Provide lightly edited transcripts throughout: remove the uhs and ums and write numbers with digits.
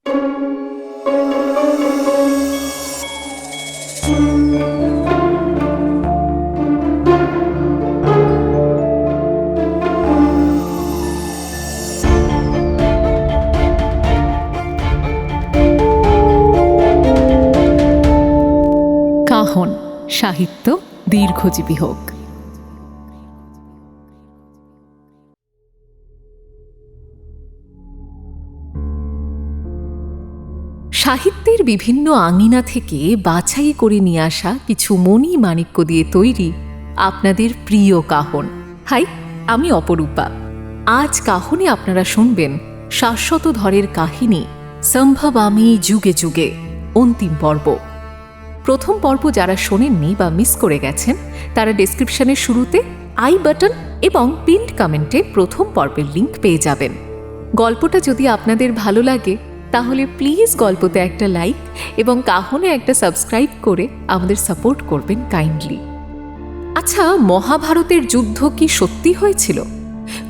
কাহন সাহিত্য দীর্ঘজীবী হোক। সাহিত্যের বিভিন্ন আঙিনা থেকে বাছাই করে নিয়ে আসা কিছু মণি মাণিক্য দিয়ে তৈরি আপনাদের প্রিয় কাহন। হাই, আমি অপরূপা। আজ কাহনে আপনারা শুনবেন শাশ্বত ধরের কাহিনী সম্ভবামি যুগে যুগে অন্তিম পর্ব। প্রথম পর্ব যারা শোনেননি বা মিস করে গেছেন তারা ডেসক্রিপশনের শুরুতে আই বাটন এবং পিন্ড কমেন্টে প্রথম পর্বের লিংক পেয়ে যাবেন। গল্পটা যদি আপনাদের ভালো লাগে তাহলে প্লিজ গল্পতে একটা লাইক এবং কাহনে একটা সাবস্ক্রাইব করে আমাদের সাপোর্ট করবেন কাইন্ডলি। আচ্ছা, মহাভারতের যুদ্ধ কি সত্যি হয়েছিল?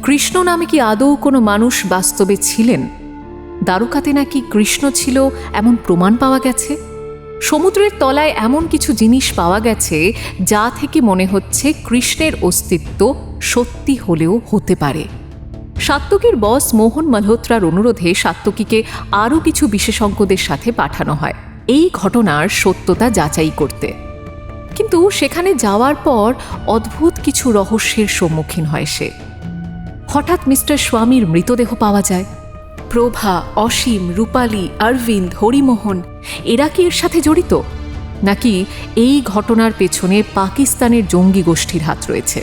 কৃষ্ণ নামে কি আদৌ কোনো মানুষ বাস্তবে ছিলেন? দ্বারকাতে নাকি কৃষ্ণ ছিল এমন প্রমাণ পাওয়া গেছে। সমুদ্রের তলায় এমন কিছু জিনিস পাওয়া গেছে যা থেকে মনে হচ্ছে কৃষ্ণের অস্তিত্ব সত্যি হলেও হতে পারে। সাত্তকীর বস মোহন মালহোত্রার অনুরোধে সাত্তকীকে আরও কিছু বিশেষজ্ঞদের সাথে পাঠানো হয় এই ঘটনার সত্যতা যাচাই করতে। কিন্তু সেখানে যাওয়ার পর অদ্ভুত কিছু রহস্যের সম্মুখীন হয় সে। হঠাৎ মিস্টার স্বামীর মৃতদেহ পাওয়া যায়। প্রভা, অসীম, রূপালী, অরবিন্দ, হরিমোহন এরা কি এর সাথে জড়িত, নাকি এই ঘটনার পেছনে পাকিস্তানের জঙ্গি গোষ্ঠীর হাত রয়েছে?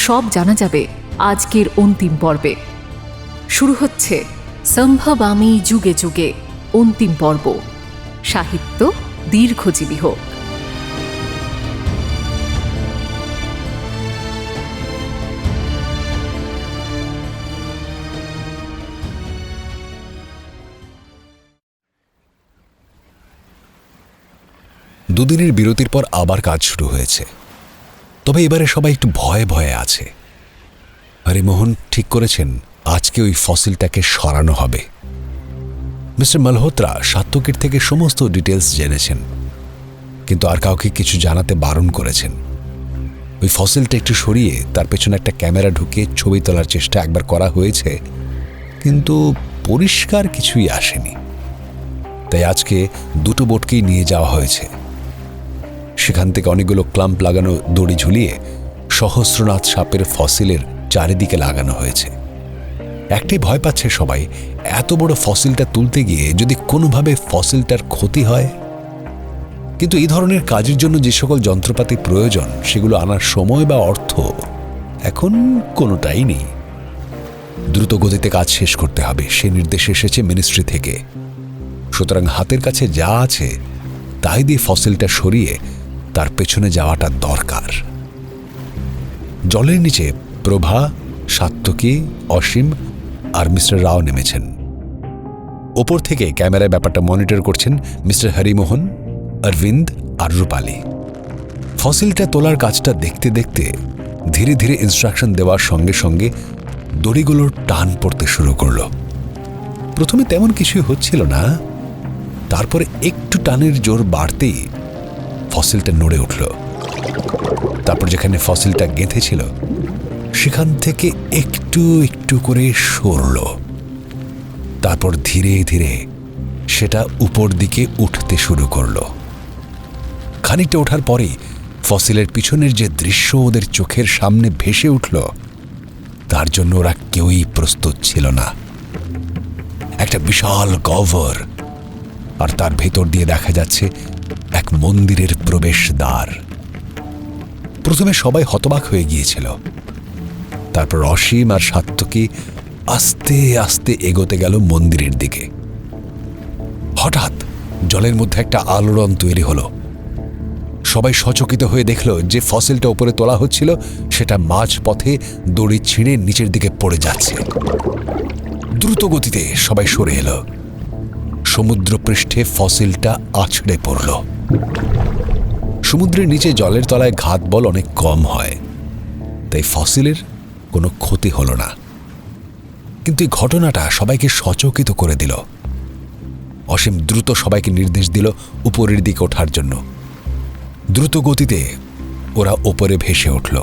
সব জানা যাবে আজকের অন্তিম পর্বে। শুরু হচ্ছে সম্ভবামি যুগে যুগে অন্তিম পর্ব। সাহিত্য দীর্ঘজীবী হোক। দুদিনের বিরতির পর আবার কাজ শুরু হয়েছে, তবে এবারে সবাই একটু ভয়ে ভয়ে আছে। হরিমোহন ঠিক করেছেন আজকে ওই ফসিলটাকে সরানো হবে। মিস্টার মালহোত্রা সাত্তকীর থেকে সমস্ত ডিটেলস জেনেছেন, কিন্তু আর কাউকে কিছু জানাতে বারণ করেছেন। ওই ফসিলটা একটু সরিয়ে তার পেছনে একটা ক্যামেরা ঢুকিয়ে ছবি তোলার চেষ্টা একবার করা হয়েছে, কিন্তু পরিষ্কার কিছুই আসেনি। তাই আজকে দুটো বোটকেই নিয়ে যাওয়া হয়েছে। সেখান থেকে অনেকগুলো ক্লাম্প লাগানো দড়ি ঝুলিয়ে সহস্রনাথ সাপের ফসিলের চারিদিকে লাগানো হয়েছে। একটাই ভয় পাচ্ছে সবাই, এত বড় ফসিলটা তুলতে গিয়ে যদি কোনোভাবে ফসিলটার ক্ষতি হয়। কিন্তু এই ধরনের কাজের জন্য যে সকল যন্ত্রপাতি প্রয়োজন সেগুলো আনার সময় বা অর্থ এখন কোনোটাই নেই। দ্রুত গতিতে কাজ শেষ করতে হবে, সে নির্দেশ এসেছে মিনিস্ট্রি থেকে। সুতরাং হাতের কাছে যা আছে তাই দিয়ে ফসিলটা সরিয়ে তার পেছনে যাওয়াটা দরকার। জলের নিচে প্রভা, সাত্তকী, অসীম আর মিস্টার রাও নেমেছেন। ওপর থেকে ক্যামেরায় ব্যাপারটা মনিটর করছেন মিস্টার হরিমোহন, অরবিন্দ আর রূপালী। ফসিলটা তোলার কাজটা দেখতে দেখতে ধীরে ধীরে ইনস্ট্রাকশন দেওয়ার সঙ্গে সঙ্গে দড়িগুলোর টান পড়তে শুরু করল। প্রথমে তেমন কিছুই হচ্ছিল না, তারপরে একটু টানের জোর বাড়তেই ফসিলটা নড়ে উঠল। তারপর যেখানে ফসিলটা গেঁথেছিল সেখান থেকে একটু একটু করে সরল। তারপর ধীরে ধীরে সেটা উপর দিকে উঠতে শুরু করল। খানিকটা ওঠার পরেই ফসিলের পিছনের যে দৃশ্য ওদের চোখের সামনে ভেসে উঠল তার জন্য ওরা কেউই প্রস্তুত ছিল না। একটা বিশাল গহ্বর, আর তার ভেতর দিয়ে দেখা যাচ্ছে এক মন্দিরের প্রবেশদ্বার। প্রথমে সবাই হতবাক হয়ে গিয়েছিল। তারপর অসীম আর সাত্তকী আস্তে আস্তে এগোতে গেল মন্দিরের দিকে। হঠাৎ জলের মধ্যে একটা আলোড়ন তৈরি হলো। সবাই সচকিত হয়ে দেখল যে ফসিলটা উপরে তোলা হচ্ছিল সেটা মাঝ পথে দড়ি ছিঁড়ে নিচের দিকে পড়ে যাচ্ছে। দ্রুত গতিতে সবাই সরে এলো। সমুদ্রপৃষ্ঠে ফসিলটা আছড়ে পড়ল। সমুদ্রের নিচে জলের তলায় ঘাত বল অনেক কম হয়, তাই ফসিলের কোনো ক্ষতি হল না। কিন্তু এই ঘটনাটা সবাইকে সচকিত করে দিল। অসীম দ্রুত সবাইকে নির্দেশ দিল উপরের দিকে ওঠার জন্য। দ্রুত গতিতে ওরা ওপরে ভেসে উঠল।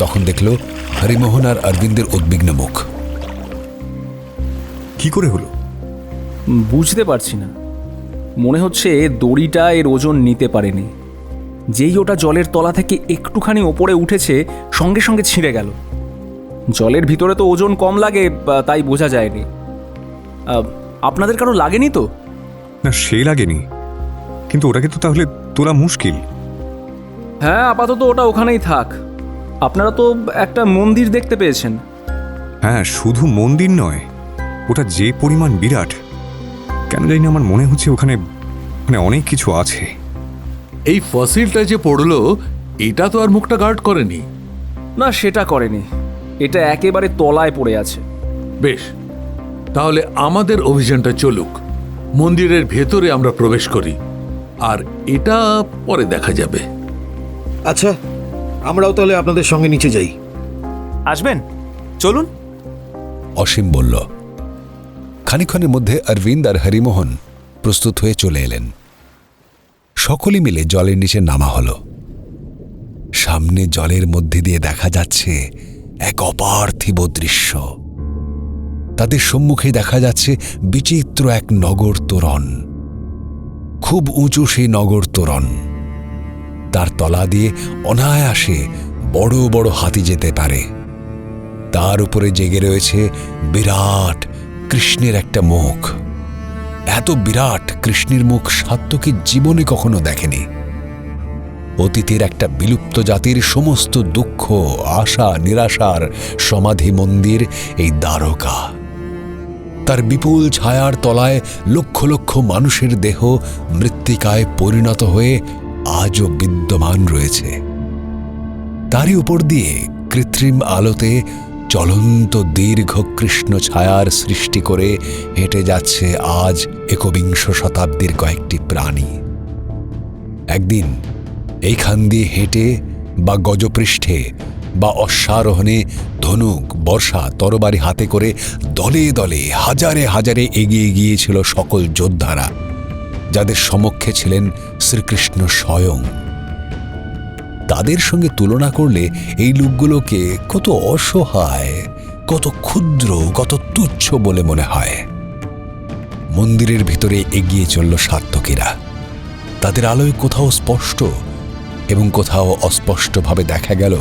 তখন দেখল হরিমোহন আর অরবিন্দের উদ্বিগ্ন মুখ। কি করে হলো? বুঝতে পারছি না, মনে হচ্ছে দড়িটা এর ওজন নিতে পারেনি। যেই ওটা জলের তলা থেকে একটুখানি ওপরে উঠেছে সঙ্গে সঙ্গে ছিঁড়ে গেল। জলের ভিতরে তো ওজন কম লাগে, তাই বোঝা যায়নি। আপনাদের কারো লাগেনি তো? না, সে লাগেনি, কিন্তু ওটাকে তো তাহলে তোলা মুশকিল। হ্যাঁ, আপাতত ওটা ওখানেই থাক। আপনারা তো একটা মন্দির দেখতে পেয়েছেন। হ্যাঁ, শুধু মন্দির নয়, ওটা যে পরিমাণ বিরাট, কেন জানি না আমার মনে হচ্ছে ওখানে অনেক কিছু আছে। এই ফসিলটা যে পড়লো, এটা তো আর মুখটা গার্ড করেনি। না, সেটা করেনি, এটা একেবারে তলায় পড়ে আছে। বেশ, তাহলে আমাদের অভিযানটা চলুক। মন্দিরের ভেতরে আমরা প্রবেশ করি, আর এটা পরে দেখা যাবে। আচ্ছা, আমরাও তাহলে আপনাদের সঙ্গে নিচে যাই। আসবেন? চলুন। অসীম বলল। খানিকক্ষণের মধ্যে অরবিন্দ আর হরিমোহন প্রস্তুত হয়ে চলে এলেন। সকলে মিলে জলের নিচে নামা হল। সামনে জলের মধ্যে দিয়ে দেখা যাচ্ছে এক অপার্থিব দৃশ্য। তাদের সম্মুখে দেখা যাচ্ছে বিচিত্র এক নগর তোরণ। খুব উঁচু সেই নগর তোরণ। তার তলা দিয়ে অনায়াসে বড় বড় হাতি যেতে পারে। তার উপরে জেগে রয়েছে বিরাট কৃষ্ণের একটা মুখ। এত বিরাট কৃষ্ণের মুখ সাত্যকী জীবনে কখনো দেখেনি। অতীতের একটা বিলুপ্ত জাতির সমস্ত দুঃখ, আশা, নিরাশার সমাধি মন্দির এই দ্বারকা। তার বিপুল ছায়ার তলায় লক্ষ লক্ষ মানুষের দেহ মৃত্তিকায় পরিণত হয়ে আজও বিদ্যমান রয়েছে। তারই উপর দিয়ে কৃত্রিম আলোতে চলন্ত দীর্ঘ কৃষ্ণ ছায়ার সৃষ্টি করে হেঁটে যাচ্ছে আজ ১বিংশ শতাব্দীর কয়েকটি প্রাণী। একদিন এইখান দিয়ে হেঁটে বা গজপৃষ্ঠে বা অশ্বারোহণে ধনুক, বর্ষা, তরবারি হাতে করে দলে দলে হাজারে হাজারে এগিয়ে গিয়েছিল সকল যোদ্ধারা, যাদের সমক্ষে ছিলেন শ্রীকৃষ্ণ স্বয়ং। তাদের সঙ্গে তুলনা করলে এই লোকগুলোকে কত অসহায়, কত ক্ষুদ্র, কত তুচ্ছ বলে মনে হয়। মন্দিরের ভিতরে এগিয়ে চলল সাত্যকীরা। তাদের আলোয় কোথাও স্পষ্ট এবং কোথাও অস্পষ্টভাবে দেখা গেল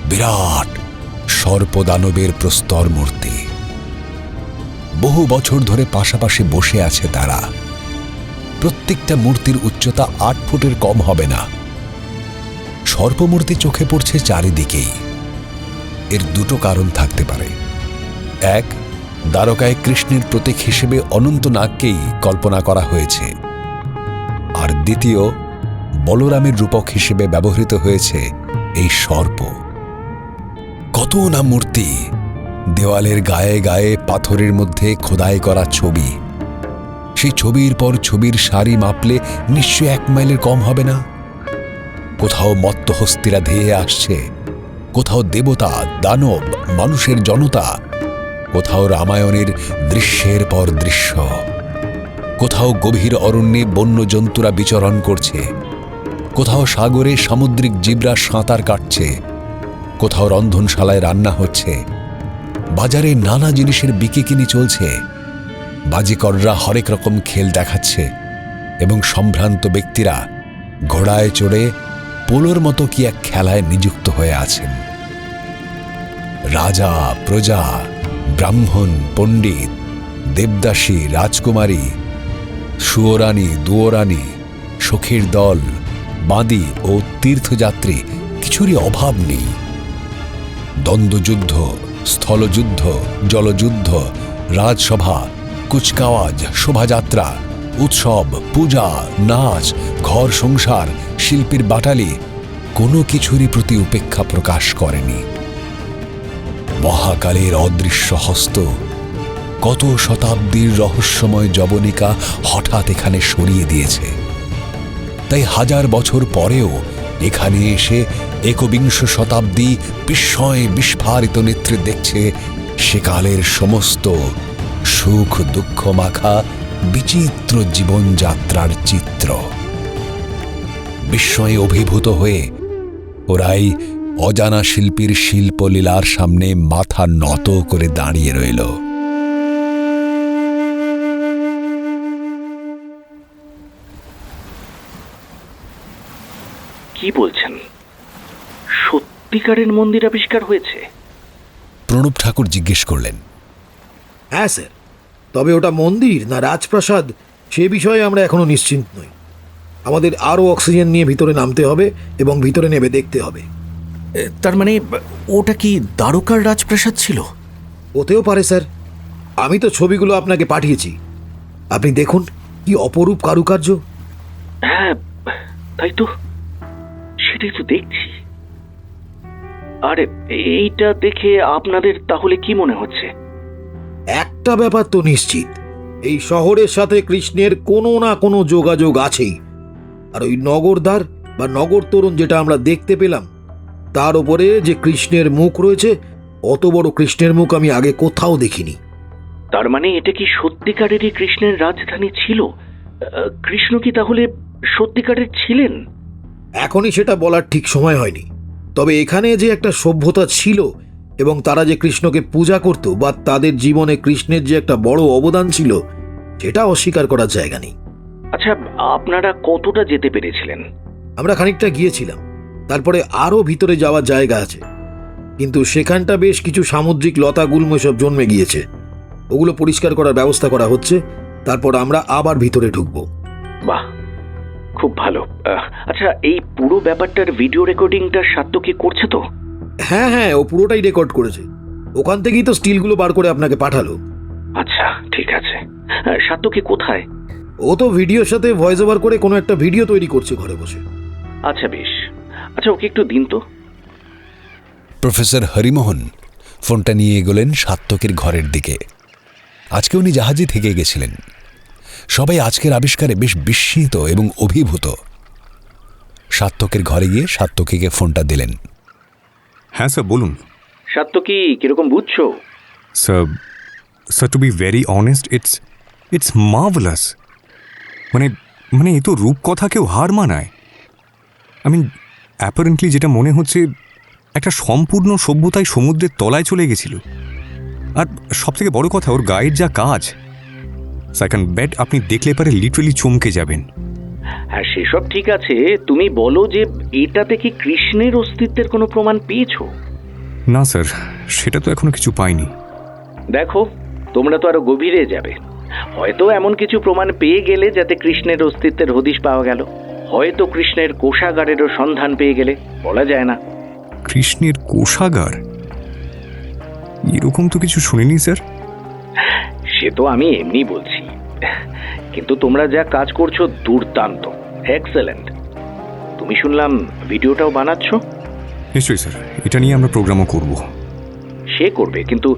বিরাট সর্পদানবের প্রস্তর মূর্তি। বহু বছর ধরে পাশাপাশি বসে আছে তারা। প্রত্যেকটা মূর্তির উচ্চতা ৮ ফুটের কম হবে না। সর্পমূর্তি চোখে পড়ছে চারিদিকেই। এর দুটো কারণ থাকতে পারে। এক, দ্বারকায় কৃষ্ণের প্রতীক হিসেবে অনন্তনাগকেই কল্পনা করা হয়েছে। আর দ্বিতীয়, বলরামের রূপক হিসেবে ব্যবহৃত হয়েছে এই সর্প। কত না মূর্তি, দেওয়ালের গায়ে গায়ে পাথরের মধ্যে খোদাই করা ছবি। সেই ছবির পর ছবির সারি মাপলে নিশ্চয় ১ মাইলের কম হবে না। কোথাও মত্তহস্তিরা ধেয়ে আসছে, কোথাও দেবতা, দানব, মানুষের জনতা, কোথাও রামায়ণের দৃশ্যের পর দৃশ্য, কোথাও গভীর অরণ্যে বন্য জন্তুরা বিচরণ করছে, কোথাও সাগরে সামুদ্রিক জীবরা সাঁতার কাটছে, কোথাও রন্ধনশালায় রান্না হচ্ছে, বাজারে নানা জিনিসের বিকিকিনি চলছে, বাজিকররা হরেক রকম খেল দেখাচ্ছে এবং সম্ভ্রান্ত ব্যক্তিরা ঘোড়ায় চড়ে পোলোর মতো কি এক খেলায় নিযুক্ত হয়ে আছেন। রাজা, প্রজা, ব্রাহ্মণ, পণ্ডিত, দেবদাসী, রাজকুমারী, সুয়োরানী, দুয়োরানী, সখীর দল, বাঁদী ও তীর্থযাত্রী কিছুরই অভাব নেই। দ্বন্দ্বযুদ্ধ, স্থলযুদ্ধ, জলযুদ্ধ, রাজসভা, কুচকাওয়াজ, শোভাযাত্রা, উৎসব, পূজা, নাচ, ঘর সংসার, শিল্পীর বাটালি কোনো কিছুরই প্রতি উপেক্ষা প্রকাশ করেনি। মহাকালের অদৃশ্য হস্ত কত শতাব্দীর রহস্যময় যবনিকা হঠাৎ এখানে সরিয়ে দিয়েছে। তাই 1000 বছর পরেও এখানে এসে ১বিংশ শতাব্দী বিস্ময় বিস্ফারিত নেত্রে দেখছে সেকালের সমস্ত সুখ দুঃখ মাখা বিচিত্র জীবনযাত্রার চিত্র। বিস্ময়ে অভিভূত হয়ে ওরাই অজানা শিল্পীর শিল্পলীলার সামনে মাথা নত করে দাঁড়িয়ে রইল। কি বলছেন? সত্যিকারের মন্দির আবিষ্কার হয়েছে? প্রণব ঠাকুর জিজ্ঞেস করলেন। হ্যাঁ স্যার, তবে ওটা মন্দির না রাজপ্রাসাদ সে বিষয়ে আমরা এখনো নিশ্চিন্ত নই। আমাদের আরও অক্সিজেন নিয়ে ভিতরে নামতে হবে এবং ভিতরে নেমে দেখতে হবে। তার মানে ওটা কি দ্বারকার রাজপ্রাসাদ ছিল? হতেও পারে স্যার, আমি তো ছবিগুলো আপনাকে পাঠিয়েছি, আপনি দেখুন কি অপরূপ কারুকার্য। হ্যাঁ, তাই তো, সেটাই তো দেখছি। আরে এইটা দেখে আপনাদের তাহলে কি মনে হচ্ছে? একটা ব্যাপার তো নিশ্চিত, এই শহরের সাথে কৃষ্ণের কোনো না কোনো যোগাযোগ আছেই। আর ওই নগরদ্বার বা নগর তোরণ যেটা আমরা দেখতে পেলাম, তার উপরে যে কৃষ্ণের মুখ রয়েছে, অত বড় কৃষ্ণের মুখ আমি আগে কোথাও দেখিনি। তার মানে এটা কি সত্যিকারেরই কৃষ্ণের রাজধানী ছিল? কৃষ্ণ কি তাহলে সত্যিকারের ছিলেন? এখনই সেটা বলার ঠিক সময় হয়নি, তবে এখানে যে একটা সভ্যতা ছিল এবং তারা যে কৃষ্ণকে পূজা করত বা তাদের জীবনে কৃষ্ণের যে একটা বড় অবদান ছিল, সেটা অস্বীকার করার জায়গা নেই। আচ্ছা, আপনারা কতটা যেতে পেরেছিলেন? আমরা খানিকটা গিয়েছিলাম, তারপরে আরও ভিতরে যাওয়ার জায়গা আছে, কিন্তু সেখানটা বেশ কিছু সামুদ্রিক লতা গুল্ম সব জন্মে গিয়েছে। ওগুলো পরিষ্কার করার ব্যবস্থা করা হচ্ছে, তারপর আমরা আবার ভিতরে ঢুকবো। বাহ, খুব ভালো। আচ্ছা, এই পুরো ব্যাপারটার ভিডিও রেকর্ডিংটা সাত্তকী করছে তো? হ্যাঁ হ্যাঁ, ও পুরোটাই রেকর্ড করেছে, ওখান থেকেই তো স্টিলগুলো বার করে আপনাকে পাঠালো। আচ্ছা, ঠিক আছে। সাত্তকী কোথায়? ও তো ভিডিওর সাথে ভয়েস ওভার করে কোনো একটা ভিডিও তৈরি করছে ঘরে বসে। আচ্ছা, বেশ। আচ্ছা, ওকে একটু দিন তো। প্রফেসর হরিমোহন ফোনটা নিয়ে এগোলেন সাত্তকীর ঘরের দিকে। আজকে উনি জাহাজে থেকে গেছিলেন। সবাই আজকের আবিষ্কারে বেশ বিস্মিত এবং অভিভূত। সাত্তকীর ঘরে গিয়ে সাত্তকীকে ফোনটা দিলেন। হ্যাঁ স্যার, বলুন। সাত্তকী, কিরকম বুঝছো? Sir, sir, to be very honest, it's marvellous. মানে এ তো রূপকথাকেও হার মানায়। অ্যাপারেন্টলি যেটা মনে হচ্ছে, একটা সম্পূর্ণ সভ্যতায় সমুদ্রের তলায় চলে গেছিল। আর সবথেকে বড় কথা, ওর গায়ের যা কাজ, সেকেন্ড বেড আপনি দেখলে পারে লিটারালি চমকে যাবেন। হ্যাঁ, সেসব ঠিক আছে। তুমি বলো যে এটাতে কি কৃষ্ণের অস্তিত্বের কোনো প্রমাণ পেয়েছো? না স্যার, সেটা তো এখনো কিছু পাইনি। দেখো, তোমরা তো আরো গভীরে যাবে। হয়তো এমন কিছু প্রমাণ পেয়ে গেলে যাতে কৃষ্ণের অস্তিত্বের হদিশ পাওয়া গেল। হয়তো কৃষ্ণের কোষাগারেরও সন্ধান পেয়ে গেলে, বলা যায় না। কৃষ্ণের কোষাগার? এরকম তো কিছু শুনিনি স্যার। সে তো আমি এমনি বলছি, কিন্তু তোমরা যা কাজ করছো দুর্দান্ত, এক্সেলেন্ট। তুমি শুনলাম ভিডিওটাও বানাচ্ছ? নিশ্চয়ই স্যার, এটা নিয়ে আমরা প্রোগ্রামও করব। সে করবে, কিন্তু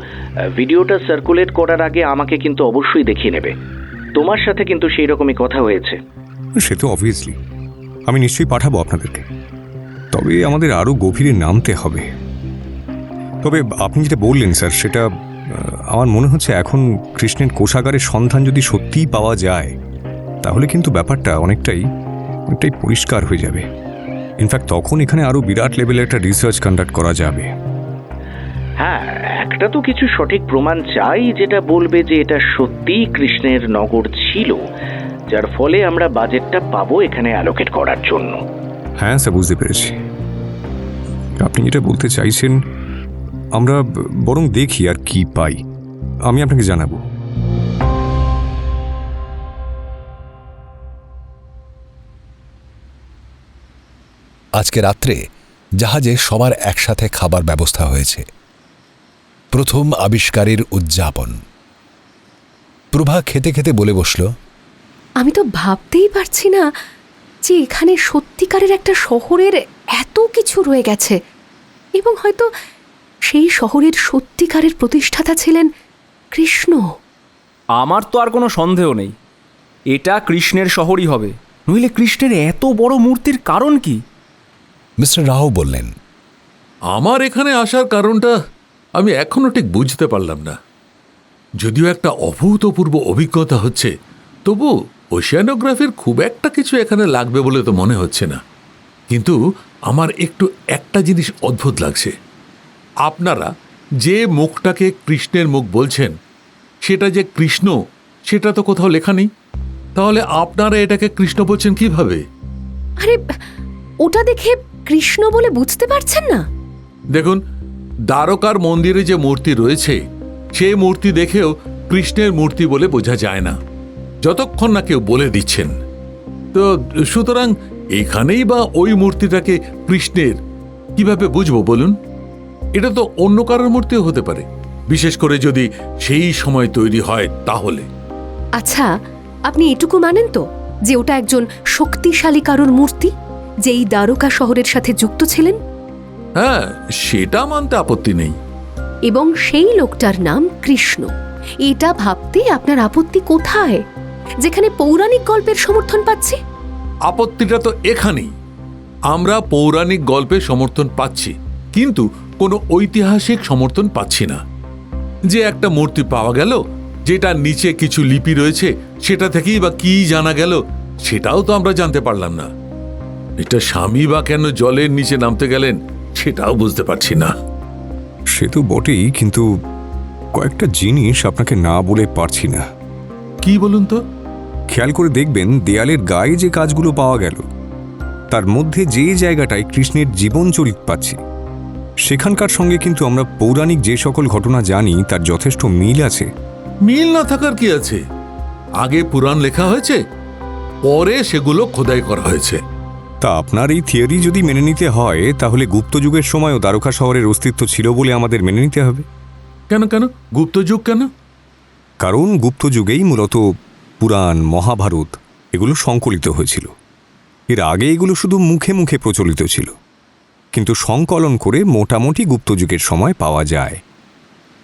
ভিডিওটা সার্কুলেট করার আগে আমাকে কিন্তু অবশ্যই দেখিয়ে নেবে। তোমার সাথে কিন্তু সেই রকমই কথা হয়েছে। সে তো অবভিয়াসলি, আমি নিশ্চয়ই পাঠাবো আপনাদেরকে। তবে আমাদের আরও গভীরে নামতে হবে। তবে আপনি যেটা বললেন স্যার, সেটা আমার মনে হচ্ছে এখন কৃষ্ণের কোষাগারের সন্ধান যদি সত্যিই পাওয়া যায়, তাহলে কিন্তু ব্যাপারটা অনেকটাই পরিষ্কার হয়ে যাবে। ইনফ্যাক্ট তখন এখানে আরও বিরাট লেভেলের একটা রিসার্চ কন্ডাক্ট করা যাবে। হ্যাঁ, একটা তো কিছু সঠিক প্রমাণ চাই যেটা বলবে যে এটা সত্যিই কৃষ্ণের নগর ছিল, যার ফলে আমরা বাজেটটা পাবো এখানে অ্যালোকেট করার জন্য। হ্যাঁ স্যার, বুঝতে পেরেছি। আপনি যেটা বলতে চাইছেন, আমরা বরং দেখি আর কি পাই, আমি আপনাকে জানাবো। আজকে রাত্রে জাহাজে সবার একসাথে খাবার ব্যবস্থা হয়েছে। প্রথম আবিষ্কারের উদযাপন। প্রভা খেতে খেতে বলে বসল, আমি তো ভাবতেই পারছি না যে এখানে সত্যিকারের একটা শহরের এত কিছু রয়ে গেছে, এবং হয়তো সেই শহরের সত্যিকারের প্রতিষ্ঠাতা ছিলেন কৃষ্ণ। আমার তো আর কোনো সন্দেহ নেই, এটা কৃষ্ণের শহরই হবে। নইলে কৃষ্ণের এত বড় মূর্তির কারণ কি? মিস্টার রাও বললেন, আমার এখানে আসার কারণটা আমি এখনো ঠিক বুঝতে পারলাম না। যদিও একটা অভূতপূর্ব অভিজ্ঞতা হচ্ছে তবু ওশিয়ানোগ্রাফির খুব একটা কিছু এখানে লাগবে বলে তো মনে হচ্ছে না। কিন্তু আমার একটু একটা জিনিস অদ্ভুত লাগছে। আপনারা যে মুখটাকে কৃষ্ণের মুখ বলছেন সেটা যে কৃষ্ণ, সেটা তো কোথাও লেখা নেই। তাহলে আপনারা এটাকে কৃষ্ণ বলছেন কিভাবে? আরে ওটা দেখে কৃষ্ণ বলে বুঝতে পারছেন না? দেখুন, দ্বারকার মন্দিরে যে মূর্তি রয়েছে সেই মূর্তি দেখেও কৃষ্ণের মূর্তি বলে বোঝা যায় না, যতক্ষণ না কেউ বলে দিচ্ছেন। তো সুতরাং এখানেই বা ওই মূর্তিটাকে কৃষ্ণের কিভাবে বুঝবো বলুন? এটা তো অন্য কারোর মূর্তিও হতে পারে, বিশেষ করে যদি সেই সময় তৈরি হয় তাহলে। আচ্ছা, আপনি এটুকু মানেন তো যে ওটা একজন শক্তিশালী কারোর মূর্তি, যেই দ্বারকা শহরের সাথে যুক্ত ছিলেন? হ্যাঁ, সেটা মানতে আপত্তি নেই। এবং সেই লোকটার নাম কৃষ্ণ। এটা ভাবতে আপনার আপত্তি কোথায়, যেখানে পৌরাণিক গল্পের সমর্থন পাচ্ছে? আপত্তিটা তো এখানেই। আমরা পৌরাণিক গল্পে সমর্থন পাচ্ছি, কিন্তু কোনো ঐতিহাসিক সমর্থন পাচ্ছি না। যে একটা মূর্তি পাওয়া গেল, যেটার নিচে কিছু লিপি রয়েছে, সেটা থেকেই বা কি জানা গেল সেটাও তো আমরা জানতে পারলাম না। এটা স্বামী বা কেন জলের নিচে নামতে গেলেন সেটাও বুঝতে পারছি না। সে তো বটেই, কিন্তু কয়েকটা জিনিস আপনাকে না বলে পারছি না। কি বলুন তো? খেয়াল করে দেখবেন, দেয়ালের গায়ে যে কাজগুলো পাওয়া গেল তার মধ্যে যে জায়গাটায় কৃষ্ণের জীবন চরিত পাচ্ছি, সেখানকার সঙ্গে কিন্তু আমরা পৌরাণিক যে সকল ঘটনা জানি তার যথেষ্ট মিল আছে। মিল না থাকার কি আছে? আগে পুরাণ লেখা হয়েছে, পরে সেগুলো খোদাই করা হয়েছে। তা আপনার এই থিওরি যদি মেনে নিতে হয়, তাহলে গুপ্ত যুগের সময়ও দ্বারকা শহরের অস্তিত্ব ছিল বলে আমাদের মেনে নিতে হবে। কেন কেন গুপ্ত যুগ কেন? কারণ গুপ্ত যুগেই মূলত পুরাণ, মহাভারত এগুলো সংকলিত হয়েছিল। এর আগে এগুলো শুধু মুখে মুখে প্রচলিত ছিল, কিন্তু সংকলন করে মোটামুটি গুপ্ত যুগের সময় পাওয়া যায়।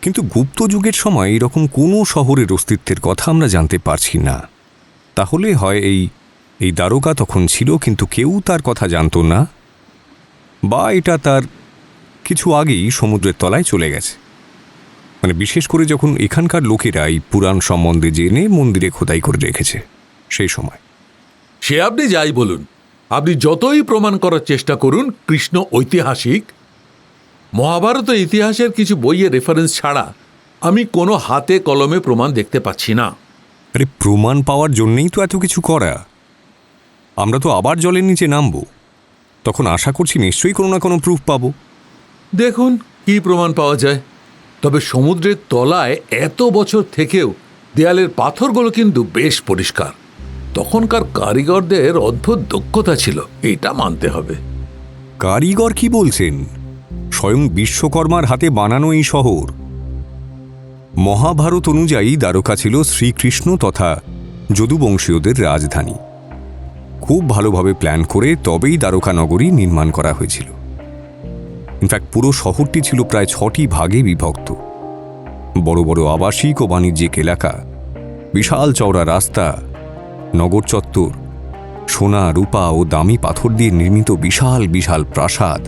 কিন্তু গুপ্ত যুগের সময় এরকম কোনো শহরের অস্তিত্বের কথা আমরা জানতে পারছি না। তাহলে হয় এই দ্বারকা তখন ছিল কিন্তু কেউ তার কথা জানত না, বা এটা তার কিছু আগেই সমুদ্রের তলায় চলে গেছে। মানে বিশেষ করে যখন এখানকার লোকেরা এই পুরাণ সম্বন্ধে জেনে মন্দিরে খোদাই করে রেখেছে সেই সময়। সে আপনি যাই বলুন, আপনি যতই প্রমাণ করার চেষ্টা করুন কৃষ্ণ ঐতিহাসিক, মহাভারত ইতিহাসের কিছু বইয়ের রেফারেন্স ছাড়া আমি কোনো হাতে কলমে প্রমাণ দেখতে পাচ্ছি না। আরে প্রমাণ পাওয়ার জন্যই তো এত কিছু করা। আমরা তো আবার জলের নিচে নামব, তখন আশা করছি নিশ্চয়ই কোনো না কোনো প্রুফ পাবো। দেখুন কি প্রমাণ পাওয়া যায়। তবে সমুদ্রের তলায় এত বছর থেকেও দেয়ালের পাথরগুলো কিন্তু বেশ পরিষ্কার। তখনকার কারিগরদের অদ্ভুত দক্ষতা ছিল, এটা মানতে হবে। কারিগর কি বলছেন? স্বয়ং বিশ্বকর্মার হাতে বানানো এই শহর। মহাভারত অনুযায়ী দ্বারকা ছিল শ্রীকৃষ্ণ তথা যদুবংশীয়দের রাজধানী। খুব ভালোভাবে প্ল্যান করে তবেই দ্বারকা নগরী নির্মাণ করা হয়েছিল। ইনফ্যাক্ট পুরো শহরটি ছিল প্রায় 6টি ভাগে বিভক্ত। বড় বড় আবাসিক ও বাণিজ্যিক এলাকা, বিশাল চওড়া রাস্তা, নগর চত্বর, সোনা, রূপা ও দামি পাথর দিয়ে নির্মিত বিশাল বিশাল প্রাসাদ,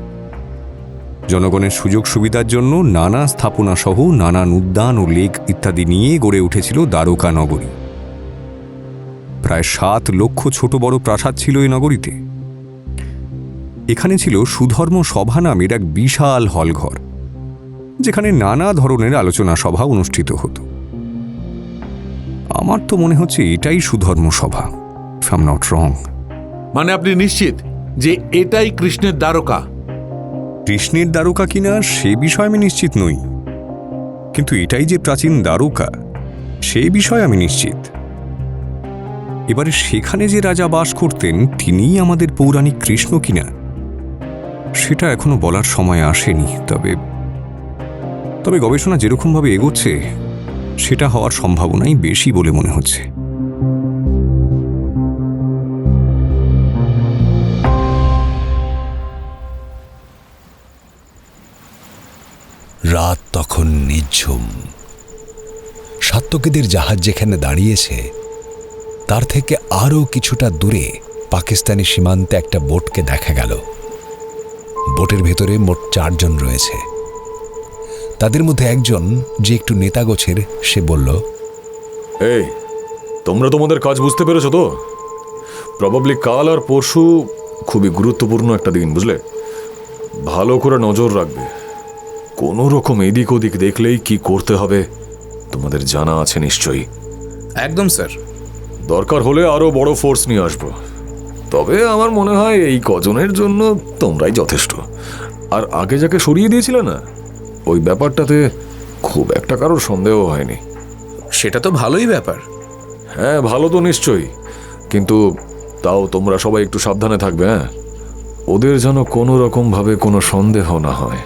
জনগণের সুযোগ সুবিধার জন্য নানা স্থাপনা সহ নানান উদ্যান ও লেক ইত্যাদি নিয়ে গড়ে উঠেছিল দ্বারকা নগরী। প্রায় 7 লক্ষ ছোট বড় প্রাসাদ ছিল এই নগরীতে। এখানে ছিল সুধর্ম সভা নামের এক বিশাল হলঘর, যেখানে নানা ধরনের আলোচনা সভা অনুষ্ঠিত হতো। আমার তো মনে হচ্ছে এটাই সুধর্ম সভা, if I am not wrong. মানে আপনি নিশ্চিত যে এটাই কৃষ্ণের দ্বারকা? কৃষ্ণের দ্বারকা কিনা সে বিষয়ে আমি নিশ্চিত নই, কিন্তু এটাই যে প্রাচীন দ্বারকা সেই বিষয়ে আমি নিশ্চিত। এবারে সেখানে যে রাজা বাস করতেন তিনিই আমাদের পৌরাণিক কৃষ্ণ কিনা সেটা এখনো বলার সময় আসেনি। তবে গবেষণা যেরকমভাবে এগোচ্ছে সেটা হওয়ার সম্ভাবনাই বেশি বলে মনে হচ্ছে। রাত তখন নিঝুম। সাত্যকীদের জাহাজ যেখানে দাঁড়িয়েছে তার থেকে আরও কিছুটা দূরে পাকিস্তানি সীমান্তে একটা বোটকে দেখা গেল। বোটের ভেতরে মোট 4 জন রয়েছে। তাদের মধ্যে একজন, যে একটু নেতা গোছের, সে বলল, এই তোমরা তোমাদের কাজ বুঝতে পেরেছো তো? প্রবাবলি কাল আর পরশু খুবই গুরুত্বপূর্ণ একটা দিন, বুঝলে? ভালো করে নজর রাখবে। কোনো রকম এদিক ওদিক দেখলেই কি করতে হবে তোমাদের জানা আছে নিশ্চয়ই। একদম স্যার। দরকার হলে আরো বড় ফোর্স নিয়ে আসবো, তবে আমার মনে হয় এই কজনের জন্য তোমরাই যথেষ্ট। আর আগে যাকে সরিয়ে দিয়েছিলে না, ওই ব্যাপারটাতে খুব একটা কারোর সন্দেহ হয়নি। সেটা তো ভালোই ব্যাপার। হ্যাঁ, ভালো তো নিশ্চয়ই, কিন্তু তাও তোমরা সবাই একটু সাবধানে থাকবে। হ্যাঁ, ওদের যেন কোনো রকম ভাবে কোনো সন্দেহ না হয়।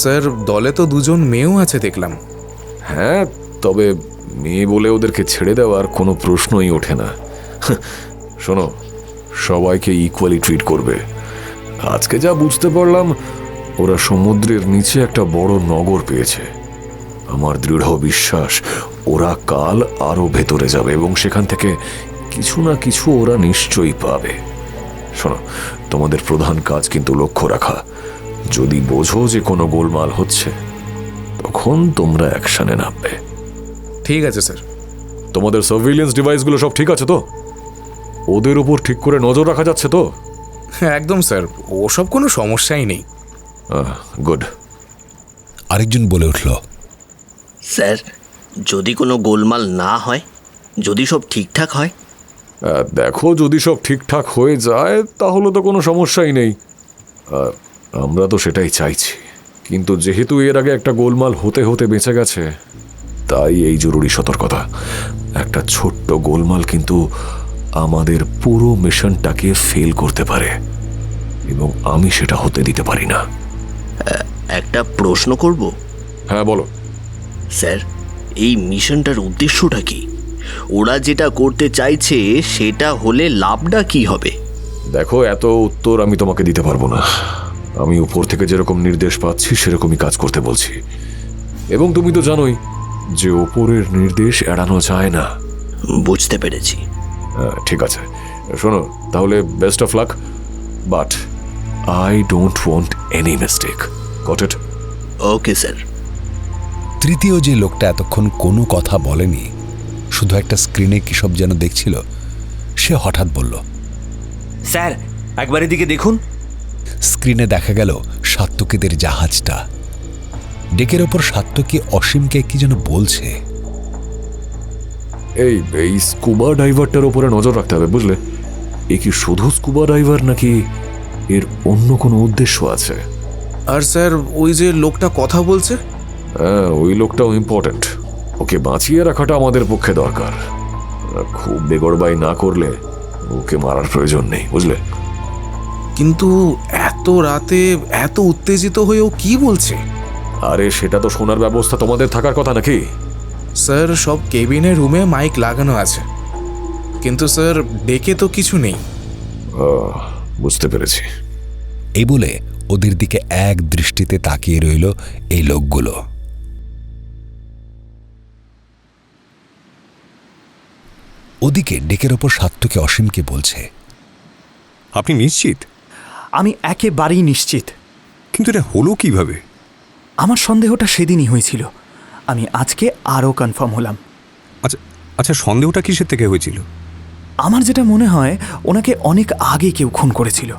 স্যার, দলে তো দুজন মেয়েও আছে দেখলাম। হ্যাঁ, তবে মেয়ে বলে ওদেরকে ছেড়ে দেওয়ার কোনো প্রশ্নই ওঠে না। শোনো, সবাইকে ইকুয়ালি ট্রিট করবে। আজকে যা বুঝতে পারলাম, ওরা সমুদ্রের নিচে একটা বড় নগর পেয়েছে। আমার দৃঢ় বিশ্বাস ওরা কাল আরো ভেতরে যাবে এবং সেখান থেকে কিছু না কিছু ওরা নিশ্চয়ই পাবে। শোনো, তোমাদের প্রধান কাজ কিন্তু লক্ষ্য রাখা। যদি বোঝো যে কোনো গোলমাল হচ্ছে, তখন তোমরা অ্যাকশনে নামবে। ঠিক আছে স্যার। তোমাদের সার্ভিলেন্স ডিভাইসগুলো সব ঠিক আছে তো? ওদের উপর ঠিক করে নজর রাখা যাচ্ছে তো? একদম স্যার, ওসব কোনো সমস্যাই নেই। গুড। আরেকজন বলে উঠল, স্যার, যদি কোনো গোলমাল না হয়, যদি সব ঠিকঠাক হয়? দেখো, যদি সব ঠিকঠাক হয়ে যায় তাহলে তো কোনো সমস্যাই নেই। আমরা তো সেটাই চাইছি, কিন্তু যেহেতু এর আগে একটা গোলমাল হতে হতে বেঁচে গেছে, তাই এই জরুরি সতর্কতা। একটা ছোট্ট গোলমাল কিন্তু আমাদের পুরো মিশনটাকে ফেল করতে পারে এবং আমি সেটা হতে দিতে পারি না। একটা প্রশ্ন করব? হ্যাঁ, বলো। স্যার, এই মিশনটার উদ্দেশ্যটা কি? ওরা যেটা করতে চাইছে সেটা হলে লাভটা কি হবে? দেখো, এত উত্তর আমি তোমাকে দিতে পারবো না। আমি উপর থেকে যেরকম নির্দেশ পাচ্ছি সেরকমই কাজ করতে বলছি, এবং তুমি তো জানোই যে ওপরের নির্দেশ এড়ানো যায় না। বুঝতে পেরেছি। ঠিক আছে, শোনো তাহলে, best of luck, but I don't want any mistake. Got it? Okay sir. তৃতীয় যে লোকটা এতক্ষণ কোনো কথা বলেনি, শুধু একটা স্ক্রিনে কি সব যেন দেখছিল, সে হঠাৎ বলল, স্যার, একবার এদিকে দেখুন। স্ক্রিনে দেখা গেল সাত্তকীদের জাহাজটা। ডেকের ওপর সাত্তকী অসীমকে কি যেন বলছে। এই স্কুবা ডাইভারটার উপরে নজর রাখতে হবে, বুঝলে? এ কি শুধু স্কুবা ডাইভার নাকি এর অন্য কোনো উদ্দেশ্য আছে? আর স্যার, ওই যে লোকটা কথা বলছে? হ্যাঁ, ওই লোকটাও ইম্পর্ট্যান্ট। ওকে বাঁচিয়ে রাখাটা আমাদের পক্ষে দরকার। খুব বেগড়বাই না করলে ওকে মারার প্রয়োজন নেই, বুঝলে? কিন্তু এত রাতে এত উত্তেজিত হয়েও কি বলছে? আরে, সেটা তো শোনার ব্যবস্থা তোমাদের থাকার কথা নাকি? স্যার, সব কেবিনের রুমে মাইক লাগানো আছে, কিন্তু স্যার ডেকে তো কিছু নেই। বুঝতে পেরেছি। এই বলে ওদের দিকে এক দৃষ্টিতে তাকিয়ে রইল এই লোকগুলো। ওদিকে ডেকের ওপর সাত্তকী অসীমকে বলছে, আপনি নিশ্চিত? আমি একেবারেই নিশ্চিত। কিন্তু এটা হলো কিভাবে? আমার সন্দেহটা সেদিনই হয়েছিল, আমি আজকে আরও কনফার্ম হলাম। আচ্ছা আচ্ছা, সন্দেহটা কিসের থেকে হয়েছিল? আমার যেটা মনে হয়, ওনাকে অনেক আগে কেউ খুন করেছিল,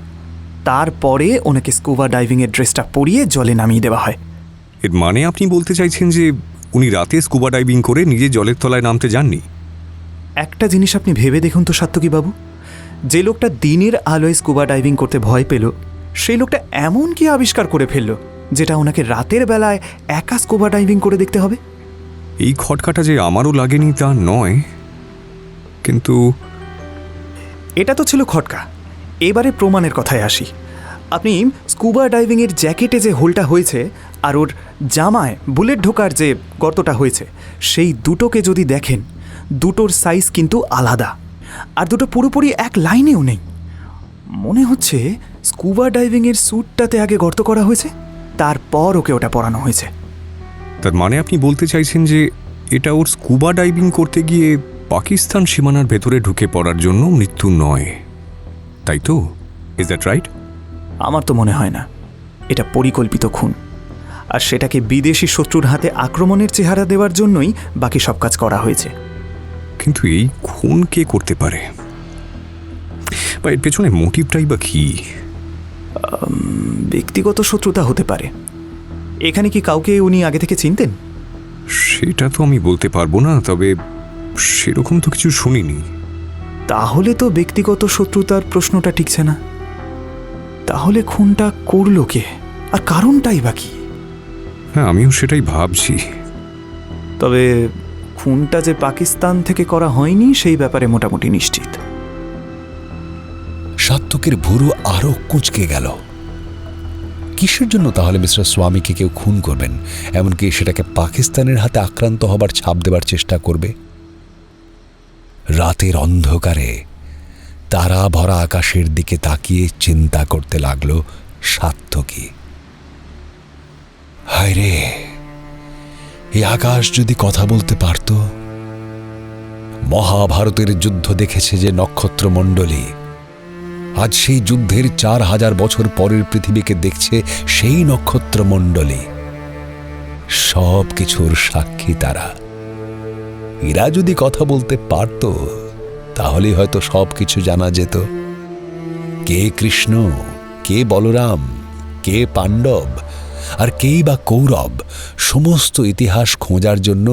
তারপরে ওনাকে স্কুবা ডাইভিংয়ের ড্রেসটা পরিয়ে জলে নামিয়ে দেওয়া হয়। এর মানে আপনি বলতে চাইছেন যে উনি রাতে স্কুবা ডাইভিং করে নিজে জলের তলায় নামতে যাননি? একটা জিনিস আপনি ভেবে দেখুন তো সাত্তকী বাবু, যে লোকটা দিনের আলোয় স্কুবা ডাইভিং করতে ভয় পেল, সেই লোকটা এমন কি আবিষ্কার করে ফেলল যেটা ওনাকে রাতের বেলায় একা স্কুবা ডাইভিং করে দেখতে হবে? এই খটকাটা যে আমারও লাগেনি তা নয়, কিন্তু এটা তো ছিল খটকা। এবারে প্রমাণের কথায় আসি। আপনি স্কুবা ডাইভিংয়ের জ্যাকেটে যে হোলটা হয়েছে আর ওর জামায় বুলেট ঢোকার যে গর্তটা হয়েছে, সেই দুটোকে যদি দেখেন, দুটোর সাইজ কিন্তু আলাদা, আর দুটো পুরোপুরি এক লাইনেও নেই। মনে হচ্ছে স্কুবা ডাইভিংয়ের স্যুটটাতে আগে গর্ত করা হয়েছে, তারপর ওকে ওটা পরানো হয়েছে। তার মানে আপনি বলতে চাইছেন যে এটা ওর স্কুবা ডাইভিং করতে গিয়ে পাকিস্তান সীমানার ভেতরে ঢুকে পড়ার জন্য মৃত্যু নয়, তাই তো? Is that right? আমার তো মনে হয় না। এটা পরিকল্পিত খুন, আর সেটাকে বিদেশি শত্রুর হাতে আক্রমণের চেহারা দেওয়ার জন্যই বাকি সব কাজ করা হয়েছে। কিন্তু এই খুন কে করতে পারে, বা এর পেছনে মোটিভটাই বা কি? ব্যক্তিগত শত্রুতা হতে পারে। এখানে কি কাউকে উনি আগে থেকে চিনতেন? সেটা তো আমি বলতে পারবো না, তবে সেরকম তো কিছু শুনিনি। তাহলে তো ব্যক্তিগত শত্রুতার প্রশ্নটা টিকছে না। তাহলে খুনটা করলো কে, আর কারণটাই বা কি? হ্যাঁ, আমিও সেটাই ভাবছি। তবে খুনটা যে পাকিস্তান থেকে করা হয়নি সেই ব্যাপারে মোটামুটি নিশ্চিত। সাত্তকের ভুরু আরো কুঁচকে গেল। কিসের জন্য তাহলে মিস্টার স্বামীকে কেউ খুন করবেন, এমনকি সেটাকে পাকিস্তানের হাতে আক্রান্ত হবার ছাপ দেবার চেষ্টা করবে? রাতের অন্ধকারে তারা ভরা আকাশের দিকে তাকিয়ে চিন্তা করতে লাগলো সাত্তকী। হায় রে, এই আকাশ যদি কথা বলতে পারত! মহাভারতের যুদ্ধ দেখেছে যে নক্ষত্রমণ্ডলী, আজ সেই যুদ্ধের 4000 বছর পরের পৃথিবীকে দেখছে সেই নক্ষত্রমণ্ডলী। সব কিছুর সাক্ষী তারা। এরা যদি কথা বলতে পারত তাহলে হয়তো সব কিছু জানা যেত। কে কৃষ্ণ, কে বলরাম, কে পাণ্ডব, আর কেই বা কৌরব, সমস্ত ইতিহাস খোঁজার জন্য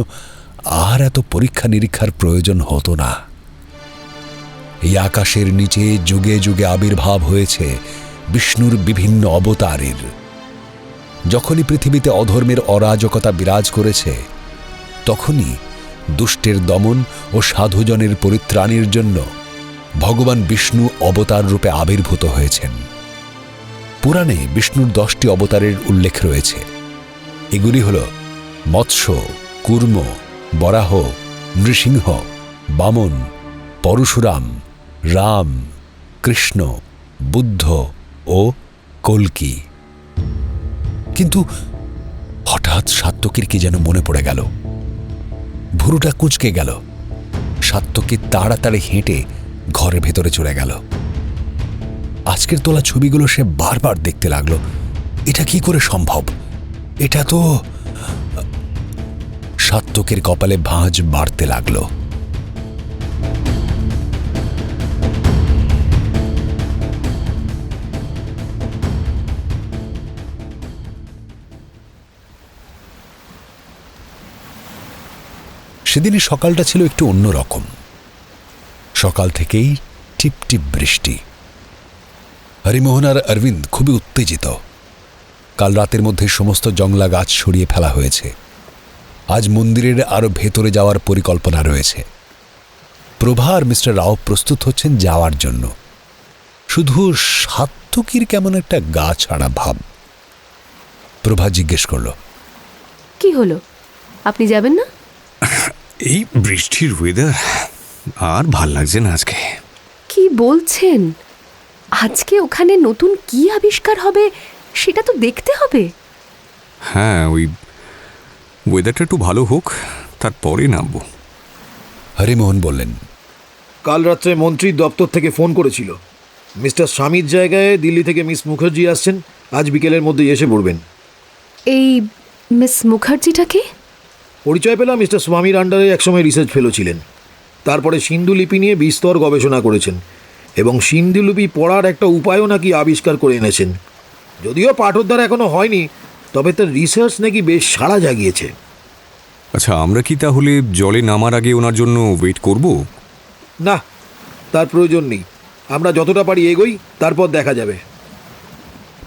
আর এত পরীক্ষা নিরীক্ষার প্রয়োজন হতো না। এই আকাশের নিচে যুগে যুগে আবির্ভাব হয়েছে বিষ্ণুর বিভিন্ন অবতারের। যখনই পৃথিবীতে অধর্মের অরাজকতা বিরাজ করেছে, তখনই দুষ্টের দমন ও সাধুজনের পরিত্রাণের জন্য ভগবান বিষ্ণু অবতার রূপে আবির্ভূত হয়েছেন। পুরাণে বিষ্ণুর 10টি অবতারের উল্লেখ রয়েছে। এগুলি হল মৎস্য, কূর্ম, বরাহ, নৃসিংহ, বামন, পরশুরাম, রাম, কৃষ্ণ, বুদ্ধ ও কল্কি। কিন্তু হঠাৎ সাত্তকীর কি যেন মনে পড়ে গেল। ভুরুটা কুঁচকে গেল। সাত্তকী তাড়াতাড়ি হেঁটে ঘরের ভেতরে চলে গেল। আজকের তোলা ছবিগুলো সে বারবার দেখতে লাগলো। এটা কি করে সম্ভব? এটা তো... সাত্তকীর কপালে ভাঁজ বাড়তে লাগলো। সেদিনের সকালটা ছিল একটু অন্যরকম। সকাল থেকেই টিপ টিপ বৃষ্টি। হরিমোহন আর অরবিন্দ খুবই উত্তেজিত। কাল রাতের মধ্যে সমস্ত জংলা গাছ সরিয়ে ফেলা হয়েছে। আজ মন্দিরের আরো ভেতরে যাওয়ার পরিকল্পনা রয়েছে। প্রভা আর মিস্টার রাও প্রস্তুত হচ্ছেন যাওয়ার জন্য। শুধু সাত্তকীর কেমন একটা গা ছাড়া ভাব। প্রভা জিজ্ঞেস করল, কি হলো, আপনি যাবেন না? এই বৃষ্টির ওয়েদার আর ভাল লাগছে না আজকে। কি বলছেন? আজকে ওখানে নতুন কি আবিষ্কার হবে সেটা তো দেখতে হবে। হ্যাঁ, ওই ওয়েদারটা একটু ভালো হোক, তারপরে নামবো। হরিমোহন বললেন, কাল রাত্রে মন্ত্রীর দপ্তর থেকে ফোন করেছিল। মিস্টার স্বামীর জায়গায় দিল্লি থেকে মিস মুখার্জি আসছেন। আজ বিকেলের মধ্যে এসে পড়বেন। এই মিস মুখার্জিটাকে? পরিচয় পেলাম, মিস্টার স্বামীর আন্ডারে একসময় রিসার্চ ফেলো ছিলেন। তারপরে সিন্ধু লিপি নিয়ে বিস্তর গবেষণা করেছেন এবং সিন্ধু লিপি পড়ার একটা উপায়ও নাকি আবিষ্কার করে এনেছেন। যদিও পাঠোদ্ধার এখনো হয়নি, তবে তার রিসার্চ নাকি বেশ সাড়া জাগিয়েছে। আচ্ছা, আমরা কি তাহলে জলে নামার আগে ওনার জন্য ওয়েট করব? না, তার প্রয়োজন নেই। আমরা যতটা পারি এগোই, তারপর দেখা যাবে।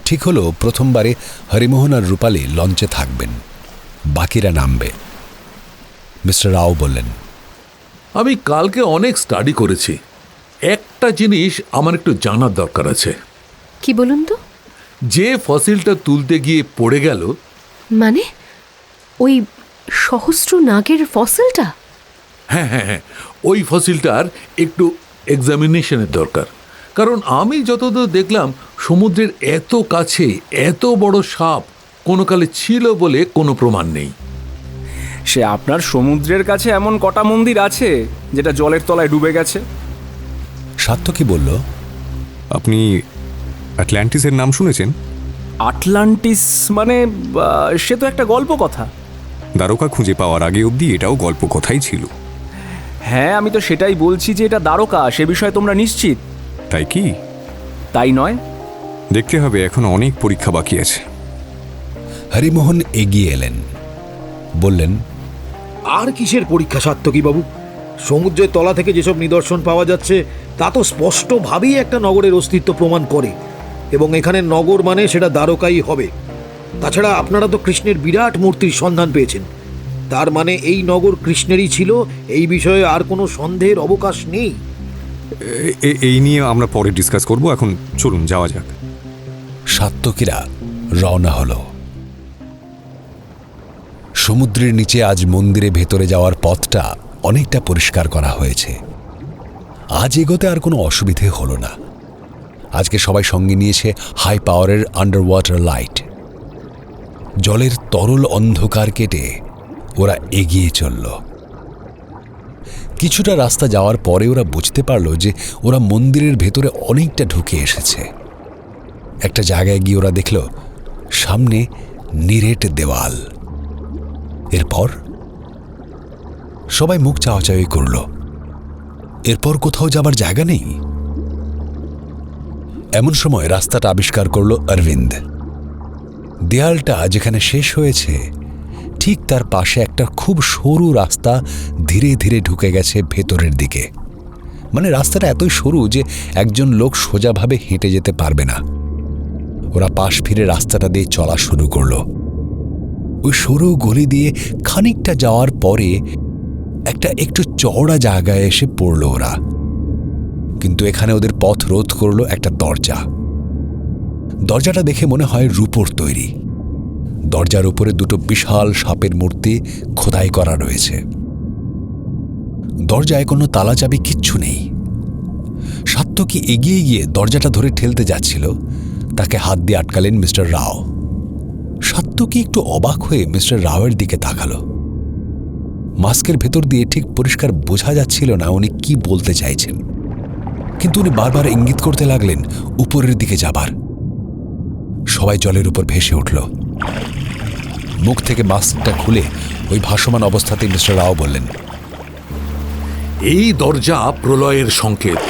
ঠিক হলো প্রথমবারে হরিমোহন আর রূপালী লঞ্চে থাকবেন, বাকিরা নামবে। মিস্টার রাও বললেন, আমি কালকে অনেক স্টাডি করেছি। একটা জিনিস আমার একটু জানার দরকার আছে। কি বলুন তো? যে ফসিলটা তুলতে গিয়ে পড়ে গেল, মানে ওই সহস্র নাগের ফসিলটা? হ্যাঁ হ্যাঁ হ্যাঁ, ওই ফসিলটার একটু এক্সামিনেশনের দরকার। কারণ আমি যতদূর দেখলাম, সমুদ্রের এত কাছে এত বড় সাপ কোনো কালে ছিল বলে কোনো প্রমাণ নেই। সে আপনার সমুদ্রের কাছে এমন কটা মন্দির আছে যেটা জলের তলায় ডুবে গেছে? সাত্তকী বলল, আপনি অ্যাটলান্টিসের নাম শুনেছেন? আটলান্টিস মানে সে তো একটা গল্প কথা। দ্বারকা খুঁজে পাওয়ার আগে অবধি এটাও গল্প কথাই ছিল। হ্যাঁ, আমি তো সেটাই বলছি যে এটা দ্বারকা, সে বিষয়ে তোমরা নিশ্চিত? তাই কি? তাই নয়? দেখতে হবে, এখন অনেক পরীক্ষা বাকি আছে। হরিমোহন এগিয়ে এলেন, বললেন, আর কিসের পরীক্ষা সাত্তকী বাবু? সমুদ্রের তলা থেকে যেসব নিদর্শন পাওয়া যাচ্ছে তা তো স্পষ্টভাবেই একটা নগরের অস্তিত্ব প্রমাণ করে, এবং এখানে নগর মানে সেটা দ্বারকাই হবে। তাছাড়া আপনারা তো কৃষ্ণের বিরাট মূর্তির সন্ধান পেয়েছেন, তার মানে এই নগর কৃষ্ণেরই ছিল, এই বিষয়ে আর কোনো সন্দেহের অবকাশ নেই। এই নিয়ে আমরা পরে ডিসকাস করব, এখন চলুন যাওয়া যাক। সাত্তকীরা রওনা হলো। সমুদ্রের নিচে আজ মন্দিরে ভেতরে যাওয়ার পথটা অনেকটা পরিষ্কার করা হয়েছে। আজ এগোতে আর কোনো অসুবিধে হলো না। আজকে সবাই সঙ্গে নিয়েছে হাই পাওয়ারের আন্ডার ওয়াটার লাইট। জলের তরল অন্ধকার কেটে ওরা এগিয়ে চলল। কিছুটা রাস্তা যাওয়ার পরে ওরা বুঝতে পারল যে ওরা মন্দিরের ভেতরে অনেকটা ঢুকে এসেছে। একটা জায়গায় গিয়ে ওরা দেখল সামনে নিরেট দেওয়াল। এরপর সবাই মুখ চাওয়াচাওয়ি করল। এরপর কোথাও যাবার জায়গা নেই। এমন সময় রাস্তাটা আবিষ্কার করল অরবিন্দ। দেয়ালটা যেখানে শেষ হয়েছে ঠিক তার পাশে একটা খুব সরু রাস্তা ধীরে ধীরে ঢুকে গেছে ভেতরের দিকে। মানে রাস্তাটা এতই সরু যে একজন লোক সোজাভাবে হেঁটে যেতে পারবে না। ওরা পাশ ফিরে রাস্তাটা দিয়ে চলা শুরু করলো। ওই সরু গলি দিয়ে খানিকটা যাওয়ার পরে একটা একটু চওড়া জায়গায় এসে পড়ল ওরা। কিন্তু এখানে ওদের পথ রোধ করলো একটা দরজা। দরজাটা দেখে মনে হয় রূপোর তৈরি। দরজার উপরে দুটো বিশাল সাপের মূর্তি খোদাই করা রয়েছে। দরজায় কোনো তালা চাবি কিচ্ছু নেই। সাত্তকী এগিয়ে গিয়ে দরজাটা ধরে ঠেলতে যাচ্ছিল, তাকে হাত দিয়ে আটকালেন মিস্টার রাও। সাত্তকী একটু অবাক হয়ে মিস্টার রাওয়ের দিকে তাকালো। মাস্কের ভেতর দিয়ে ঠিক পরিষ্কার বোঝা যাচ্ছিল না উনি কি বলতে চাইছেন, কিন্তু উনি বারবার ইঙ্গিত করতে লাগলেন উপরের দিকে যাবার। সবাই জলের উপর ভেসে উঠল। মুখ থেকে মাস্কটা খুলে ওই ভাসমান অবস্থাতেই মিস্টার রাও বললেন, এই দরজা প্রলয়ের সংকেত।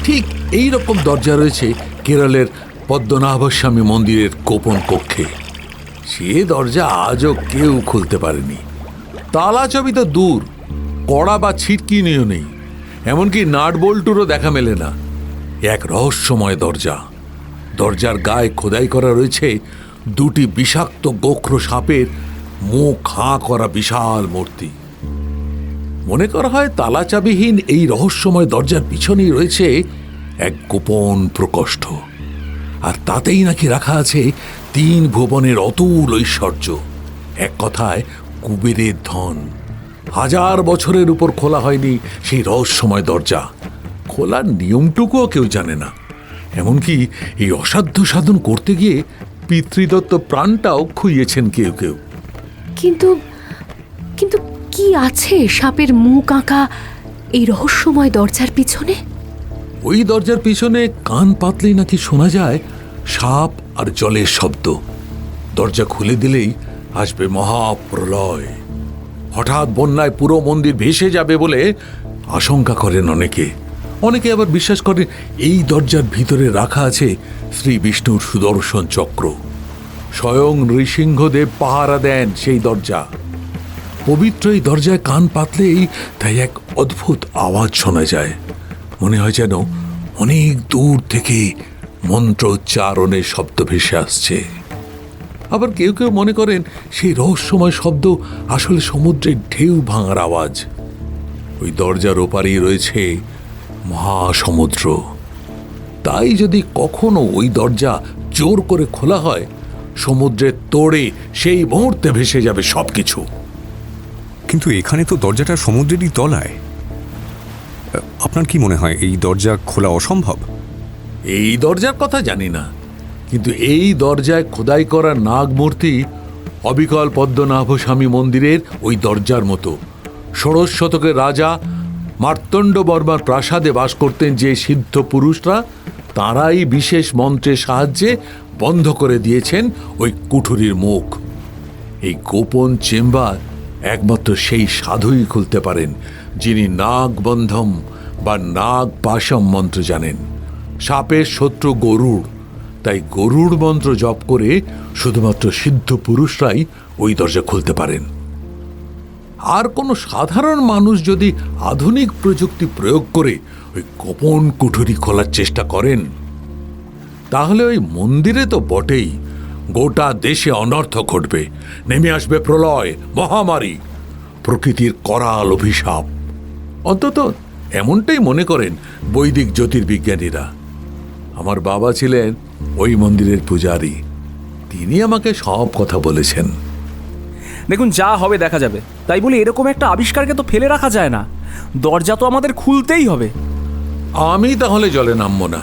ঠিক এই রকম দরজা রয়েছে কেরলের পদ্মনাভস্বামী মন্দিরের গোপন কক্ষে। সে দরজা আজও কেউ খুলতে পারেনি। তালা চাবি তো দূর, কড়া বা ছিটকিনিও নেই, এমনকি নাট বল্টুরও দেখা মেলে না। এক রহস্যময় দরজা। দরজার গায়ে খোদাই করা রয়েছে দুটি বিষাক্ত গোখরো সাপের মুখ হাঁ করা বিশাল মূর্তি। মনে করা হয় তালা চাবিহীন এই রহস্যময় দরজার পিছনেই রয়েছে এক গোপন প্রকোষ্ঠ, আর তাতেই নাকি রাখা আছে 3 ভুবনের অতুল ঐশ্বর্য। এক কথায় কুবেরের ধন। 1000 বছরের উপর খোলা হয়নি সেই রহস্যময় দরজা। খোলার নিয়মটুকুও কেউ জানে না। এমনকি এই অসাধ্য সাধন করতে গিয়ে পিতৃদত্ত প্রাণটাও খুইয়েছেন কেউ কেউ। কিন্তু কিন্তু কি আছে সাপের মুখ আঁকা এই রহস্যময় দরজার পিছনে? ওই দরজার পিছনে কান পাতলেই নাকি শোনা যায় সাপ আর জলের শব্দ। দরজা খুলে দিলেই আসবে মহাপ্রলয়। হঠাৎ বন্যায় পুরো মন্দির ভেসে যাবে বলে আশঙ্কা করেন অনেকে। অনেকে আবার বিশ্বাস করেন এই দরজার ভিতরে রাখা আছে শ্রী বিষ্ণুর সুদর্শন চক্র। স্বয়ং নৃসিংহদেব পাহারা দেন সেই দরজা। পবিত্র এই দরজায় কান পাতলেই তাই এক অদ্ভুত আওয়াজ শোনা যায়। মনে হয় যেন অনেক দূর থেকে মন্ত্র উচ্চারণের শব্দ ভেসে আসছে। আবার কেউ কেউ মনে করেন সেই রহস্যময় শব্দ আসলে সমুদ্রের ঢেউ ভাঙার আওয়াজ। ওই দরজার ওপারেই রয়েছে মহাসমুদ্র। তাই যদি কখনো ওই দরজা জোর করে খোলা হয়, সমুদ্রের তোড়ে সেই মুহূর্তে ভেসে যাবে সবকিছু। কিন্তু এখানে তো দরজাটা সমুদ্রেরই তলায়। আপনার কি মনে হয় এই দরজা খোলা অসম্ভব? এই দরজার কথা জানি না, কিন্তু এই দরজায় খোদাই করা নাগ মূর্তি অবিকল পদ্মনাভস্বামী মন্দিরের ওই দরজার মতো। ১৬শ শতকের রাজা মার্তণ্ড বর্মার প্রাসাদে বাস করতেন যে সিদ্ধ পুরুষরা, তাঁরাই বিশেষ মন্ত্রের সাহায্যে বন্ধ করে দিয়েছেন ওই কুঠুরির মুখ। এই গোপন চেম্বার একমাত্র সেই সাধুই খুলতে পারেন যিনি নাগবন্ধম বা নাগ পাশম মন্ত্র জানেন। সাপের শত্রু গরুড়, তাই গরুড় মন্ত্র জপ করে শুধুমাত্র সিদ্ধ পুরুষরাই ওই দরজা খুলতে পারেন। আর কোনো সাধারণ মানুষ যদি আধুনিক প্রযুক্তি প্রয়োগ করে ওই গোপন কুঠুরি খোলার চেষ্টা করেন, তাহলে ওই মন্দিরে তো বটেই, গোটা দেশে অনর্থ ঘটবে, নেমে আসবে প্রলয়, মহামারী, প্রকৃতির করাল অভিশাপ। অন্তত এমনটাই মনে করেন বৈদিক জ্যোতির্বিজ্ঞানীরা। আমার বাবা ছিলেন ওই মন্দিরের পূজারী, তিনি আমাকে সব কথা বলেছেন। দেখুন, যা হবে দেখা যাবে। তাই বলে এরকম একটা আবিষ্কারকে তো ফেলে রাখা যায় না, দরজা তো আমাদের খুলতেই হবে। আমি তাহলে জলে নামবো না।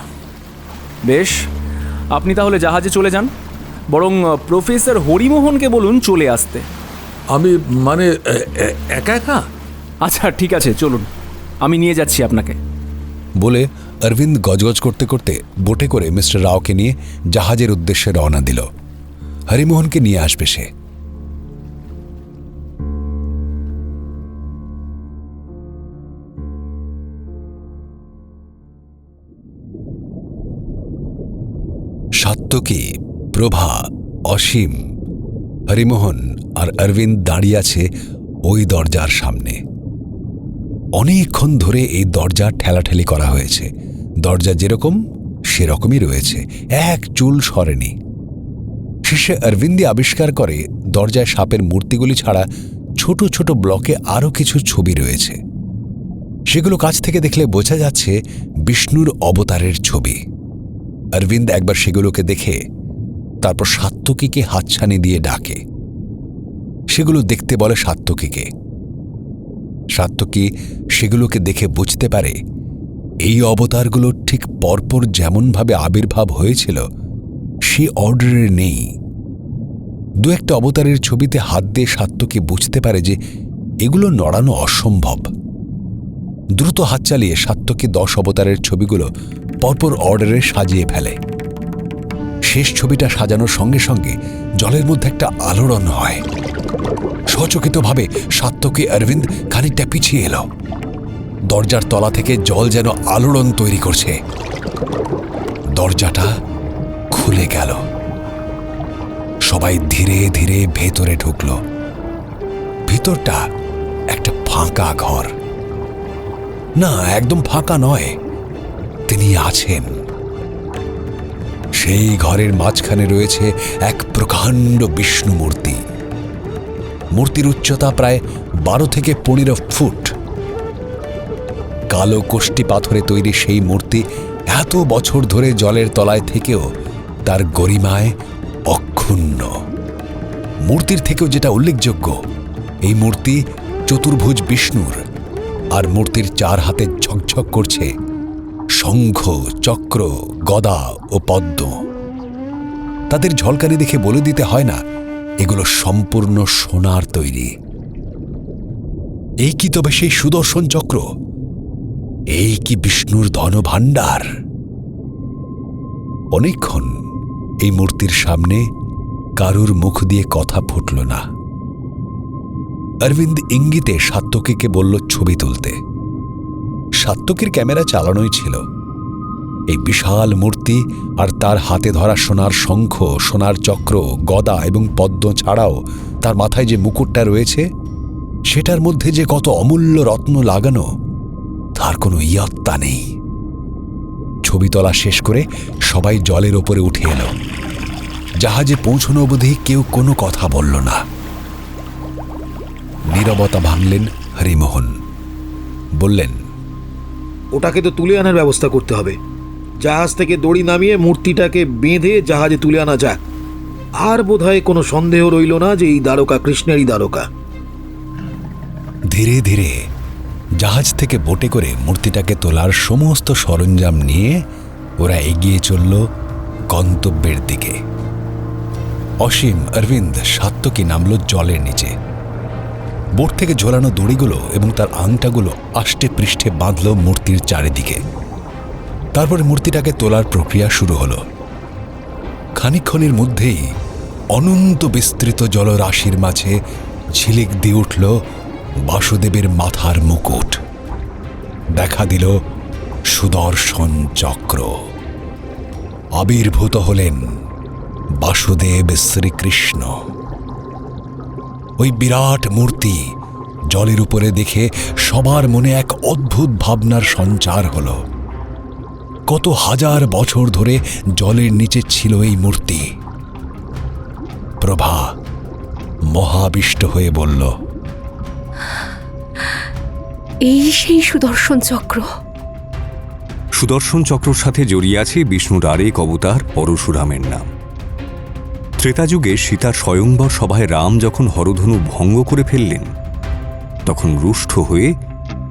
বেশ, আপনি তাহলে জাহাজে চলে যান, বরং প্রফেসর হরিমোহনকে বলুন চলে আসতে। আমি মানে একা একা? আচ্ছা ঠিক আছে, চলুন, আমি নিয়ে যাচ্ছি আপনাকে। বলে অরবিন্দ গজগজ করতে করতে বোটে করে মিস্টার রাওকে নিয়ে জাহাজের উদ্দেশ্যে রওনা দিল। হরিমোহনকে নিয়ে আসবে সে। সাত্যকী, প্রভা, অসীম, হরিমোহন আর অরবিন্দ দাঁড়িয়ে আছে ওই দরজার সামনে। অনেকক্ষণ ধরে এই দরজা ঠেলাঠেলি করা হয়েছে। দরজা যেরকম সেরকমই রয়েছে, এক চুল সরেনি। শেষে অরবিন্দ আবিষ্কার করে দরজায় সাপের মূর্তিগুলি ছাড়া ছোট ছোট ব্লকে আরও কিছু ছবি রয়েছে। সেগুলো কাছ থেকে দেখলে বোঝা যাচ্ছে বিষ্ণুর অবতারের ছবি। অরবিন্দ একবার সেগুলোকে দেখে তারপর সাত্যকীকে হাতছানি দিয়ে ডাকে। সেগুলো দেখতে বলে সাত্যকীকে। সাত্যকী সেগুলোকে দেখে বুঝতে পারে এই অবতারগুলো ঠিক পরপর যেমনভাবে আবির্ভাব হয়েছিল সে অর্ডারে নেই। দু একটা অবতারের ছবিতে হাত দিয়ে সাত্যকী বুঝতে পারে যে এগুলো নড়ানো অসম্ভব। দ্রুত হাত চালিয়ে সাত্যকী 10 অবতারের ছবিগুলো পরপর অর্ডারে সাজিয়ে ফেলে। শেষ ছবিটা সাজানোর সঙ্গে সঙ্গে জলের মধ্যে একটা আলোড়ন হয়। সচকিতভাবে সাত্যকী অরবিন্দ খানিকটা পিছিয়ে এলো। দরজার তলা থেকে জল যেন আলোড়ন তৈরি করছে। দরজাটা খুলে গেল। সবাই ধীরে ধীরে ভেতরে ঢুকল। ভিতরটা একটা ফাঁকা ঘর। না, একদম ফাঁকা নয়, তিনি আছেন। সেই ঘরের মাঝখানে রয়েছে এক প্রকাণ্ড বিষ্ণু মূর্তি। মূর্তির উচ্চতা প্রায় 12 থেকে 15 ফুট। কালো কোষ্টি পাথরে তৈরি সেই মূর্তি এত বছর ধরে জলের তলায় থেকেও তার গরিমায় অক্ষুণ্ণ। মূর্তির থেকেও যেটা উল্লেখযোগ্য, এই মূর্তি চতুর্ভুজ বিষ্ণুর, আর মূর্তির 4 হাতে ঝকঝক করছে শঙ্খ, চক্র, গদা ও পদ্ম। তাদের ঝলকানি দেখে বলে দিতে হয় না এগুলো সম্পূর্ণ সোনার তৈরি। এই কি তবে সেই সুদর্শন চক্র? এই কি বিষ্ণুর ধনভাণ্ডার? অনেকক্ষণ এই মূর্তির সামনে কারুর মুখ দিয়ে কথা ফুটল না। অরবিন্দ ইঙ্গিতে সাত্যকীকে বলল ছবি তুলতে। সাত্যকীর ক্যামেরা চালানোই ছিল। এই বিশাল মূর্তি আর তার হাতে ধরা সোনার শঙ্খ, সোনার চক্র, গদা এবং পদ্ম ছাড়াও তার মাথায় যে মুকুটটা রয়েছে সেটার মধ্যে যে কত অমূল্য রত্ন লাগানো তার কোনো ইয়ত্তা নেই। ছবি তোলা শেষ করে সবাই জলের ওপরে উঠে এলো। জাহাজে পৌঁছানো অবধি কেউ কোনো কথা বলল না। নীরবতা ভাঙলেন হরিমোহন। বললেন, ওটাকে তো তুলে আনার ব্যবস্থা করতে হবে। জাহাজ থেকে দড়ি নামিয়ে মূর্তিটাকে বেঁধে জাহাজে তুলে আনা যাক। আর বোধহয় কোনো সন্দেহ রইল না যে এই দ্বারকা কৃষ্ণেরই দ্বারকা। ধীরে ধীরে জাহাজ থেকে বোটে করে মূর্তিটাকে তোলার সমস্ত সরঞ্জাম নিয়ে ওরা এগিয়ে চলল গন্তব্যের দিকে। অসীম, অরবিন্দ, সাত্যকী নামল জলের নিচে। বোট থেকে ঝোলানো দড়িগুলো এবং তার আংটাগুলো আষ্টে পৃষ্ঠে বাঁধল মূর্তির চারিদিকে। তারপরে মূর্তিটাকে তোলার প্রক্রিয়া শুরু হল। খানিকক্ষণের মধ্যেই অনন্ত বিস্তৃত জলরাশির মাঝে ঝিলিক দিয়ে উঠল বাসুদেবের মাথার মুকুট, দেখা দিল সুদর্শন চক্র। আবির্ভূত হলেন বাসুদেব শ্রীকৃষ্ণ। ওই বিরাট মূর্তি জলের উপরে দেখে সবার মনে এক অদ্ভুত ভাবনার সঞ্চার হল। কত হাজার বছর ধরে জলের নিচে ছিল এই মূর্তি। প্রভা মহাবিষ্ট হয়ে বলল, এই সেই সুদর্শন চক্র। সুদর্শন চক্রর সাথে জড়িয়ে আছে বিষ্ণুর আরেক অবতার পরশুরামের নাম। ত্রেতাযুগে সীতার স্বয়ংবর সভায় রাম যখন হরধনু ভঙ্গ করে ফেললেন, তখন রুষ্ট হয়ে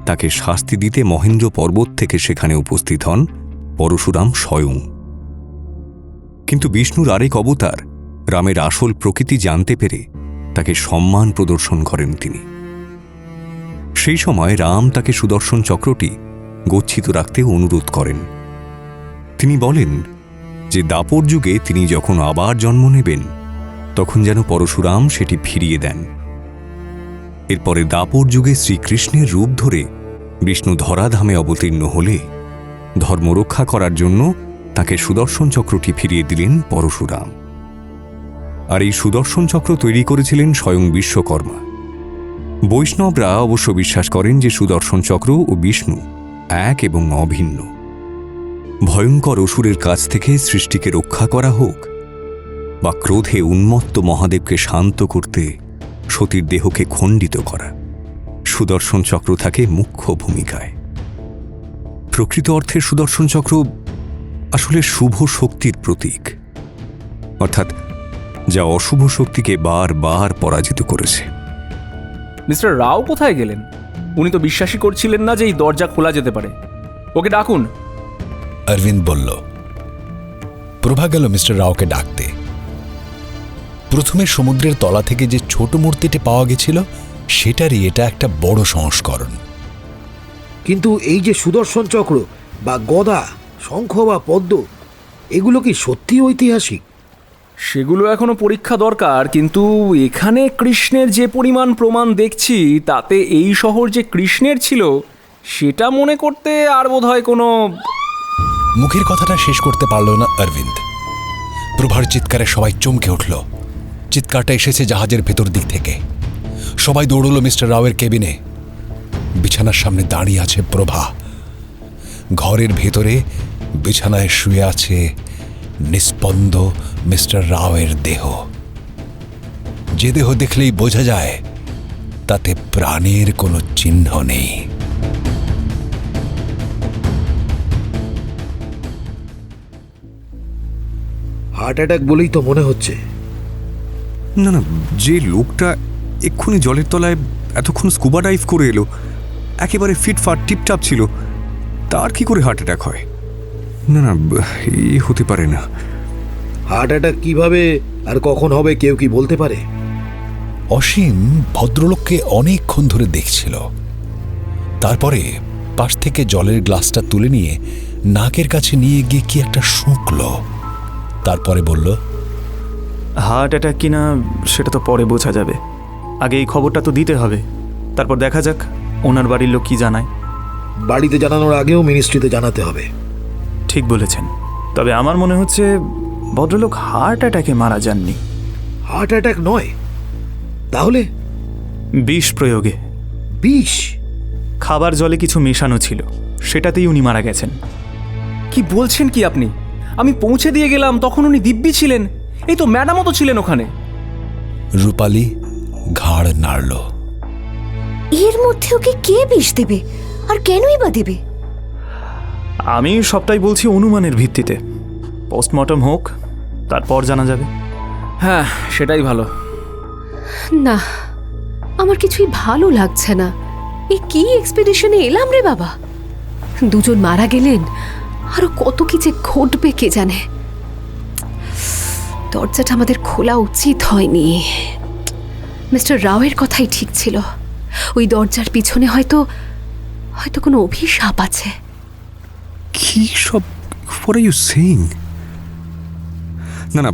তাকে শাস্তি দিতে মহেন্দ্র পর্বত থেকে সেখানে উপস্থিত হন পরশুরাম স্বয়ং। কিন্তু বিষ্ণুর আরেক অবতার রামের আসল প্রকৃতি জানতে পেরে তাকে সম্মান প্রদর্শন করেন তিনি। সেই সময় রাম তাকে সুদর্শন চক্রটি গচ্ছিত রাখতে অনুরোধ করেন। তিনি বলেন যে দাপর যুগে তিনি যখন আবার জন্ম নেবেন, তখন যেন পরশুরাম সেটি ফিরিয়ে দেন। এরপরে দাপর যুগে শ্রীকৃষ্ণের রূপ ধরে বিষ্ণু ধরাধামে অবতীর্ণ হলে ধর্ম রক্ষা করার জন্য তাকে সুদর্শন চক্রটি ফিরিয়ে দিলেন পরশুরাম। আর এই সুদর্শন চক্র তৈরি করেছিলেন স্বয়ং বিশ্বকর্মা। বৈষ্ণবরা অবশ্য বিশ্বাস করেন যে সুদর্শন চক্র ও বিষ্ণু এক এবং অভিন্ন। ভয়ঙ্কর অসুরের কাছ থেকে সৃষ্টিকে রক্ষা করা হোক বা ক্রোধে উন্মত্ত মহাদেবকে শান্ত করতে সতীর দেহকে খণ্ডিত করা, সুদর্শন চক্র থাকে মুখ্য ভূমিকায়। প্রকৃত অর্থে সুদর্শন চক্র আসলে শুভ শক্তির প্রতীক, অর্থাৎ যা অশুভ শক্তিকে বারবার পরাজিত করেছে। মিস্টার রাও কোথায় গেলেন? উনি তো বিশ্বাসই করছিলেন না যে এই দরজা খোলা যেতে পারে। ওকে ডাকুন। অরবিন্দ বলল। প্রভা গেল মিস্টার রাওকে ডাকতে। প্রথমে সমুদ্রের তলা থেকে যে ছোট মূর্তিটি পাওয়া গেছিল, সেটারই এটা একটা বড় সংস্করণ। কিন্তু এই যে সুদর্শন চক্র বা গদা, শঙ্খ বা পদ্ম, এগুলো কি সত্যি ঐতিহাসিক? সেগুলো এখনো পরীক্ষা দরকার, কিন্তু এখানে কৃষ্ণের যে পরিমাণ প্রমাণ দেখছি, তাতে এই শহর যে কৃষ্ণের ছিল সেটা মনে করতে আর বোধহয় কোনো... মুখের কথাটা শেষ করতে পারল না অরবিন্দ। প্রভার চিৎকারে সবাই চমকে উঠল। চিৎকারটা এসেছে জাহাজের ভেতর দিক থেকে। সবাই দৌড়ল মিস্টার রাওয়ের কেবিনে। বিছানার সামনে দাঁড়িয়ে আছে প্রভা। ঘরের ভেতরে বিছানায় শুয়ে আছে নিস্পন্দ মিস্টার রাওয়ের দেহ। যে দেহ দেখলেই বোঝা যায় তাতে প্রাণের কোনো চিহ্ন নেই। হার্ট অ্যাটাক বলেই তো মনে হচ্ছে। না না, যে লোকটা এক্ষুনি জলের তলায় এতক্ষণ স্কুবা ডাইভ করে এলো, একেবারে ফিটফাট টিপটাপ ছিল, তার কি করে হার্ট অ্যাটাক হয়? না না, এই হতে পারে না। হার্ট অ্যাটাক কিভাবে আর কখন হবে কেউ কি বলতে পারে? অসীম ভদ্রলোককে অনেকক্ষণ ধরে দেখছিল। তারপরে পাশ থেকে জলের গ্লাসটা তুলে নিয়ে নাকের কাছে নিয়ে গিয়ে কি একটা শুঁকল। তারপরে বলল, হার্ট অ্যাটাক কিনা সেটা তো পরে বোঝা যাবে, আগে এই খবরটা তো দিতে হবে, তারপর দেখা যাক ওনার বাড়ির লোক কি জানায়। বাড়িতে জানানোর আগেও মিনিস্ট্রিতে জানাতে হবে। ঠিক বলেছেন, তবে আমার মনে হচ্ছে ভদ্রলোক হার্ট অ্যাটাকে মারা যাননি। হার্ট অ্যাটাক নয় তাহলে? বিষ প্রয়োগে। বিষ? খাবার জলে কিছু মেশানো ছিল, সেটাতেই উনি মারা গেছেন। কি বলছেন কি আপনি? আমি পৌঁছে দিয়ে গেলাম, তখন উনি দিব্যি ছিলেন। এই তো ম্যাডামও তো ছিলেন ওখানে। রূপালী ঘাড় নাড়ল। এর মধ্যে ওকে কে বিষ দেবে, আর কেনই বা দেবে? আমি সবটাই বলছি অনুমানের ভিত্তিতে। পোস্টমর্টম হোক, তারপর জানা যাবে। হ্যাঁ, সেটাই ভালো। না, আমার কিছুই ভালো লাগছে না। এ কি এক্সপেডিশনে এলাম রে বাবা! দুজন মারা গেলেন, আরো কত কি যে ঘটবে কে জানে। দরজাটা আমাদের খোলা উচিত হয়নি। মিস্টার রাওয়ের কথাই ঠিক ছিল, ওই দরজার পিছনে হয়তো কোনো অভিশাপ আছে। কি সব what are you saying? না না,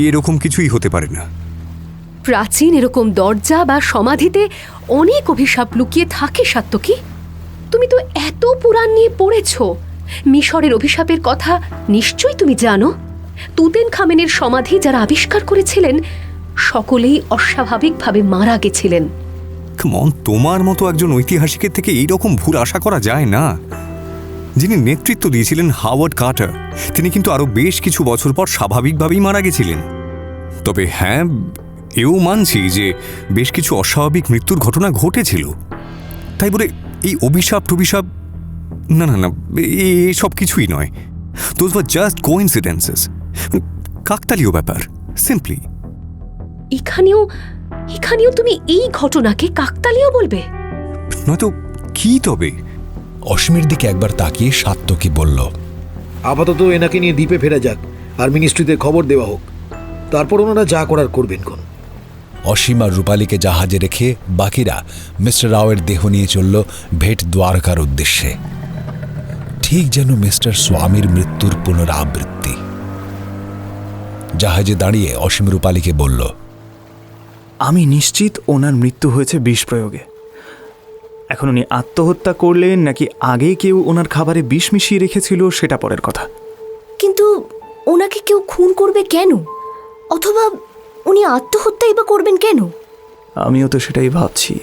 এরকম কিছুই হতে পারে না। প্রাচীন এরকম দরজা বা সমাধিতে অনেক অভিশাপ লুকিয়ে থাকে সাত্তকী। তুমি তো এত পুরাণ নিয়ে পড়েছ, মিশরের অভিশাপের কথা নিশ্চয়ই তুমি জানো। তুতেন খামেনের সমাধি যারা আবিষ্কার করেছিলেন সকলেই অস্বাভাবিকভাবে মারা গেছিলেন। মন, তোমার মতো একজন ঐতিহাসিকের থেকে এইরকম ভুল আশা করা যায় না। যিনি নেতৃত্ব দিয়েছিলেন হাওয়ার্ড কার্টার, তিনি কিন্তু আরো বেশ কিছু বছর পর স্বাভাবিকভাবেই মারা গেছিলেন। তবে হ্যাঁ, এও মানছি যে বেশ কিছু অস্বাভাবিক মৃত্যুর ঘটনা ঘটেছিল। তাই বলে এই অভিশাপ টভিশাপ, না না না, এসব কিছুই নয়। দোজ ওয়ার জাস্ট কোইন্সিডেন্সেস, কাকতালীয় ব্যাপার, সিম্পলি। এখানেও তুমি এই ঘটনাকে কাকতালীয় বলবে? নয়তো কি তবে? অসীমের দিকে একবার তাকিয়ে সাত্তকী বলল, আপাতত এনাকে নিয়ে দ্বীপে ফেরা যাক, আর মিনিস্ট্রিতে খবর দেওয়া হোক, তারপর ওনারা যা করার করবেন। কোন অসীম আর রূপালীকে জাহাজে রেখে বাকিরা মিস্টার রাওয়ের দেহ নিয়ে চলল ভেট দ্বারকার উদ্দেশ্যে, ঠিক যেন মিস্টার স্বামীর মৃত্যুর পুনরাবৃত্তি। জাহাজে দাঁড়িয়ে অসীম রূপালীকে বলল, আমি নিশ্চিত ওনার মৃত্যু হয়েছে বিষ প্রয়োগে। এখন উনি আত্মহত্যা করলেন নাকি আগে কেউ ওনার খাবারে বিষ মিশিয়ে রেখেছিল সেটা পরের কথা। কিন্তু ওনাকে কেউ খুন করবে কেন? অথবা উনি আত্মহত্যাই বা করবেন কেন? আমিও তো সেটাই ভাবছি।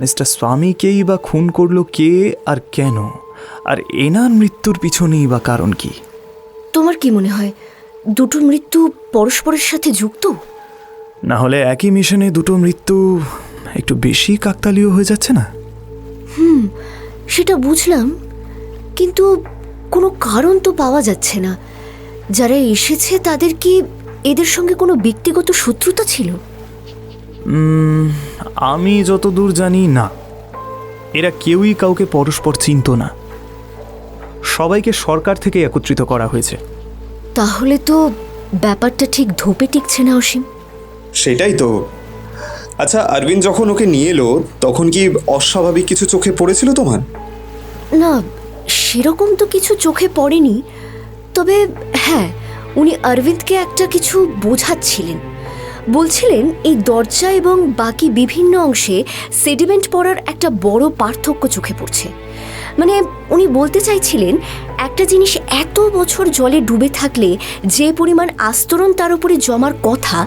মিস্টার স্বামীকেই বা খুন করলো কে আর কেন? আর এনার মৃত্যুর পিছনেই বা কারণ কি? তোমার কি মনে হয় দুটো মৃত্যু পরস্পরের সাথে যুক্ত? না হলে একই মিশনে দুটো মৃত্যু একটু বেশি কাকতালীয় হয়ে যাচ্ছে না? সেটা বুঝলাম, কিন্তু কোনো কারণ তো পাওয়া যাচ্ছে না। যারা এসেছে তাদের কি এদের সঙ্গে কোনো ব্যক্তিগত শত্রুতা ছিল? আমি যতদূর জানি না, এরা কেউই কাউকে পরস্পর চিনত না। সবাইকে সরকার থেকে একত্রিত করা হয়েছে। তাহলে তো ব্যাপারটা ঠিক ধোপে টিকছে না অসীম। সেটাই তো। আচ্ছা, অরবিন্দ যখন ওকে নিয়ে এলো তখন কি অস্বাভাবিক কিছু চোখে পড়েছিল তোমার? না, সেরকম তো কিছু চোখে পড়েনি। তবে হ্যাঁ, উনি অরবিন্দকে একটা কিছু বোঝাচ্ছিলেন। বলছিলেন এই দরজা এবং বাকি বিভিন্ন অংশে সেডিমেন্ট পড়ার একটা বড় পার্থক্য চোখে পড়ছে। মানে উনি বলতে চাইছিলেন একটা জিনিস এত বছর জলে ডুবে থাকলে যে পরিমাণ আস্তরণ তার উপরে জমার কথা,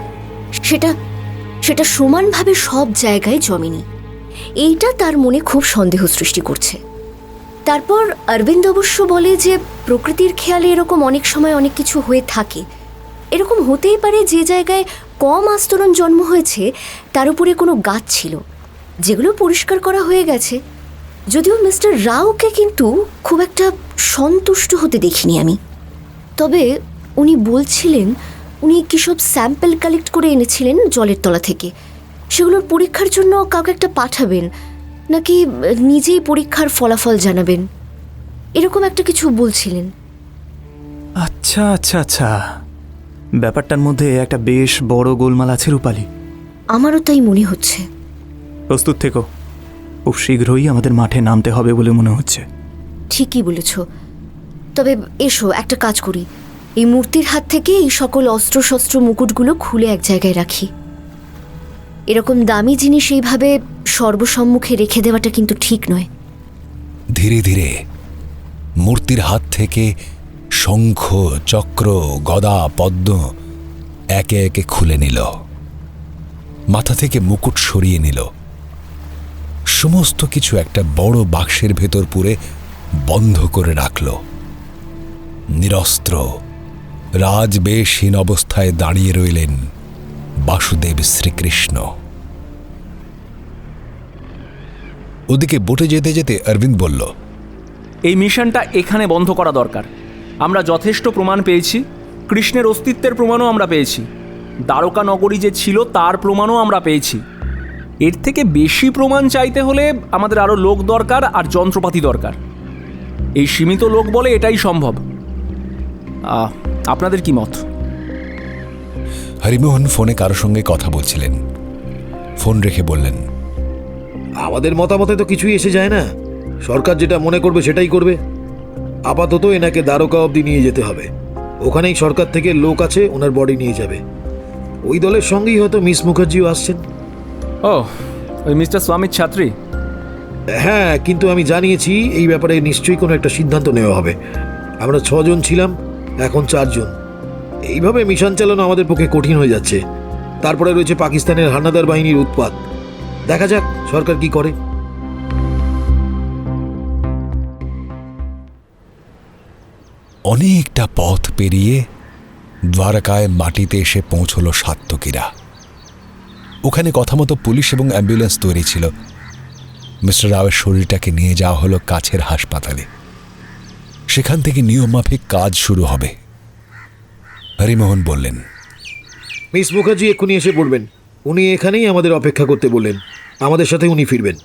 সেটা সমানভাবে সব জায়গায় জমেনি। এইটা তার মনে খুব সন্দেহ সৃষ্টি করছে। তারপর অরবিন্দ অবশ্য বলে যে প্রকৃতির খেয়ালে এরকম অনেক সময় অনেক কিছু হয়ে থাকে। এরকম হতেই পারে যে জায়গায় কম আস্তরণ জন্ম হয়েছে তার উপরে কোনো গাছ ছিল, যেগুলো পরিষ্কার করা হয়ে গেছে। যদিও মিস্টার রাওকে কিন্তু খুব একটা সন্তুষ্ট হতে দেখিনি আমি। তবে উনি বলছিলেন উনি কিসব স্যাম্পল কালেক্ট করে এনেছিলেন জলের তলা থেকে। সেগুলোর পরীক্ষার জন্য কাউকে একটা পাঠাবেন, নাকি নিজেই পরীক্ষার ফলাফল জানাবেন, এরকম একটা কিছু বলছিলেন। আচ্ছা আচ্ছা আচ্ছা, ব্যাপারটার মধ্যে একটা বেশ বড় গোলমাল আছে রূপালী। আমারও তাই মনে হচ্ছে। প্রস্তুত থেকো, খুব শীঘ্রই আমাদের মাঠে নামতে হবে বলে মনে হচ্ছে। ঠিকই বলেছ। তবে এসো একটা কাজ করি, এই মূর্তির হাত থেকে এই সকল অস্ত্রশস্ত্র মুকুটগুলো খুলে এক জায়গায় রাখি। এরকম দামি জিনিস এইভাবে সর্বসম্মুখে রেখে দেওয়াটা কিন্তু ঠিক নয়। ধীরে ধীরে মূর্তির হাত থেকে শঙ্খ, চক্র, গদা, পদ্ম একে একে খুলে নিল, মাথা থেকে মুকুট সরিয়ে নিল, সমস্ত কিছু একটা বড় বাক্সের ভেতর পুরে বন্ধ করে রাখল। নিরস্ত্র রাজবেশহীন অবস্থায় দাঁড়িয়ে রইলেন বাসুদেব শ্রীকৃষ্ণ। ওদিকে বোটে যেতে যেতে অরবিন্দ বলল, এই মিশনটা এখানে বন্ধ করা দরকার। আমরা যথেষ্ট প্রমাণ পেয়েছি, কৃষ্ণের অস্তিত্বের প্রমাণও আমরা পেয়েছি, দ্বারকা নগরী যে ছিল তার প্রমাণও আমরা পেয়েছি। এর থেকে বেশি প্রমাণ চাইতে হলে আমাদের আরও লোক দরকার আর যন্ত্রপাতি দরকার। এই সীমিত লোক বলে এটাই সম্ভব। আপনাদের কি মত? হরিমোহন ফোনে কারো সঙ্গে কথা বলছিলেন। ফোন রেখে বললেন, আমাদের মতামতে তো কিছুই এসে যায় না। সরকার যেটা মনে করবে সেটাই করবে। আপাতত এনাকে দ্বারকা অবধি নিয়ে যেতে হবে। ওখানেই সরকার থেকে লোক আছে, ওনার বডি নিয়ে যাবে। ওই দলের সঙ্গেই হয়তো মিস মুখার্জিও আসছেন। ও, ওই মিস্টার স্বামীর ছাত্রী? হ্যাঁ, কিন্তু আমি জানিয়েছি এই ব্যাপারে নিশ্চয়ই কোনো একটা সিদ্ধান্ত নেওয়া হবে। আমরা 6 জন ছিলাম, এখন 4 জন। এইভাবে মিশন চালানো আমাদের পক্ষে কঠিন হয়ে যাচ্ছে। তারপরে রয়েছে পাকিস্তানের হানাদার বাহিনীর উৎপাত। দেখা যাক সরকার কি করে। অনেকটা পথ পেরিয়ে দ্বারকায় মাটিতে এসে পৌঁছল সাত্তকীরা। ওখানে কথা মতো পুলিশ এবং অ্যাম্বুলেন্স তৈরি ছিল। মিস্টার রাওয়ের শরীরটাকে নিয়ে যাওয়া হলো কাছের হাসপাতালে। সেখান থেকে নিয়মমাফিক কাজ শুরু হবে। হরিমোহন বললেন, মিস মুখার্জি এক্ষুনি এসে পড়বেন। উনি এখানেই আমাদের অপেক্ষা করতে বললেন। আমাদের সাথে উনি ফিরবেন।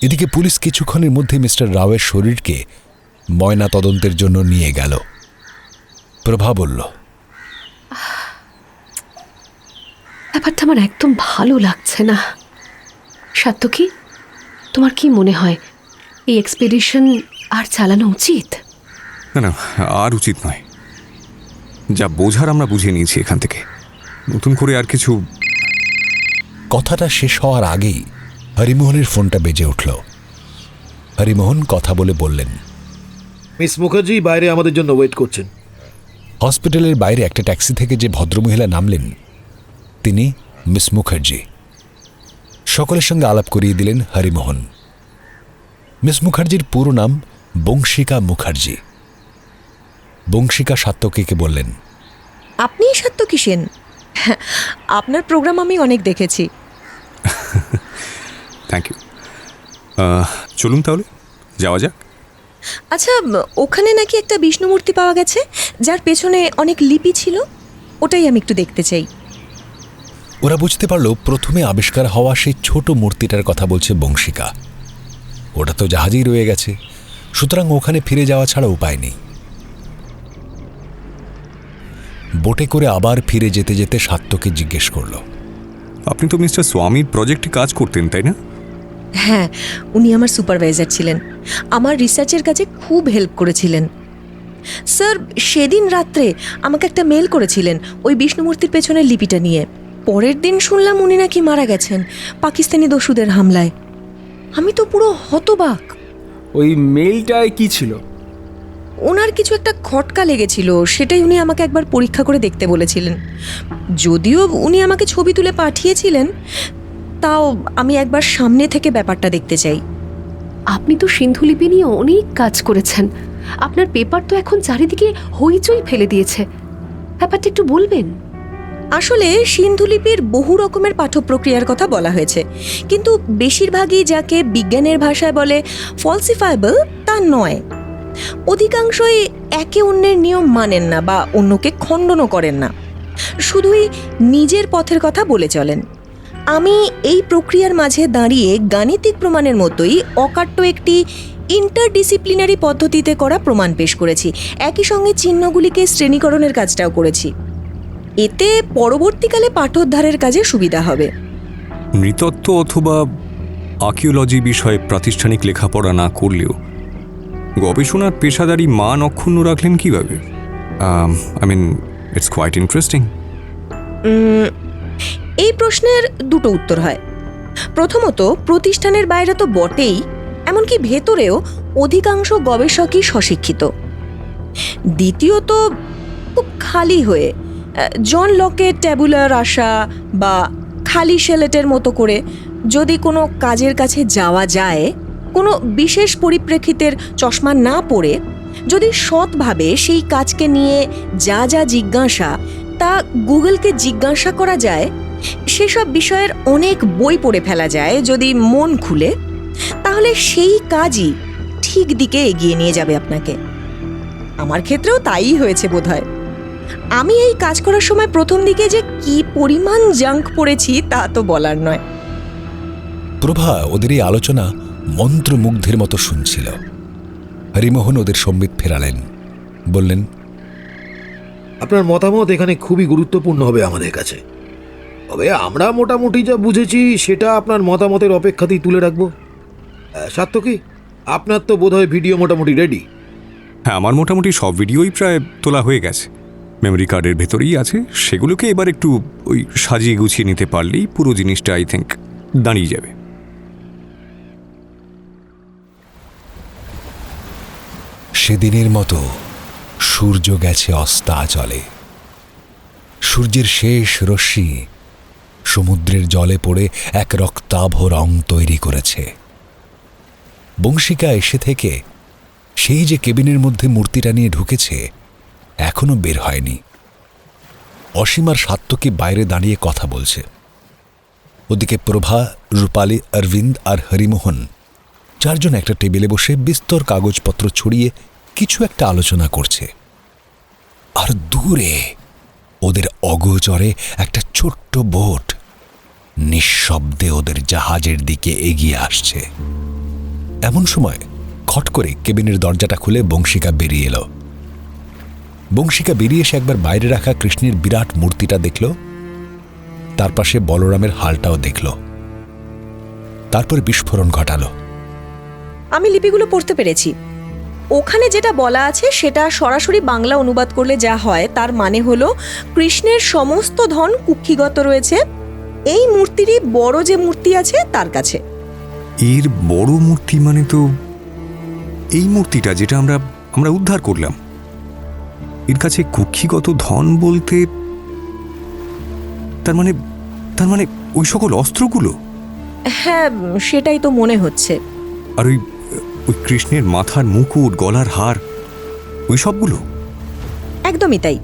এদিকে পুলিশ কিছুক্ষণের মধ্যে মিস্টার রাওয়ের শরীরকে ময়না তদন্তের জন্য নিয়ে গেল। প্রভা বলল, ব্যাপারটা আমার একদম ভালো লাগছে না। সাত্তকী, তোমার কি মনে হয় এই এক্সপেডিশন আর চালানো উচিত? না না, আর উচিত নয়। যা বোঝার আমরা বুঝে নিয়েছি এখান থেকে। নতুন করে আর কিছু। কথাটা শেষ হওয়ার আগেই হরিমোহনের ফোনটা বেজে উঠল। হরিমোহন কথা বলে বললেন, মিস মুখার্জি বাইরে আমাদের জন্য ওয়েট করছেন। হসপিটালের বাইরে একটা ট্যাক্সি থেকে যে ভদ্রমহিলা নামলেন তিনি মিস মুখার্জি। সকলের সঙ্গে আলাপ করিয়ে দিলেন হরিমোহন। মিস মুখার্জির পুরো নাম বংশিকা মুখার্জি। বংশিকা সাত্তকীকে বললেন, আপনি সাত্তকী সেন? আপনার প্রোগ্রাম আমি অনেক দেখেছি। Thank you. চলুন তাহলে যাওয়া যাক। আচ্ছা, ওখানে নাকি একটা বিষ্ণু মূর্তি পাওয়া গেছে যার পেছনে অনেক লিপি ছিল। ওটাই আমি একটু দেখতে চাই। ওরা বুঝতে পারল প্রথমে আবিষ্কার হওয়া সেই ছোট মূর্তিটার কথা বলছে বংশিকা। ওটা তো জাহাজেই রয়ে গেছে, সুতরাং ওখানে ফিরে যাওয়া ছাড়া উপায় নেই। বোটে করে আবার ফিরে যেতে যেতে সাত্তকে জিজ্ঞেস করল, আপনি তো মিস্টার স্বামীর প্রজেক্টে কাজ করতেন, তাই না? হ্যাঁ, উনি আমার সুপারভাইজার ছিলেন। আমার রিসার্চের কাজে খুব হেল্প করেছিলেন। স্যার, সেদিন রাত্রে আমাকে একটা মেল করেছিলেন ওই বিষ্ণুমূর্তির পেছনের লিপিটা নিয়ে। পরের দিন শুনলাম উনি নাকি মারা গেছেন পাকিস্তানি দস্যুদের হামলায়। আমি তো পুরো হতবাক। ওই মেইলটায় কি ছিল? ওনার কিছু একটা খটকা লেগেছিল, সেটাই উনি আমাকে একবার পরীক্ষা করে দেখতে বলেছিলেন। যদিও উনি আমাকে ছবি তুলে পাঠিয়েছিলেন, তাও আমি একবার সামনে থেকে ব্যাপারটা দেখতে চাই। আপনি তো সিন্ধুলিপি নিয়ে অনেক কাজ করেছেন। আপনার পেপার তো এখন চারিদিকে হইচই ফেলে দিয়েছে। ব্যাপারটা একটু বলবেন? আসলে সিন্ধুলিপির বহু রকমের পাঠ্যপ্রক্রিয়ার কথা বলা হয়েছে, কিন্তু বেশিরভাগই যাকে বিজ্ঞানের ভাষায় বলে ফলসিফায়েবল তা নয়। অধিকাংশই একে অন্যের নিয়ম মানেন না বা অন্যকে খণ্ডনও করেন না, শুধুই নিজের পথের কথা বলে চলেন। আমি এই প্রক্রিয়ার মাঝে দাঁড়িয়ে গাণিতিক প্রমাণের মতোই অকাট্য একটি ইন্টারডিসিপ্লিনারি পদ্ধতিতে করা প্রমাণ পেশ করেছি। একই সঙ্গে চিহ্নগুলিকে শ্রেণীকরণের কাজটাও করেছি। এতে পরবর্তীকালে পাঠোদ্ধারের কাজে সুবিধা হবে। নৃতত্ত্ব অথবা আর্কিওলজি বিষয়ে প্রাতিষ্ঠানিক লেখাপড়া না করলেও গবেষণার পেশাদারি মান অক্ষুণ্ণ রাখলেন কিভাবে? I mean, it's quite interesting. এই প্রশ্নের দুটো উত্তর হয়। প্রথমত, প্রতিষ্ঠানের বাইরে তো বটেই, এমনকি ভেতরেও অধিকাংশ গবেষকই স্বশিক্ষিত। দ্বিতীয়ত, খুব খালি হয়ে জন লকের ট্যাবুলার আশা বা খালি শেলেটের মতো করে যদি কোনো কাজের কাছে যাওয়া যায়, কোনো বিশেষ পরিপ্রেক্ষিতের চশমা না পড়ে যদি সৎভাবে সেই কাজকে নিয়ে যা যা জিজ্ঞাসা তা গুগলকে জিজ্ঞাসা করা যায়, সেসব বিষয়ের অনেক বই পড়ে ফেলা যায় যদি মন খুলে, তাহলে সেই কাজই ঠিক দিকে এগিয়ে নিয়ে যাবে আপনাকে। আমার ক্ষেত্রেও তাই হয়েছে বোধহয়। আমি এই কাজ করার সময় প্রথম দিকে যে কি পরিমাণ জাঙ্ক পড়েছি তা তো বলার নয়। প্রভা ওদের এই আলোচনা মন্ত্রমুগ্ধের মতো শুনছিল। হরিমোহন ওদের সম্বিত ফেরালেন, বললেন, আপনার মতামত এখানে খুবই গুরুত্বপূর্ণ হবে আমাদের কাছে। তবে আমরা মোটামুটি যা বুঝেছি সেটা আপনার মতামতের অপেক্ষাতেই তুলে রাখবো। সাত্তকী, আপনার তো বোধহয় ভিডিও মোটামুটি রেডি? হ্যাঁ, আমার মোটামুটি সব ভিডিওই প্রায় তোলা হয়ে গেছে। মেমোরি কার্ডের ভেতরেই আছে, সেগুলোকে এবার একটু ওই সাজিয়ে গুছিয়ে নিতে পারলেই পুরো জিনিসটা আই থিঙ্ক দাঁড়িয়ে যাবে। সেদিনের মতো সূর্য গেছে অস্তাচলে। সূর্যের শেষ রশ্মি সমুদ্রের জলে পড়ে এক রক্তাভ রং তৈরি করেছে। বংশিকা এসে থেকে সেই যে কেবিনের মধ্যে মূর্তিটা নিয়ে ঢুকেছে এখনো বের হয়নি। অসীম আর সাত্যকী বাইরে দাঁড়িয়ে কথা বলছে। ওদিকে প্রভা, রূপালী, অরবিন্দ আর হরিমোহন চারজন একটা টেবিলে বসে বিস্তর কাগজপত্র ছড়িয়ে কিছু একটা আলোচনা করছে। আর দূরে ওদের অগোচরে একটা ছোট্ট বোট নিঃশব্দে ওদের জাহাজের দিকে এগিয়ে আসছে। এমন সময় খট করে কেবিনের দরজাটা খুলে বংশিকা বেরিয়ে এলো। বংশিকা বেরিয়ে এসে একবার বাইরে রাখা কৃষ্ণের বিরাট মূর্তিটা দেখল, তার পাশে বলরামের হালটাও দেখল, তারপর বিস্ফোরণ ঘটালো। আমি লিপিগুলো পড়তে পেরেছি। ওখানে যেটা বলা আছে সেটা সরাসরি বাংলা অনুবাদ করলে যা হয় তার মানে হলো কৃষ্ণের সমস্ত ধন কুক্ষিগত রয়েছে এই মূর্তিরই বড় যে মূর্তি আছে তার কাছে। এর বড় মূর্তি মানে তো এই মূর্তিটা যেটা আমরা উদ্ধার করলাম, এর কাছে কুক্ষিগত ধন বলতে তার মানে ওই সকল অস্ত্রগুলো? হ্যাঁ, সেটাই তো মনে হচ্ছে। আর ওই কৃষ্ণের মাথার মুকুট, গলার হার, ওই সবগুলো? একদমই তাই।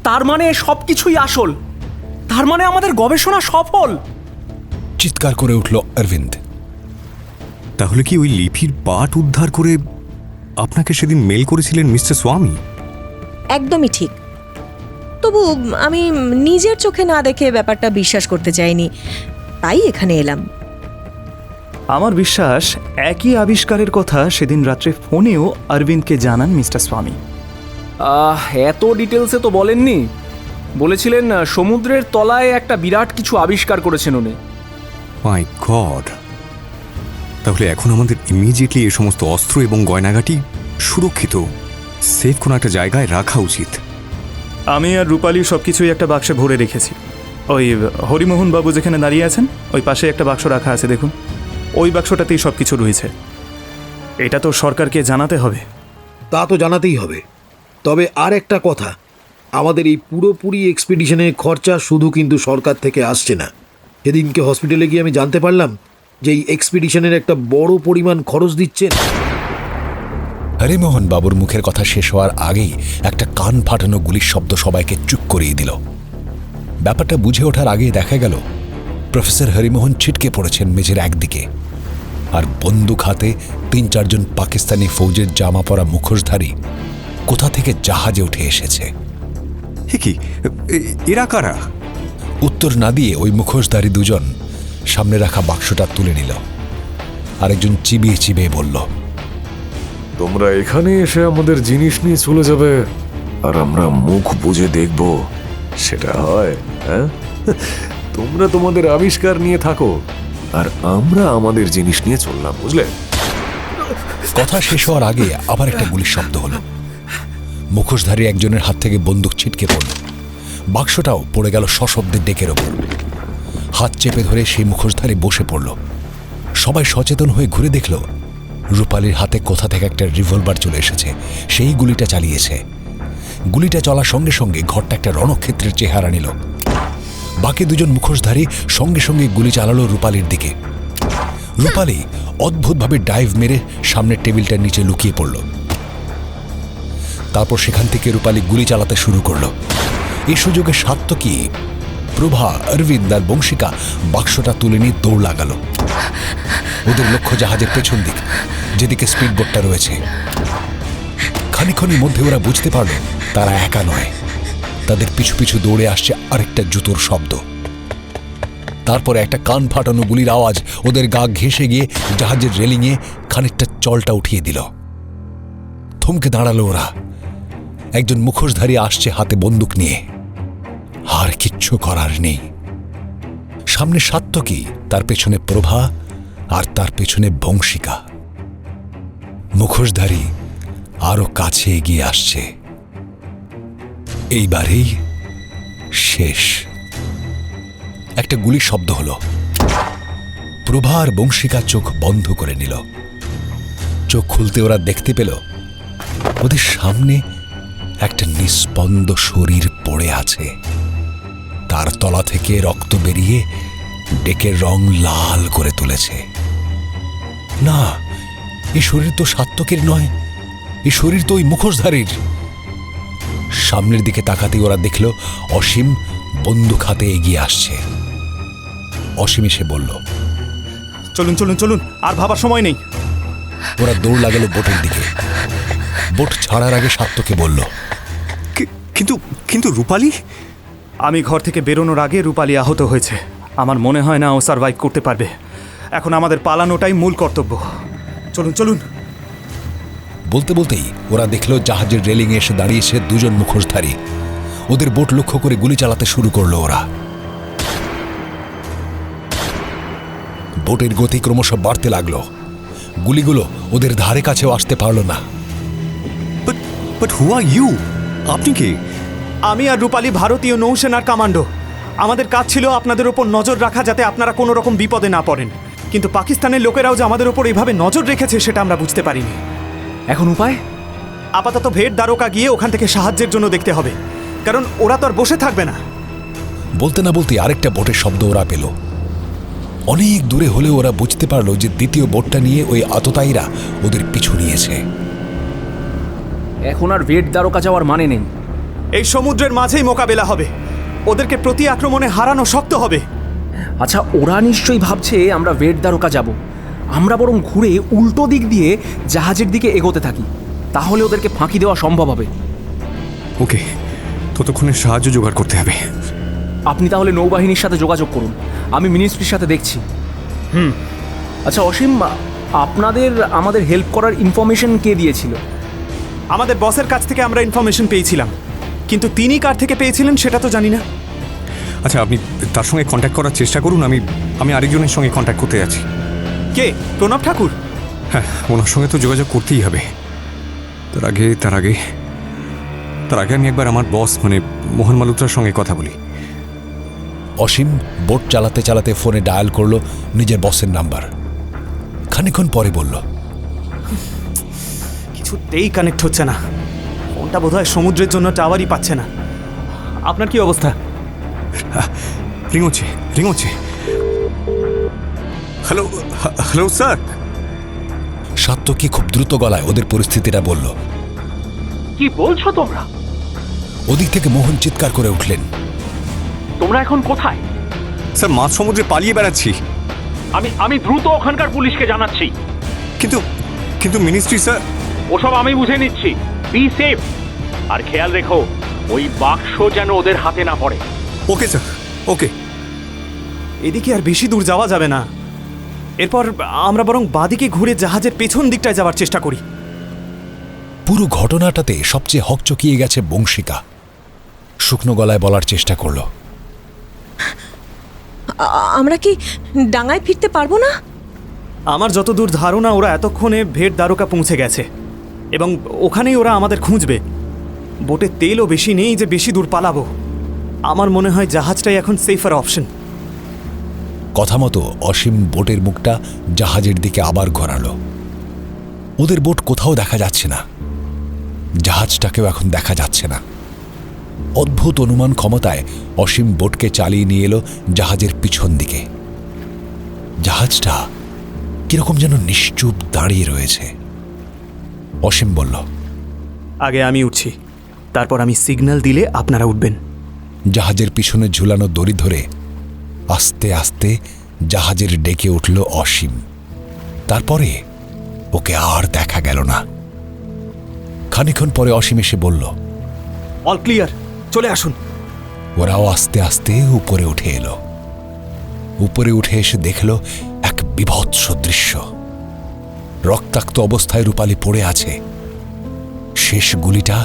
তার মানে সবকিছুই আসল, তার মানে আমাদের গবেষণা সফল। চিৎকার করে উঠল অরবিন্দ। তাহলে কি ওই লিপির পাঠ উদ্ধার করে আপনাকে সেদিন মেল করেছিলেন মিস্টার স্বামী? একদমই ঠিক। তবু আমি নিজের চোখে না দেখে ব্যাপারটা বিশ্বাস করতে চাইনি, তাই এখানে এলাম। আমার বিশ্বাস একই আবিষ্কারের কথা সেদিন রাত্রে ফোনেও অরবিন্দকে জানান মিস্টার স্বামী। এত ডিটেলসে তো বলেননি। বলেছিলেন সমুদ্রের তলায় একটা বিরাট কিছু আবিষ্কার করেছেন উনি। মাই গড! তাহলে এখন আমাদের ইমিডিয়েটলি এই সমস্ত অস্ত্র এবং গয়নাগাটি সুরক্ষিত সেফ কোনো একটা জায়গায় রাখা উচিত। আমি আর রূপালী সব কিছুই একটা বাক্সে ভরে রেখেছি। ওই হরিমোহন বাবু যেখানে দাঁড়িয়ে আছেন ওই পাশে একটা বাক্স রাখা আছে, দেখুন। ওই বাক্সটাতেই সব কিছু রয়েছে। এটা তো সরকারকে জানাতে হবে। তা তো জানাতেই হবে। তবে আর একটা কথা, আমাদের এই পুরোপুরি এক্সপিডিশনের খরচা শুধু কিন্তু সরকার থেকে আসছে না। সেদিনকে হসপিটালে গিয়ে আমি জানতে পারলাম যে এই এক্সপিডিশনের একটা বড় পরিমাণ খরচ দিচ্ছেন। হরিমোহন বাবুর মুখের কথা শেষ হওয়ার আগেই একটা কান ফাটানো গুলির শব্দ সবাইকে চুপ করিয়ে দিল। ব্যাপারটা বুঝে ওঠার আগেই দেখা গেল প্রফেসর হরিমোহন ছিটকে পড়েছেন মেঝের একদিকে, আর বন্দুক হাতে ৩-৪ জন পাকিস্তানি ফৌজের জামা পরা মুখোশধারী কোথা থেকে জাহাজে উঠে এসেছে। কি এরা কারা? উত্তর না দিয়ে ওই মুখোশধারী দুজন সামনে রাখা বাক্সটা তুলে নিল। আরেকজন চিবিয়ে চিবিয়ে বলল, তোমরা এখানে এসে আমাদের জিনিস নিয়ে চলে যাবে আর আমরা মুখ বুজে দেখব, সেটা হয়? হ্যাঁ, তোমরা তোমাদের আবিষ্কার নিয়ে থাকো আর আমরা আমাদের জিনিস নিয়ে চললাম, বুঝলে? কথা শেষ হওয়ার আগে আবার একটা গুলির শব্দ হলো। মুখোশধারী একজনের হাত থেকে বন্দুক ছিটকে পড়ল। বাক্সটাও পড়ে গেল সশব্দে ডেকের ওপর। হাত চেপে ধরে সেই মুখোশধারী বসে পড়ল। সবাই সচেতন হয়ে ঘুরে দেখল রূপালীর হাতে কোথা থেকে একটা রিভলভার চলে এসেছে। সেই গুলিটা চালিয়েছে। গুলিটা চলার সঙ্গে সঙ্গে ঘরটা একটা রণক্ষেত্রের চেহারা নিল। বাকি দুজন মুখোশধারী সঙ্গে সঙ্গে গুলি চালালো রূপালীর দিকে। রূপালী অদ্ভুতভাবে ডাইভ মেরে সামনের টেবিলটার নিচে লুকিয়ে পড়ল। তারপর সেখান থেকে রূপালী গুলি চালাতে শুরু করল। এই সুযোগে সাত্যকী, প্রভা, অরবিন্দ আর বংশিকা বাক্সটা তুলে নিয়ে দৌড় লাগালো। ওদের লক্ষ্য জাহাজের পেছন দিক, যেদিকে স্পিডবোটটা রয়েছে। খানিক্ষণের মধ্যে ওরা বুঝতে পারল তারা একা নয়, তাদের পিছু পিছু দৌড়ে আসছে আরেকটা জুতোর শব্দ। তারপরে একটা কান ফাটানো গুলির আওয়াজ ওদের গা ঘেঁষে গিয়ে জাহাজের রেলিংয়ে খানিকটা চলটা উঠিয়ে দিল। থমকে দাঁড়ালো ওরা। একজন মুখোশধারী আসছে হাতে বন্দুক নিয়ে। আর কিচ্ছু করার নেই। সামনে সাত্যকী, তার পেছনে প্রভা আর তার পেছনে বংশিকা। মুখোশধারী আরো কাছে এগিয়ে আসছে। এইবারেই শেষ। একটা গুলির শব্দ হলো। প্রভা আর বংশিকা চোখ বন্ধ করে নিল। চোখ খুলতে ওরা দেখতে পেল ওদের সামনে একটা নিস্পন্দ শরীর পড়ে আছে। তার তলা থেকে রক্ত বেরিয়ে ডেকের রং লাল করে তুলেছে। না, এই শরীর তো সাত্তকের নয়, এই শরীর তো ওই মুখোশধারীর। সামনের দিকে তাকাতে ওরা দেখল অসীম বন্দুক হাতে এগিয়ে আসছে। অসীম এসে বলল, চলুন চলুন চলুন, আর ভাবার সময় নেই। ওরা দৌড় লাগালো বোটের দিকে। বোট ছাড়ার আগে সাত্তকে বলল, কিন্তু কিন্তু রূপালী? আমি ঘর থেকে বেরোনোর আগে রূপালী আহত হয়েছে। আমার মনে হয় না ও সার্ভাইভ করতে পারবে। এখন আমাদের পালানোটাই মূল কর্তব্য। চলুন চলুন। বলতে বলতেই ওরা দেখল জাহাজের রেলিংয়ে এসে দাঁড়িয়েছে দুজন মুখোশধারী। ওদের বোট লক্ষ্য করে গুলি চালাতে শুরু করলো ওরা। বোটের গতি ক্রমশ বাড়তে লাগলো। গুলিগুলো ওদের ধারে কাছেও আসতে পারল না। But who are you? আপনি কি? আমি আর রূপালী ভারতীয় নৌসেনার কমান্ডো। আমাদের কাজ ছিল আপনাদের ওপর নজর রাখা, যাতে আপনারা কোনো রকম বিপদে না পড়েন। কিন্তু পাকিস্তানের লোকেরাও যে আমাদের ওপর এইভাবে নজর রেখেছে সেটা আমরা বুঝতে পারিনি। এখন উপায়? আপাতত ভেট দ্বারকা গিয়ে ওখান থেকে সাহায্যের জন্য দেখতে হবে, কারণ ওরা তো আর বসে থাকবে না। বলতে না বলতে আরেকটা বোটের শব্দ ওরা পেল। অনেক দূরে হলে ওরা বুঝতে পারলো যে দ্বিতীয় বোটটা নিয়ে ওই আততায়ীরা ওদের পিছু নিয়েছে। এখন আর ভেট দ্বারকা যাওয়ার মানে নেই। এই সমুদ্রের মাঝেই মোকাবেলা হবে। ওদেরকে প্রতি আক্রমণে হারানো শক্ত হবে। আচ্ছা, ওরা নিশ্চয়ই ভাবছে আমরা ভেট দ্বারকা যাব। আমরা বরং ঘুরে উল্টো দিক দিয়ে জাহাজের দিকে এগোতে থাকি, তাহলে ওদেরকে ফাঁকি দেওয়া সম্ভব হবে। ওকে, ততক্ষণে সাহায্য জোগাড় করতে হবে। আপনি তাহলে নৌবাহিনীর সাথে যোগাযোগ করুন, আমি মিনিস্ট্রির সাথে দেখছি। আচ্ছা অসীম, আপনাদের আমাদের হেল্প করার ইনফরমেশন কে দিয়েছিল? আমাদের বসের কাছ থেকে আমরা ইনফরমেশন পেয়েছিলাম, কিন্তু তিনি কার থেকে পেয়েছিলেন সেটা তো জানি না। আচ্ছা, আপনি তার সঙ্গে কন্ট্যাক্ট করার চেষ্টা করুন। আমি আরেকজনের সঙ্গে কন্ট্যাক্ট করতে যাচ্ছি। কে? প্রণব ঠাকুর? হ্যাঁ, ওনার সঙ্গে তো যোগাযোগ করতেই হবে। তার আগে আমি একবার আমার বস মানে মোহন মালুত্রার সঙ্গে কথা বলি। অসীম বোট চালাতে চালাতে ফোনে ডায়াল করলো নিজের বসের নাম্বার। খানিকক্ষণ পরে বলল, কিছুতেই কানেক্ট হচ্ছে না। ফোনটা বোধহয় সমুদ্রের জন্য টাওয়ারই পাচ্ছে না। আপনার কি অবস্থা? রিং হচ্ছে। Hello hello sir. সাত্তকী খুব দ্রুত গলায় ওদের পরিস্থিতিটা বলল। কি বলছো তোমরা? ওদিক থেকে মোহন চিৎকার করে উঠলেন, তোমরা এখন কোথায়? স্যার, মাঝ সমুদ্রে পালিয়ে বেড়াচ্ছি। আমি দ্রুত ওখানকার পুলিশকে জানাচ্ছি। কিন্তু মিনিস্ট্রি স্যার। ওসব আমি বুঝে নিচ্ছি। বি সেফ, আর খেয়াল রেখো ওই বাক্স যেন ওদের হাতে না পড়ে। ওকে স্যার, ওকে। এদিকে আর বেশি দূর যাওয়া যাবে না। এরপর আমরা বরং বাদিকে ঘুরে জাহাজের পেছন দিকটায় যাওয়ার চেষ্টা করি। পুরো ঘটনাটাতে সবচেয়ে হকচকিয়ে গেছে বংশিকা। শুকনো গলায় বলার চেষ্টা করলো, আমরা কি ডাঙায় ফিরতে পারবো না? আমার যতদূর ধারণা ওরা এতক্ষণে ভেট দ্বারকা পৌঁছে গেছে এবং ওখানেই ওরা আমাদের খুঁজবে। বোটে তেলও বেশি নেই যে বেশি দূর পালাবো। আমার মনে হয় জাহাজটাই এখন সেফার অপশন। কথা মতো অসীম বোটের মুখটা জাহাজের দিকে আবার ঘোরালো। ওদের বোট কোথাও দেখা যাচ্ছে না, জাহাজটাকেও এখন দেখা যাচ্ছে না। অদ্ভুত অনুমান ক্ষমতায় অসীম বোটকে চালিয়ে নিয়ে এলো জাহাজের পিছন দিকে। জাহাজটা কিরকম যেন নিশ্চুপ দাঁড়িয়ে রয়েছে। অসীম বলল, আগে আমি উঠছি, তারপর আমি সিগন্যাল দিলে আপনারা উঠবেন। জাহাজের পিছনে ঝুলানো দড়ি ধরে আস্তে আস্তে জাহাজের ডেকে উঠল অসীম। তারপরে ওকে আর দেখা গেল না। খানিকক্ষণ পরে অসীম এসে বলল, অল ক্লিয়ার, চলে আসুন। ওরাও আস্তে আস্তে উপরে উঠে এলো। উপরে উঠে এসে দেখল এক বিভৎস দৃশ্য। রক্তাক্ত অবস্থায় রূপালী পড়ে আছে। শেষ গুলিটা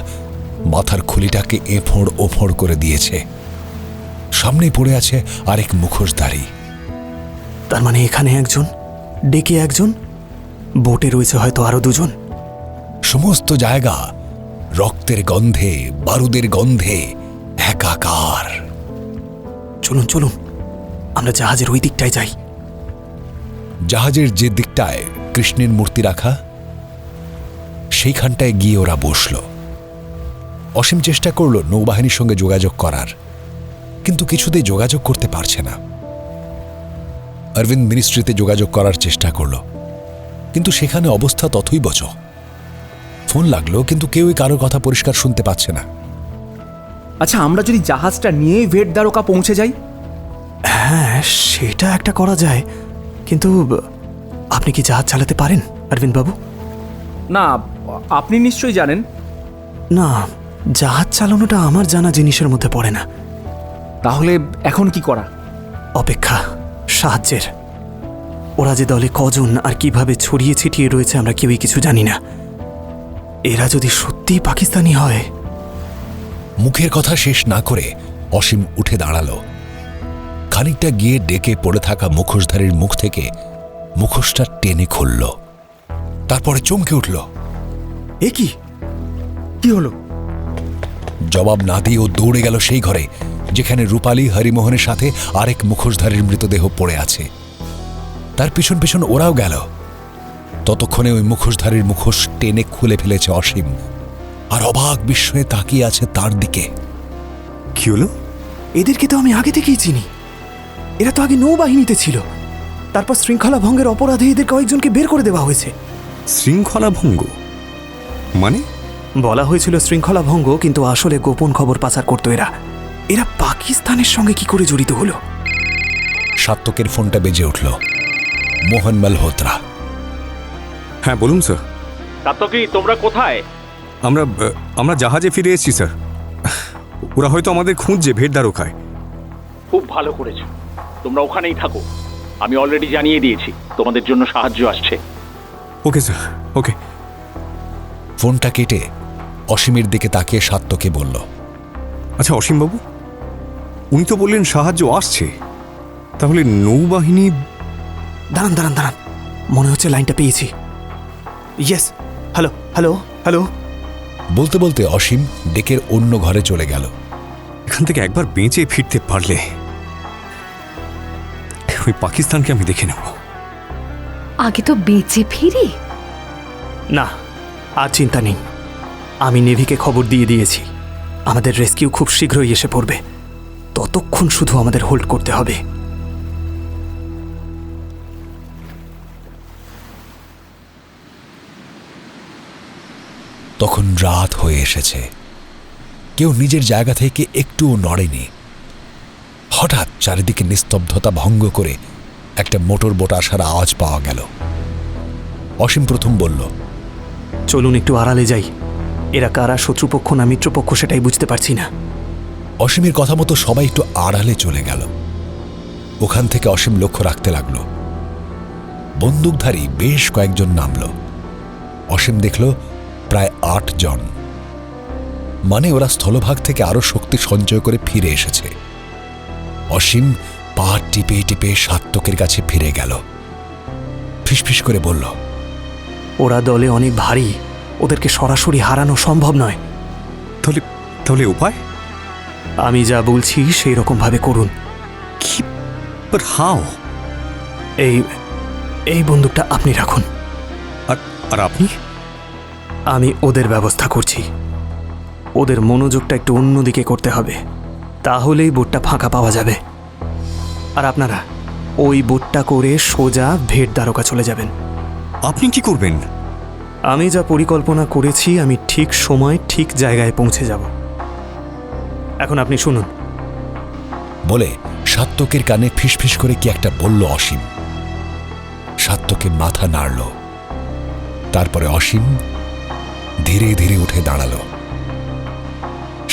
মাথার খুলিটাকে এফোড় ওফোড় করে দিয়েছে। সামনেই পড়ে আছে আরেক মুখোশধারী। তার মানে এখানে একজন, ডেকে একজন, বোটে রয়েছে হয়তো আরো দুজন। সমস্ত জায়গা রক্তের গন্ধে, বারুদের গন্ধে একাকার। চলুন চলুন, আমরা জাহাজের ওই দিকটায় যাই। জাহাজের যে দিকটায় কৃষ্ণের মূর্তি রাখা, সেইখানটায় গিয়ে ওরা বসল। অসীম চেষ্টা করল নৌবাহিনীর সঙ্গে যোগাযোগ করার, কিন্তু কিছুতেই যোগাযোগ করতে পারছে না। অরবিন্দ মিনিস্ট্রিতে যোগাযোগ করার চেষ্টা করল, কিন্তু সেখানে অবস্থা তথৈবচ। ফোন লাগলো, কিন্তু কেউই কারো কথা পরিষ্কার শুনতে পাচ্ছে না। আচ্ছা, আমরা যদি জাহাজটা নিয়ে ভেট দ্বারকা পৌঁছে যাই? হ্যাঁ, সেটা একটা করা যায়, কিন্তু আপনি কি জাহাজ চালাতে পারেন অরবিন্দ বাবু? না, আপনি নিশ্চয়ই জানেন। না, জাহাজ চালানোটা আমার জানা জিনিসের মধ্যে পড়ে না। তাহলে এখন কি করা? অপেক্ষা, সাহায্যের। ওরা যে দলে কজন আর কিভাবে ছড়িয়ে ছিটিয়ে রয়েছে আমরা কেউই কিছু জানি না। এরা যদি সত্যিই পাকিস্তানি হয়। মুখের কথা শেষ না করে অসীম উঠে দাঁড়াল। খানিকটা গিয়ে ডেকে পড়ে থাকা মুখোশধারীর মুখ থেকে মুখোশটা টেনে খুলল। তারপরে চমকে উঠল। এ কি? কি হলো? জবাব না দিয়ে ও দৌড়ে গেল সেই ঘরে যেখানে রূপালী হরিমোহনের সাথে আরেক মুখোশধারীর মৃতদেহ পড়ে আছে। তার পিছন পিছন ওরাও গেল। ততক্ষণে ওই মুখোশধারীর মুখোশ টেনে খুলে ফেলেছে অসীম, আর অবাক বিস্ময়ে তাকিয়ে আছে তার দিকে। কি হলো? এদেরকে তো আমি আগে থেকেই চিনি। এরা তো আগে নৌবাহিনীতে ছিল, তারপর শৃঙ্খলা ভঙ্গের অপরাধে এদের কয়েকজনকে বের করে দেওয়া হয়েছে। শৃঙ্খলা ভঙ্গ মানে? বলা হয়েছিল শৃঙ্খলা ভঙ্গ, কিন্তু আসলে গোপন খবর পাচার করতো এরা। এরা পাকিস্তানের সঙ্গে কি করে জড়িত হলো? সাত্তকের ফোনটা বেজে উঠল। মোহন মালহোত্রা। হ্যাঁ, বলুন স্যার। সাত্তকি, তোমরা কোথায়? আমরা জাহাজে ফিরে এসেছি স্যার। ওরা হয়তো আমাদের খুঁজছে ভেট দ্বারকায়। খুব ভালো করেছো, তোমরা ওখানেই থাকো। আমি অলরেডি জানিয়ে দিয়েছি তোমাদের জন্য সাহায্য আসছে। ওকে স্যার, ওকে। ফোনটা কেটে অসীমের দিকে তাকিয়ে সাত্তকে বলল, আচ্ছা অসীমবাবু, উনি তো বললেন সাহায্য আসছে, তাহলে নৌবাহিনী? দাঁড়ান দাঁড়ান দাঁড়ান, মনে হচ্ছে লাইনটা পেয়েছি। Yes, hello hello hello. বলতে বলতে অসীম ডেকের অন্য ঘরে চলে গেল। এখান থেকে একবার বেঁচে ফিরতে পারলে ওই পাকিস্তানকে আমি দেখে নেব। আগে তো বেঁচে ফিরি। না, আর চিন্তা নেই। আমি নেভিকে খবর দিয়ে দিয়েছি, আমাদের রেস্কিউ খুব শীঘ্রই এসে পড়বে। ততক্ষণ শুধু আমাদের হোল্ড করতে হবে। তখন রাত হয়ে এসেছে। কেউ নিজের জায়গা থেকে একটুও নড়েনি। হঠাৎ চারিদিকে নিস্তব্ধতা ভঙ্গ করে একটা মোটর বোট আসার আওয়াজ পাওয়া গেল। অসীম প্রথম বলল, চলুন একটু আড়ালে যাই। এরা কারা, শত্রুপক্ষ না মিত্রপক্ষ সেটাই বুঝতে পারছি না। অসীমের কথা মতো সবাই একটু আড়ালে চলে গেল। ওখান থেকে অসীম লক্ষ্য রাখতে লাগল। বন্দুকধারী বেশ কয়েকজন নামল। অসীম দেখল প্রায় ৮ জন। মানে ওরা স্থলভাগ থেকে আরো শক্তি সঞ্চয় করে ফিরে এসেছে। অসীম পা টিপে টিপে সাত্তকের কাছে ফিরে গেল। ফিসফিস করে বলল, ওরা দলে অনেক ভারী, ওদেরকে সরাসরি হারানো সম্ভব নয়। তাহলে উপায়? আমি যা বলছি সেই রকম ভাবে করুন। কি? But how? এই বন্দুকটা আপনি রাখুন। আর আপনি? আমি ওদের ব্যবস্থা করছি। ওদের মনোযোগটা একটু অন্যদিকে করতে হবে, তাহলেই বোটটা ফাঁকা পাওয়া যাবে। আর আপনারা ওই বোটটা করে সোজা ভেট দ্বারকা চলে যাবেন। আপনি কি করবেন? আমি যা পরিকল্পনা করেছি, আমি ঠিক সময় ঠিক জায়গায় পৌঁছে যাব। এখন আপনি শুনুন। বলে সাত্তকের কানে ফিসফিস করে কি একটা বলল অসীম। সাত্তকে মাথা নাড়ল। তারপরে অসীম ধীরে ধীরে উঠে দাঁড়াল।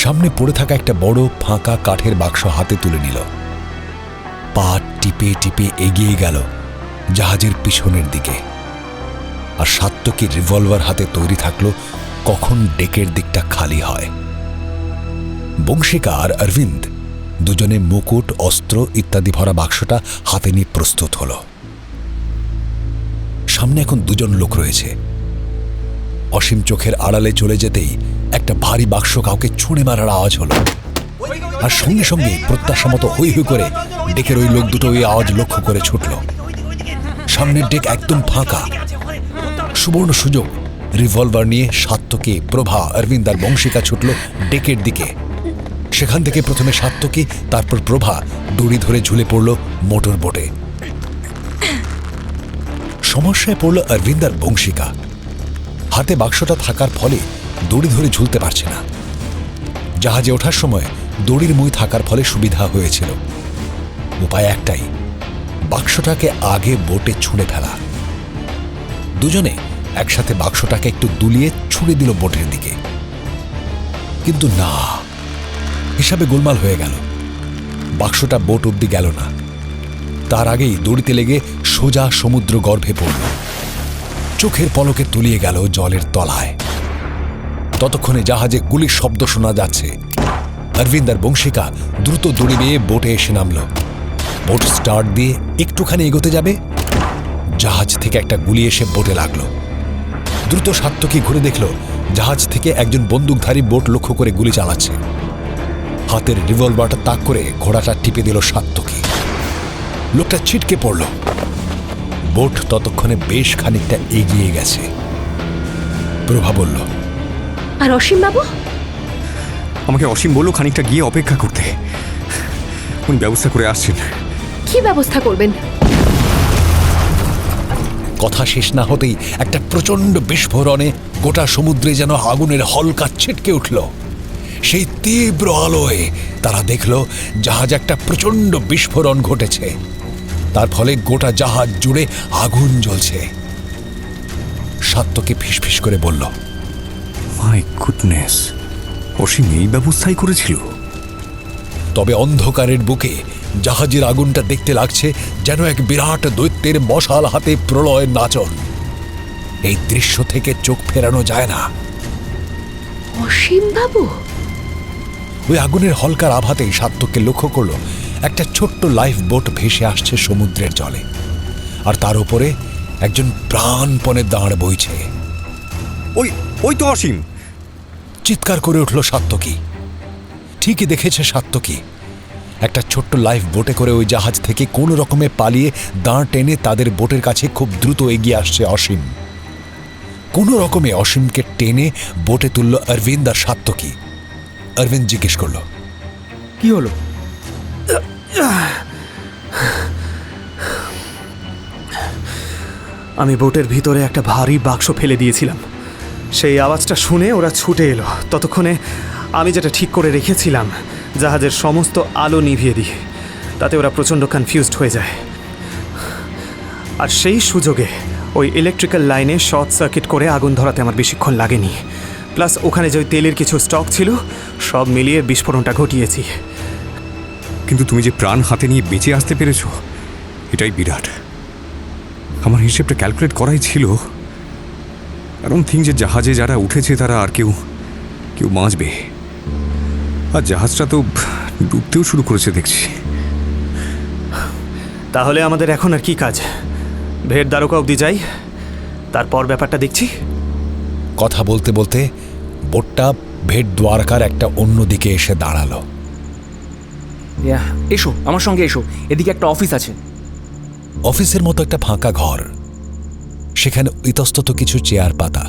সামনে পড়ে থাকা একটা বড় ফাঁকা কাঠের বাক্স হাতে তুলে নিল। পা টিপে টিপে এগিয়ে গেল জাহাজের পিছনের দিকে। আর সাত্তকীর রিভলভার হাতে তৈরি থাকলো কখন ডেকের দিকটা খালি হয়। বংশিকা আর অরবিন্দ দুজনে মুকুট, অস্ত্র ইত্যাদি ভরা বাক্সটা হাতে নিয়ে প্রস্তুত হল। সামনে এখন 2 জন লোক রয়েছে। অসীম চোখের আড়ালে চলে যেতেই একটা ভারী বাক্স কাউকে ছুঁড়ে মারার আওয়াজ হলো, আর সঙ্গে সঙ্গে প্রত্যাশা মতো হৈ হৈ করে ডেকের ওই লোক দুটো ওই আওয়াজ লক্ষ্য করে ছুটল। সামনের ডেক একদম ফাঁকা। সুবর্ণ সুযোগ, রিভলভার নিয়ে সাত্তকী, প্রভা, অরবিন্দ আর বংশিকা ছুটল ডেকের দিকে। সেখান থেকে প্রথমে সাত্তকী, তারপর প্রভা দড়ি ধরে ঝুলে পড়ল মোটর বোটে। সমস্যায় পড়ল অরবিন্দ আর বংশিকা। হাতে বাক্সটা থাকার ফলে দড়ি ধরে ঝুলতে পারছে না। জাহাজে ওঠার সময় দড়ির মই থাকার ফলে সুবিধা হয়েছিল। উপায় একটাই, বাক্সটাকে আগে বোটে ছুঁড়ে ফেলা। দুজনে একসাথে বাক্সটাকে একটু দুলিয়ে ছুঁড়ে দিল বোটের দিকে, কিন্তু না, হিসাবে গোলমাল হয়ে গেল। বাক্সটা বোট অব্দি গেল না, তার আগেই দড়িতে লেগে সোজা সমুদ্র গর্ভে পড়ল। চোখের পলকে তলিয়ে গেল জলের তলায়। ততক্ষণে জাহাজে গুলির শব্দ শোনা যাচ্ছে। অরবিন্দ আর বংশিকা দ্রুত দড়ি বেয়ে বোটে এসে নামল। বোট স্টার্ট দিয়ে একটুখানি এগোতে যাবে, জাহাজ থেকে একটা গুলি এসে বোটে লাগলো। দ্রুত সাত্তকী ঘুরে দেখল জাহাজ থেকে একজন বন্দুকধারী বোট লক্ষ্য করে গুলি চালাচ্ছে। হাতের রিভলভারটা তাক করে ঘোড়াটা টিপে দিল সাত্তকী। লোকটা ছিটকে পড়ল। বোট ততক্ষণে বেশ খানিকটা এগিয়ে গেছে। প্রভা বলল, আর অসীম বাবু? আমাকে অসীম বলল খানিকটা গিয়ে অপেক্ষা করতে, উনি ব্যবস্থা করে আসছেন। কি ব্যবস্থা করবেন? কথা শেষ না হতেই একটা প্রচন্ড বিস্ফোরণে গোটা সমুদ্রে যেন আগুনের হলকা ছিটকে উঠল। সেই তীব্র আলোয় তারা দেখল জাহাজ একটা প্রচন্ড বিস্ফোরণ ঘটেছে। তার ফলে গোটা জাহাজ জুড়ে আগুন জ্বলছে। সাত্তকী ফিসফিস করে বলল, মাই গুডনেস, অসীম এই ব্যবস্থাই করেছিল। তবে অন্ধকারের বুকে জাহাজের আগুনটা দেখতে লাগছে যেন এক বিরাট দৈত্যের মশাল হাতে প্রলয়ের নাচন। এই দৃশ্য থেকে চোখ ফেরানো যায় না। অসীম বাবু? ওই আগুনের হলকার আভাতেই সাত্তককে লক্ষ্য করল একটা ছোট্ট লাইফ বোট ভেসে আসছে সমুদ্রের জলে, আর তার উপরে একজন প্রাণপণে দাঁড় বইছে। ওই ওই তো অসীম! চিৎকার করে উঠল সাত্তকী। ঠিকই দেখেছে সাত্তকী, একটা ছোট্ট লাইফ বোটে করে ওই জাহাজ থেকে কোনো রকমে পালিয়ে দাঁড় টেনে তাদের বোটের কাছে খুব দ্রুত এগিয়ে আসছে অসীম। কোনো রকমে অসীমকে টেনে বোটে তুলল অরবিন্দ আর সাত্তকী। অরবিন্দ জিজ্ঞেস করল, কি হলো? আমি বোটের ভিতরে একটা ভারী বাক্স ফেলে দিয়েছিলাম। সেই আওয়াজটা শুনে ওরা ছুটে এলো। ততক্ষণে আমি যেটা ঠিক করে রেখেছিলাম, জাহাজের সমস্ত আলো নিভিয়ে দিই, তাতে ওরা প্রচণ্ড কনফিউজড হয়ে যায়। আর সেই সুযোগে ওই ইলেকট্রিক্যাল লাইনে শর্ট সার্কিট করে আগুন ধরাতে আমার বেশিক্ষণ লাগেনি। প্লাস ওখানে যে ওই তেলের কিছু স্টক ছিল, সব মিলিয়ে বিস্ফোরণটা ঘটিয়েছি। কিন্তু তুমি যে প্রাণ হাতে নিয়ে বেঁচে আসতে পেরেছো, এটাই বিরাট। আমার হিসেবটা ক্যালকুলেট করাই ছিল। কারণ থিং যে জাহাজে যারা উঠেছে তারা আর কেউ বাঁচবে, আর জাহাজটা তো ডুবতেও শুরু করেছে দেখছি। তাহলে আমাদের এখন আর কি কাজ? ভেট দ্বারকা অবধি যাই, তারপর ব্যাপারটা দেখছি। কথা বলতে বলতে বোটটা ভেট দ্বারকার একটা অন্য দিকে এসে দাঁড়ালো। এসো আমার সঙ্গে এসো, এদিকে একটা অফিস আছে। অফিসের মতো একটা ফাঁকা ঘর, সেখানে ইতস্তত কিছু চেয়ার পাতা।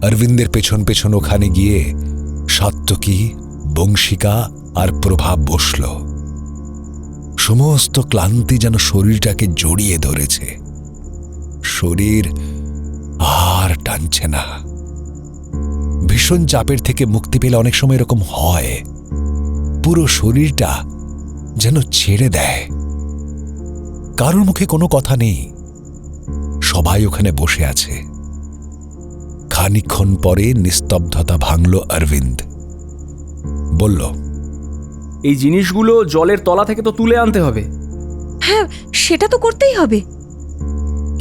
অরবিন্দের পেছন পেছন ওখানে গিয়ে সাত্তকী, বংশিকা আর প্রভা বসল। সমস্ত ক্লান্তি যেন শরীরটাকে জড়িয়ে ধরেছে। শরীর আর টানছে না। ভীষণ চাপের থেকে মুক্তি পেলে অনেক সময় এরকম হয়, পুরো শরীরটা যেন ছেড়ে দেয়। কারোর মুখে কোনো কথা নেই, সবাই ওখানে বসে আছে। খানিকক্ষণ পরে নিস্তব্ধতা ভাঙল অরবিন্দ। বলল, এই জিনিসগুলো জলের তলা থেকে তো তুলে আনতে হবে। হ্যাঁ, সেটা তো করতেই হবে।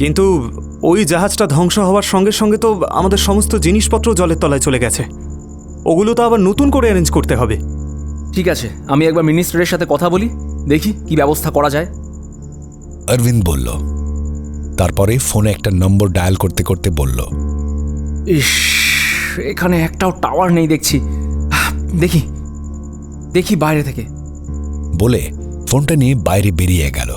কিন্তু ওই জাহাজটা ধ্বংস হওয়ার সঙ্গে সঙ্গে তো আমাদের সমস্ত জিনিসপত্র জলের তলায় চলে গেছে। ওগুলো তো আবার নতুন করে অ্যারেঞ্জ করতে হবে। ঠিক আছে, আমি একবার মিনিস্টারের সাথে কথা বলি, দেখি কি ব্যবস্থা করা যায়। অরবিন্দ বলল। তারপরে ফোনে একটা নম্বর ডায়াল করতে করতে বলল, ইস, এখানে একটাও টাওয়ার নেই দেখছি। দেখি দেখি বাইরে থেকে। বলে ফোনটা নিয়ে বাইরে বেরিয়ে গেল।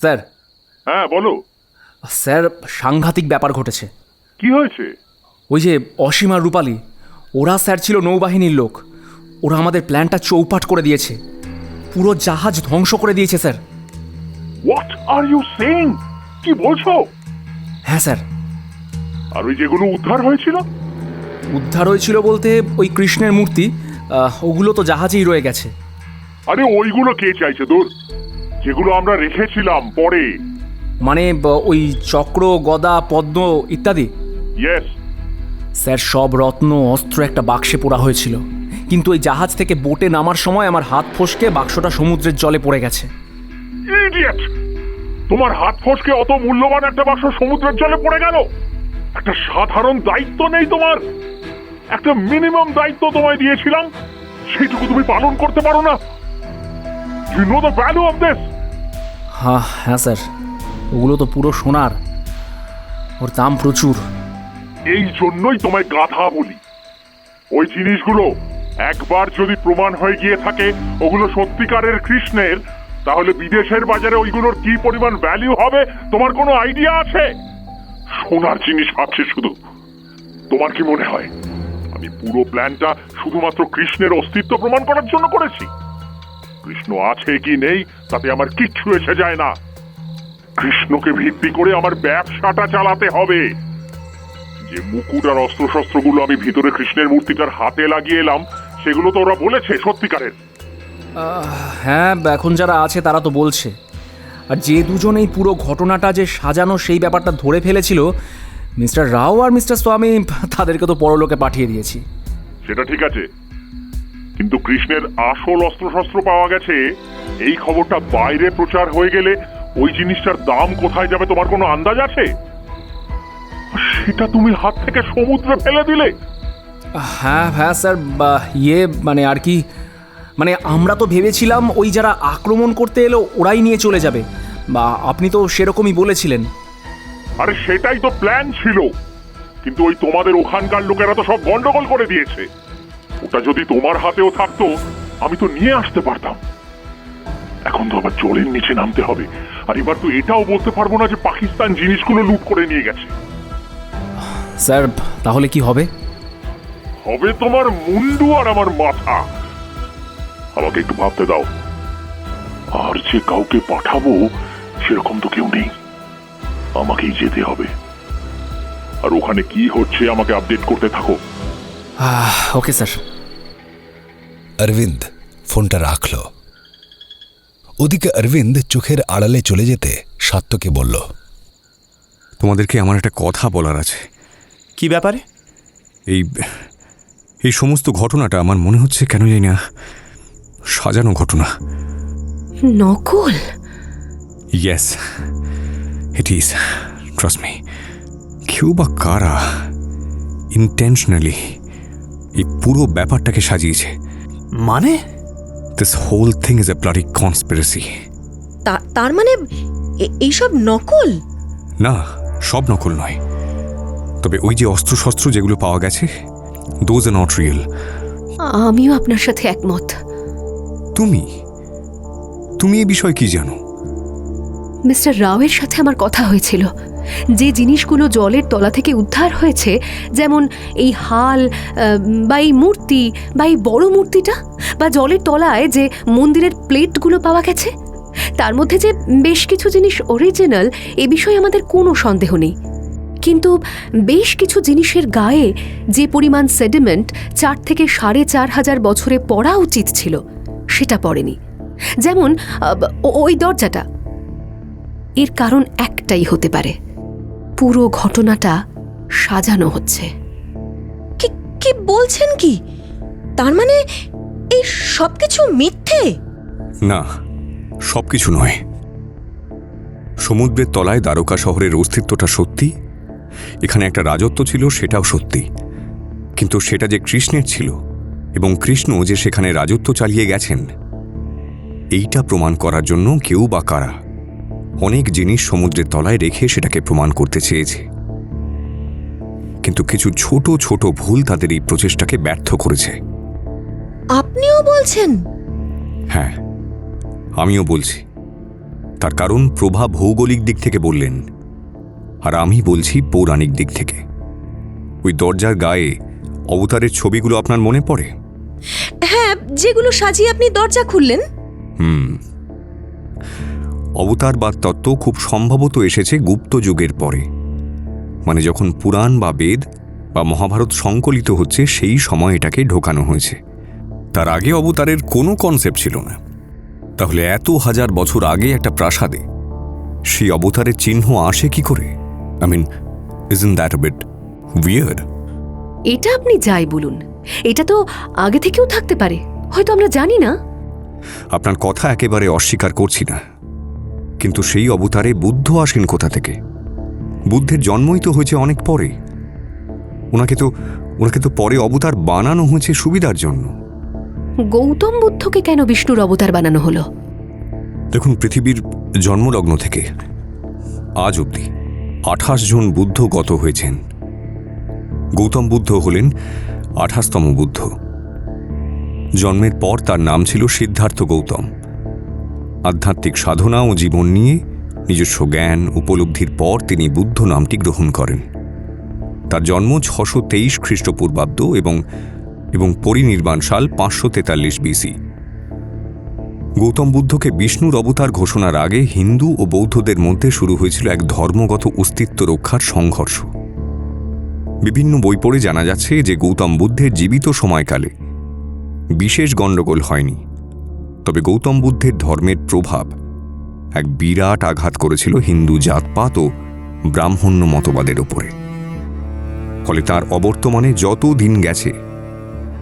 স্যার। হ্যাঁ বলো। স্যার, সাংঘাতিক ব্যাপার ঘটেছে। কি হয়েছে? ওই যে অসীম আর রূপালী, ওরা স্যার ছিল নৌবাহিনীর লোক। ওরা আমাদের প্ল্যানটা চৌপাট করে দিয়েছে, পুরো জাহাজ ধ্বংস করে দিয়েছে sir. What are you saying? কি বলছো? হ্যাঁ স্যার। আর ওই যেগুলো উদ্ধার হয়েছিল? উদ্ধার হয়েছিল বলতে ওই কৃষ্ণের মূর্তি, ওগুলো তো জাহাজেই রয়ে গেছে। আরে ওইগুলো কে চাইছে দূর? যেগুলো আমরা রেখেছিলাম পরে, মানে ওই চক্র, গদা, পদ্ম ইত্যাদি। ইয়েস স্যার, সব রত্ন অস্ত্র একটা বাক্সে পোড়া হয়েছিল, কিন্তু ওই জাহাজ থেকে বোটে নামার সময় আমার হাত ফসকে বাক্সটা সমুদ্রের জলে পড়ে গেছে। ইডিয়েট! তোমার হাত ফসকে অত মূল্যবান একটা বাক্স সমুদ্রের জলে পড়ে গেল? একটা সাধারণ দায়িত্ব নেই তোমার? একটা মিনিমাম দায়িত্ব তোমায় দিয়েছিলাম, সেইটুকু তুমি পালন করতে পারো না? You know the value of this? হ্যাঁ স্যার, ওগুলো তো পুরো সোনার, ওর দাম প্রচুর। এই জন্যই তোমায় গাধা বলি। ওই জিনিসগুলো একবার যদি প্রমাণ হয়ে গিয়ে থাকে ওগুলো সত্যিকারের কৃষ্ণের, তাহলে বিদেশের বাজারে ওইগুলোর কি পরিমাণ ভ্যালু হবে তোমার কোনো আইডিয়া আছে? সোনার জিনিস ভাবছে শুধু। তোমার কি মনে হয় আমি পুরো প্ল্যানটা শুধুমাত্র কৃষ্ণের অস্তিত্ব প্রমাণ করার জন্য করেছি? কৃষ্ণ আছে কি নেই তাতে আমার কিচ্ছু এসে যায় না। কৃষ্ণকে ভিত্তি করে আমার ব্যবসাটা চালাতে হবে। যে মুকুট আর অস্ত্রশস্ত্রগুলো আমি ভিতরে কৃষ্ণের মূর্তিটার হাতে লাগিয়ে এলাম, সেগুলো তো ওরা বলেছে সত্যিকারের। হ্যাঁ, এখন যারা আছে তারা তো বলছে। আর যে দুজন এই পুরো ঘটনাটা যে সাজানো সেই ব্যাপারটা ধরে ফেলেছিল, মিস্টার রাও আর মিস্টার স্বামী, তাদেরকে তো পরলোকে পাঠিয়ে দিয়েছি। সেটা ঠিক আছে, কিন্তু কৃষ্ণের আসল অস্ত্রশস্ত্র পাওয়া গেছে এই খবরটা বাইরে প্রচার হয়ে গেলে ওই জিনিসটার দাম কোথায় যাবে তোমার কোনো আন্দাজ আছে? সেটা তুমি হাত থেকে সমুদ্রে ফেলে দিলে। হ্যাঁ স্যার, মানে আর কি, মানে আমরা তো ভেবেছিলাম ওই যারা আক্রমণ করতে এলো ওরাই নিয়ে চলে যাবে, বা আপনি তো সেরকমই বলেছিলেন। আরে সেটাই তো প্ল্যান ছিল, কিন্তু ওই তোমাদের ওখানকার লোকেরা তো সব গন্ডগোল করে দিয়েছে। ওটা যদি তোমার হাতেও থাকতো আমি তো নিয়ে আসতে পারতাম। এখন তো আবার জলের নিচে নামতে হবে, আর এবার তো এটাও বলতে পারবো না যে পাকিস্তান জিনিসগুলো লুট করে নিয়ে গেছে। স্যার, তাহলে কি হবে? হবে তোমার মুন্ডু আর আমার মাথা। আমাকে একটু ভাবতে দাও। আর যে কাউকে পাঠাবো সেরকম তো কেউ নেই, আমাকেই যেতে হবে। আর ওখানে কি হচ্ছে আমাকে আপডেট করতে থাকো। Okay sir. অরবিন্দ ফোনটা রাখল। ওদিকে অরবিন্দ চোখের আড়ালে চলে যেতে সাত্যকে বলল, তোমাদেরকে আমার একটা কথা বলার আছে। কি ব্যাপারে? এই সমস্ত ঘটনাটা আমার মনে হচ্ছে কেন জানি না সাজানো ঘটনা। নকল? Yes, it is. Trust me. কেউ বা কারা ইন্টেনশনালি এই পুরো ব্যাপারটাকে সাজিয়েছে। মানে? This whole thing is a bloody conspiracy. তার মানে এইসব নকল? না, সব নকল নয়, তবে ওই যে অস্ত্রশস্ত্র যেগুলো পাওয়া গেছে, দোজ আর নট রিয়েল। আমিও আপনার সাথে একমত। তুমি এই বিষয়ে কি জানো? মিস্টার রাওয়ের সাথে আমার কথা হয়েছিল। যে জিনিসগুলো জলের তলা থেকে উদ্ধার হয়েছে, যেমন এই হাল বা এই মূর্তি বা এই বড় মূর্তিটা, বা জলের তলায় যে মন্দিরের প্লেটগুলো পাওয়া গেছে, তার মধ্যে যে বেশ কিছু জিনিস অরিজিনাল, এ বিষয়ে আমাদের কোনো সন্দেহ নেই। কিন্তু বেশ কিছু জিনিসের গায়ে যে পরিমাণ সেডিমেন্ট 4 থেকে 4,500 বছরে পড়া উচিত ছিল, সেটা পড়েনি। যেমন ওই দরজাটা। এর কারণ একটাই হতে পারে, পুরো ঘটনাটা সাজানো হচ্ছে। কি বলছেন কি? তার মানে এই সবকিছু মিথ্যে? না, সবকিছু নয়। সমুদ্রের তলায় দ্বারকা শহরের অস্তিত্বটা সত্যি, এখানে একটা রাজত্ব ছিল সেটাও সত্যি, কিন্তু সেটা যে কৃষ্ণের ছিল এবং কৃষ্ণ যে সেখানে রাজত্ব চালিয়ে গেছেন, এইটা প্রমাণ করার জন্য কেউ বা কারা অনেক জিনিস সমুদ্রের তলায় রেখে সেটাকে প্রমাণ করতে চেয়েছে, কিন্তু কিছু ছোট ছোট ভুল তাদের এই প্রচেষ্টাকে ব্যর্থ করেছে। আপনিও বলছেন? হ্যাঁ, আমিও বলছি। তার কারণ প্রভা ভৌগোলিক দিক থেকে বললেন, আর আমি বলছি পৌরাণিক দিক থেকে। ওই দরজার গায়ে অবতারের ছবিগুলো আপনার মনে পড়ে? হ্যাঁ, যেগুলো সাজিয়ে আপনি দরজা খুললেন। অবতারবাদ তত্ত্ব খুব সম্ভবত এসেছে গুপ্ত যুগের পরে, মানে যখন পুরাণ বা বেদ বা মহাভারত সংকলিত হচ্ছে সেই সময় এটাকে ঢোকানো হয়েছে। তার আগে অবতারের কোনো কনসেপ্ট ছিল না। তাহলে এত হাজার বছর আগে একটা প্রাসাদে সেই অবতারের চিহ্ন আসে কি করে? I mean, isn't that a bit weird? এটা আপনি যাই বলুন, এটা তো আগে থেকেও থাকতে পারে, হয়তো আমরা জানি না। আপনার কথা একেবারে অস্বীকার করছি না, কিন্তু সেই অবতারে বুদ্ধ আসেন কোথা থেকে? বুদ্ধের জন্মই তো হয়েছে অনেক পরে। ওনাকে তো পরে অবতার বানানো হয়েছে সুবিধার জন্য। গৌতম বুদ্ধকে কেন বিষ্ণুর অবতার বানানো হলো? দেখুন, পৃথিবীর জন্মলগ্ন থেকে আজ অবধি 28 জন বুদ্ধ গত হয়েছেন। গৌতম বুদ্ধ হলেন 28তম বুদ্ধ। জন্মের পর তার নাম ছিল সিদ্ধার্থ গৌতম। আধ্যাত্মিক সাধনা ও জীবন নিয়ে নিজস্ব জ্ঞান উপলব্ধির পর তিনি বুদ্ধ নামটি গ্রহণ করেন। তার জন্ম 623 খ্রিস্টপূর্বাব্দ এবং পরিনির্বাণ সাল 543 BC। গৌতম বুদ্ধকে বিষ্ণুর অবতার ঘোষণার আগে হিন্দু ও বৌদ্ধদের মধ্যে শুরু হয়েছিল এক ধর্মগত অস্তিত্ব রক্ষার সংঘর্ষ। বিভিন্ন বই পড়ে জানা যাচ্ছে যে গৌতম বুদ্ধের জীবিত সময়কালে বিশেষ গণ্ডগোল হয়নি, তবে গৌতম বুদ্ধের ধর্মের প্রভাব এক বিরাট আঘাত করেছিল হিন্দু জাতপাত ও ব্রাহ্মণ্য মতবাদের উপরে। ফলে তার অবর্তমানে যত দিন গেছে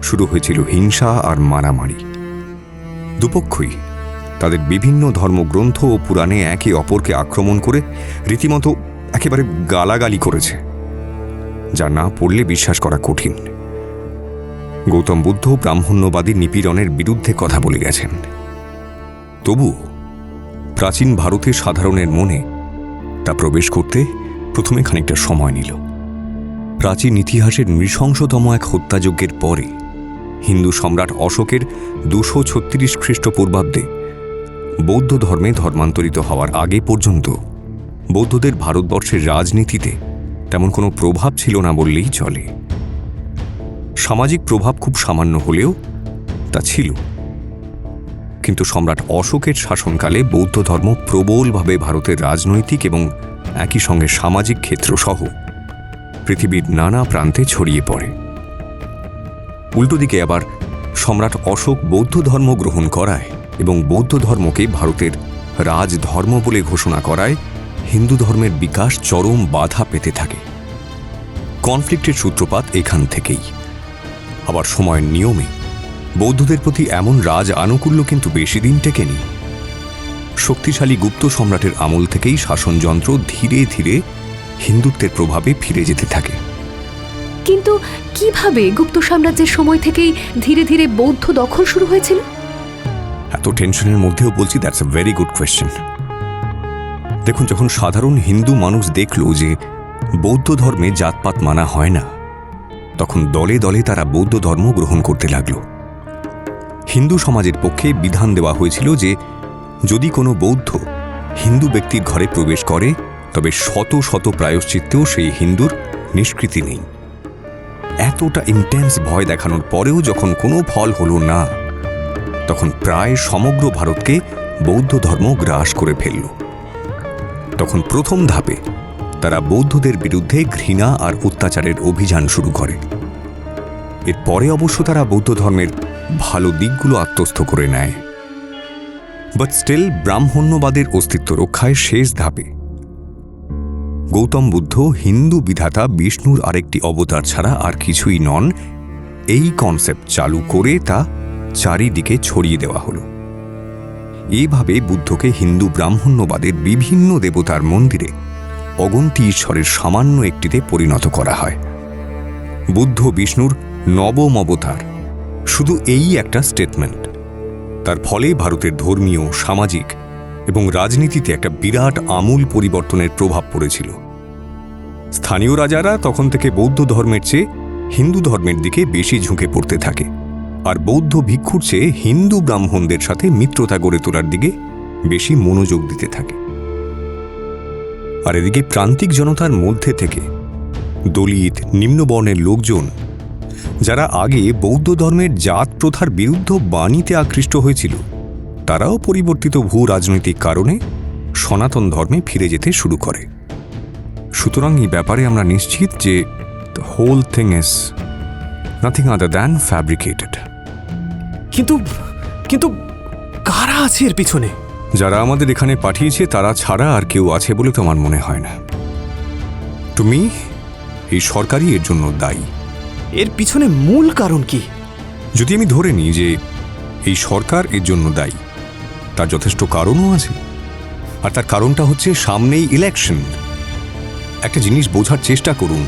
শুরু হয়েছিল হিংসা আর মারামারি। দুপক্ষই তাদের বিভিন্ন ধর্মগ্রন্থ ও পুরাণে একে অপরকে আক্রমণ করে রীতিমতো একেবারে গালাগালি করেছে, যা না পড়লে বিশ্বাস করা কঠিন। গৌতম বুদ্ধ ব্রাহ্মণ্যবাদী নিপীড়নের বিরুদ্ধে কথা বলে গেছেন। তবুও প্রাচীন ভারতের সাধারণের মনে তা প্রবেশ করতে প্রথমে খানিকটা সময় নিল। প্রাচীন ইতিহাসের নৃশংসতম এক হত্যাযজ্ঞের পরে হিন্দু সম্রাট অশোকের 236 খ্রিস্টপূর্বাব্দে বৌদ্ধ ধর্মে ধর্মান্তরিত হওয়ার আগে পর্যন্ত বৌদ্ধদের ভারতবর্ষের রাজনীতিতে তেমন কোনো প্রভাব ছিল না বললেই চলে। সামাজিক প্রভাব খুব সামান্য হলেও তা ছিল। কিন্তু সম্রাট অশোকের শাসনকালে বৌদ্ধ ধর্ম প্রবলভাবে ভারতের রাজনৈতিক এবং একই সঙ্গে সামাজিক ক্ষেত্রসহ পৃথিবীর নানা প্রান্তে ছড়িয়ে পড়ে। উল্টো দিকে আবার সম্রাট অশোক বৌদ্ধ ধর্ম গ্রহণ করায় এবং বৌদ্ধ ধর্মকে ভারতের রাজধর্ম বলে ঘোষণা করায় হিন্দু ধর্মের বিকাশ চরম বাধা পেতে থাকে। কনফ্লিক্টের সূত্রপাত এখান থেকেই। আবার সময়ের নিয়মে বৌদ্ধদের প্রতি এমন রাজ আনুকূল্য কিন্তু বেশি দিন টেকেনি। শক্তিশালী গুপ্ত সম্রাটের আমল থেকেই শাসনযন্ত্র ধীরে ধীরে হিন্দুত্বের প্রভাবে ফিরে যেতে থাকে। কিন্তু কিভাবে গুপ্ত সাম্রাজ্যের সময় থেকেই ধীরে ধীরে বৌদ্ধ দখল শুরু হয়েছিল? এত টেনশনের মধ্যেও বলছি, that's a very good question. দেখুন, যখন সাধারণ হিন্দু মানুষ দেখল যে বৌদ্ধ ধর্মে জাতপাত মানা হয় না, তখন দলে দলে তারা বৌদ্ধ ধর্ম গ্রহণ করতে লাগল। হিন্দু সমাজের পক্ষে বিধান দেওয়া হয়েছিল যে যদি কোনো বৌদ্ধ হিন্দু ব্যক্তির ঘরে প্রবেশ করে তবে শত শত প্রায়শ্চিত্তেও সেই হিন্দুর নিষ্কৃতি নেই। এতটা ইন্টেন্স ভয় দেখানোর পরেও যখন কোনো ফল হলো না, তখন প্রায় সমগ্র ভারতকে বৌদ্ধ ধর্ম গ্রাস করে ফেলল। তখন প্রথম ধাপে তারা বৌদ্ধদের বিরুদ্ধে ঘৃণা আর অত্যাচারের অভিযান শুরু করে। এরপরে অবশ্য তারা বৌদ্ধ ধর্মের ভালো দিকগুলো আত্মস্থ করে নেয়। বাট স্টিল ব্রাহ্মণ্যবাদের অস্তিত্ব রক্ষায় শেষ ধাপে গৌতম বুদ্ধ হিন্দু বিধাতা বিষ্ণুর আরেকটি অবতার ছাড়া আর কিছুই নন, এই কনসেপ্ট চালু করে তা চারিদিকে ছড়িয়ে দেওয়া হল। এইভাবে বুদ্ধকে হিন্দু ব্রাহ্মণ্যবাদের বিভিন্ন দেবতার মন্দিরে অগন্তি ঈশ্বরের সামান্য একটিতে পরিণত করা হয়। বুদ্ধ বিষ্ণুর নবম অবতার শুধু এই একটা স্টেটমেন্ট। তার ফলে ভারতের ধর্মীয়, সামাজিক এবং রাজনীতিতে একটা বিরাট আমূল পরিবর্তনের প্রভাব পড়েছিল। স্থানীয় রাজারা তখন থেকে বৌদ্ধ ধর্মের চেয়ে হিন্দু ধর্মের দিকে বেশি ঝুঁকে পড়তে থাকে, আর বৌদ্ধ ভিক্ষুর চেয়ে হিন্দু ব্রাহ্মণদের সাথে মিত্রতা গড়ে তোলার দিকে বেশি মনোযোগ দিতে থাকে। আর এদিকে প্রান্তিক জনতার মধ্যে থেকে দলিত নিম্নবর্ণের লোকজন, যারা আগে বৌদ্ধ ধর্মের জাত প্রথার বিরুদ্ধে বাণীতে আকৃষ্ট হয়েছিল, তারাও পরিবর্তিত ভূ রাজনৈতিক কারণে সনাতন ধর্মে ফিরে যেতে শুরু করে। সুতরাং এই ব্যাপারে আমরা নিশ্চিত যে the whole thing is nothing other than fabricated. কিন্তু কিন্তু কারা আছে এর পিছনে? যারা আমাদের এখানে পাঠিয়েছে তারা ছাড়া আর কেউ আছে বলে তো আমার মনে হয় না। তুমি এই সরকারই এর জন্য দায়ী। এর পিছনে মূল কারণ কি? যদি আমি ধরে নিই যে এই সরকার এর জন্য দায়ী, তার যথেষ্ট কারণও আছে। আর তার কারণটা হচ্ছে সামনেই ইলেকশন। একটা জিনিস বোঝার চেষ্টা করুন,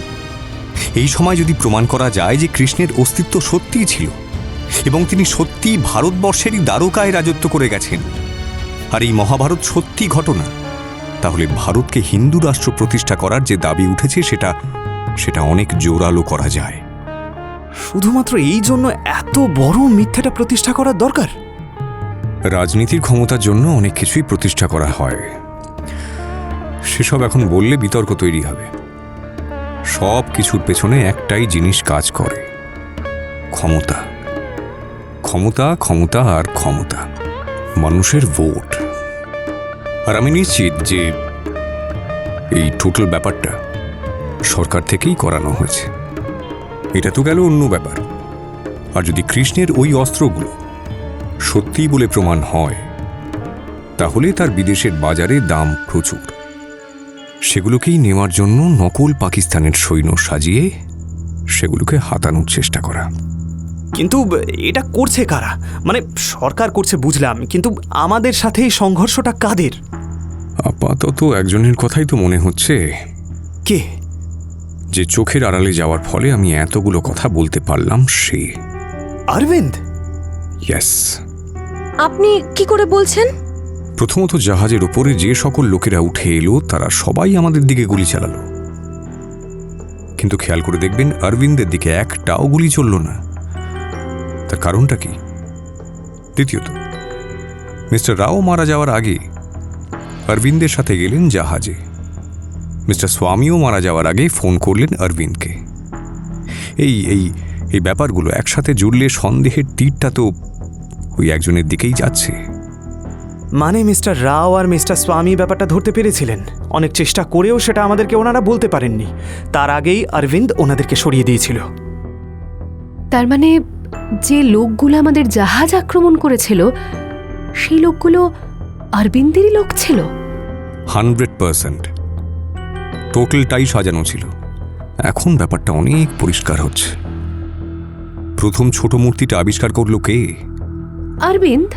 এই সময় যদি প্রমাণ করা যায় যে কৃষ্ণের অস্তিত্ব সত্যিই ছিল এবং তিনি সত্যিই ভারতবর্ষেরই দ্বারকায় রাজত্ব করে গেছেন, আর এই মহাভারত সত্যি ঘটনা, তাহলে ভারতকে হিন্দু রাষ্ট্র প্রতিষ্ঠা করার যে দাবি উঠেছে সেটা অনেক জোরালো করা যায়। শুধুমাত্র এই জন্য এত বড় মিথ্যাটা প্রতিষ্ঠা করার দরকার? রাজনীতির ক্ষমতার জন্য অনেক কিছুই প্রতিষ্ঠা করা হয়, সেসব এখন বললে বিতর্ক তৈরি হবে। সব কিছুর পেছনে একটাই জিনিস কাজ করে, ক্ষমতা। ক্ষমতা, ক্ষমতা আর ক্ষমতা, মানুষের ভোট। আর আমি নিশ্চিত যে এই টোটাল ব্যাপারটা সরকার থেকেই করানো হয়েছে। এটা তো গেল অন্য ব্যাপার। আর যদি কৃষ্ণের ওই অস্ত্রগুলো সত্যিই বলে প্রমাণ হয়, তাহলে তার বিদেশের বাজারে দাম প্রচুর। সেগুলোকেই নেওয়ার জন্য নকল পাকিস্তানের সৈন্য সাজিয়ে সেগুলোকে হাতানোর চেষ্টা করা। কিন্তু এটা করছে কারা? মানে সরকার করছে বুঝলাম, কিন্তু আমাদের সাথে এই সংঘর্ষটা কাদের? আপাতত একজনের কথাই তো মনে হচ্ছে। কে? যে চোখের আড়ালে যাওয়ার ফলে আমি এতগুলো কথা বলতে পারলাম, সে অরবিন্দ। ইয়েস। আপনি কি করে বলছেন? প্রথমত, জাহাজের উপরে যে সকল লোকেরা উঠে এলো তারা সবাই আমাদের দিকে গুলি চালালো, কিন্তু খেয়াল করে দেখবেন অরবিন্দের দিকে একটাও গুলি চলল না। তার কারণটা কি? দ্বিতীয়ত, মিস্টার রাও মারা যাওয়ার আগে অরবিন্দের সাথে গেলেন জাহাজে। মিস্টার স্বামীও মারা যাওয়ার আগে ফোন করলেন অরবিন্দকে। এই এই এই ব্যাপারগুলো একসাথে জুড়লে সন্দেহের তীরটা তো ওই একজনের দিকেই যাচ্ছে। মানে মিস্টার রাও আর মিস্টার স্বামী ব্যাপারটা ধরতে পেরেছিলেন, অনেক চেষ্টা করেও সেটা আমাদেরকে ওনারা বলতে পারেননি। তার আগেই অরবিন্দ ওনাদেরকে সরিয়ে দিয়েছিল। তার মানে যে লোকগুলো আমাদের জাহাজ আক্রমণ করেছিল, সেই লোকগুলো অরবিন্দেরই লোক ছিল। 100% টোটালটাই সাজানো ছিল। এখন ব্যাপারটা অনেক পরিষ্কার হচ্ছে। প্রথম ছোট মূর্তিটা আবিষ্কার করলো কে? অরবিন্দ।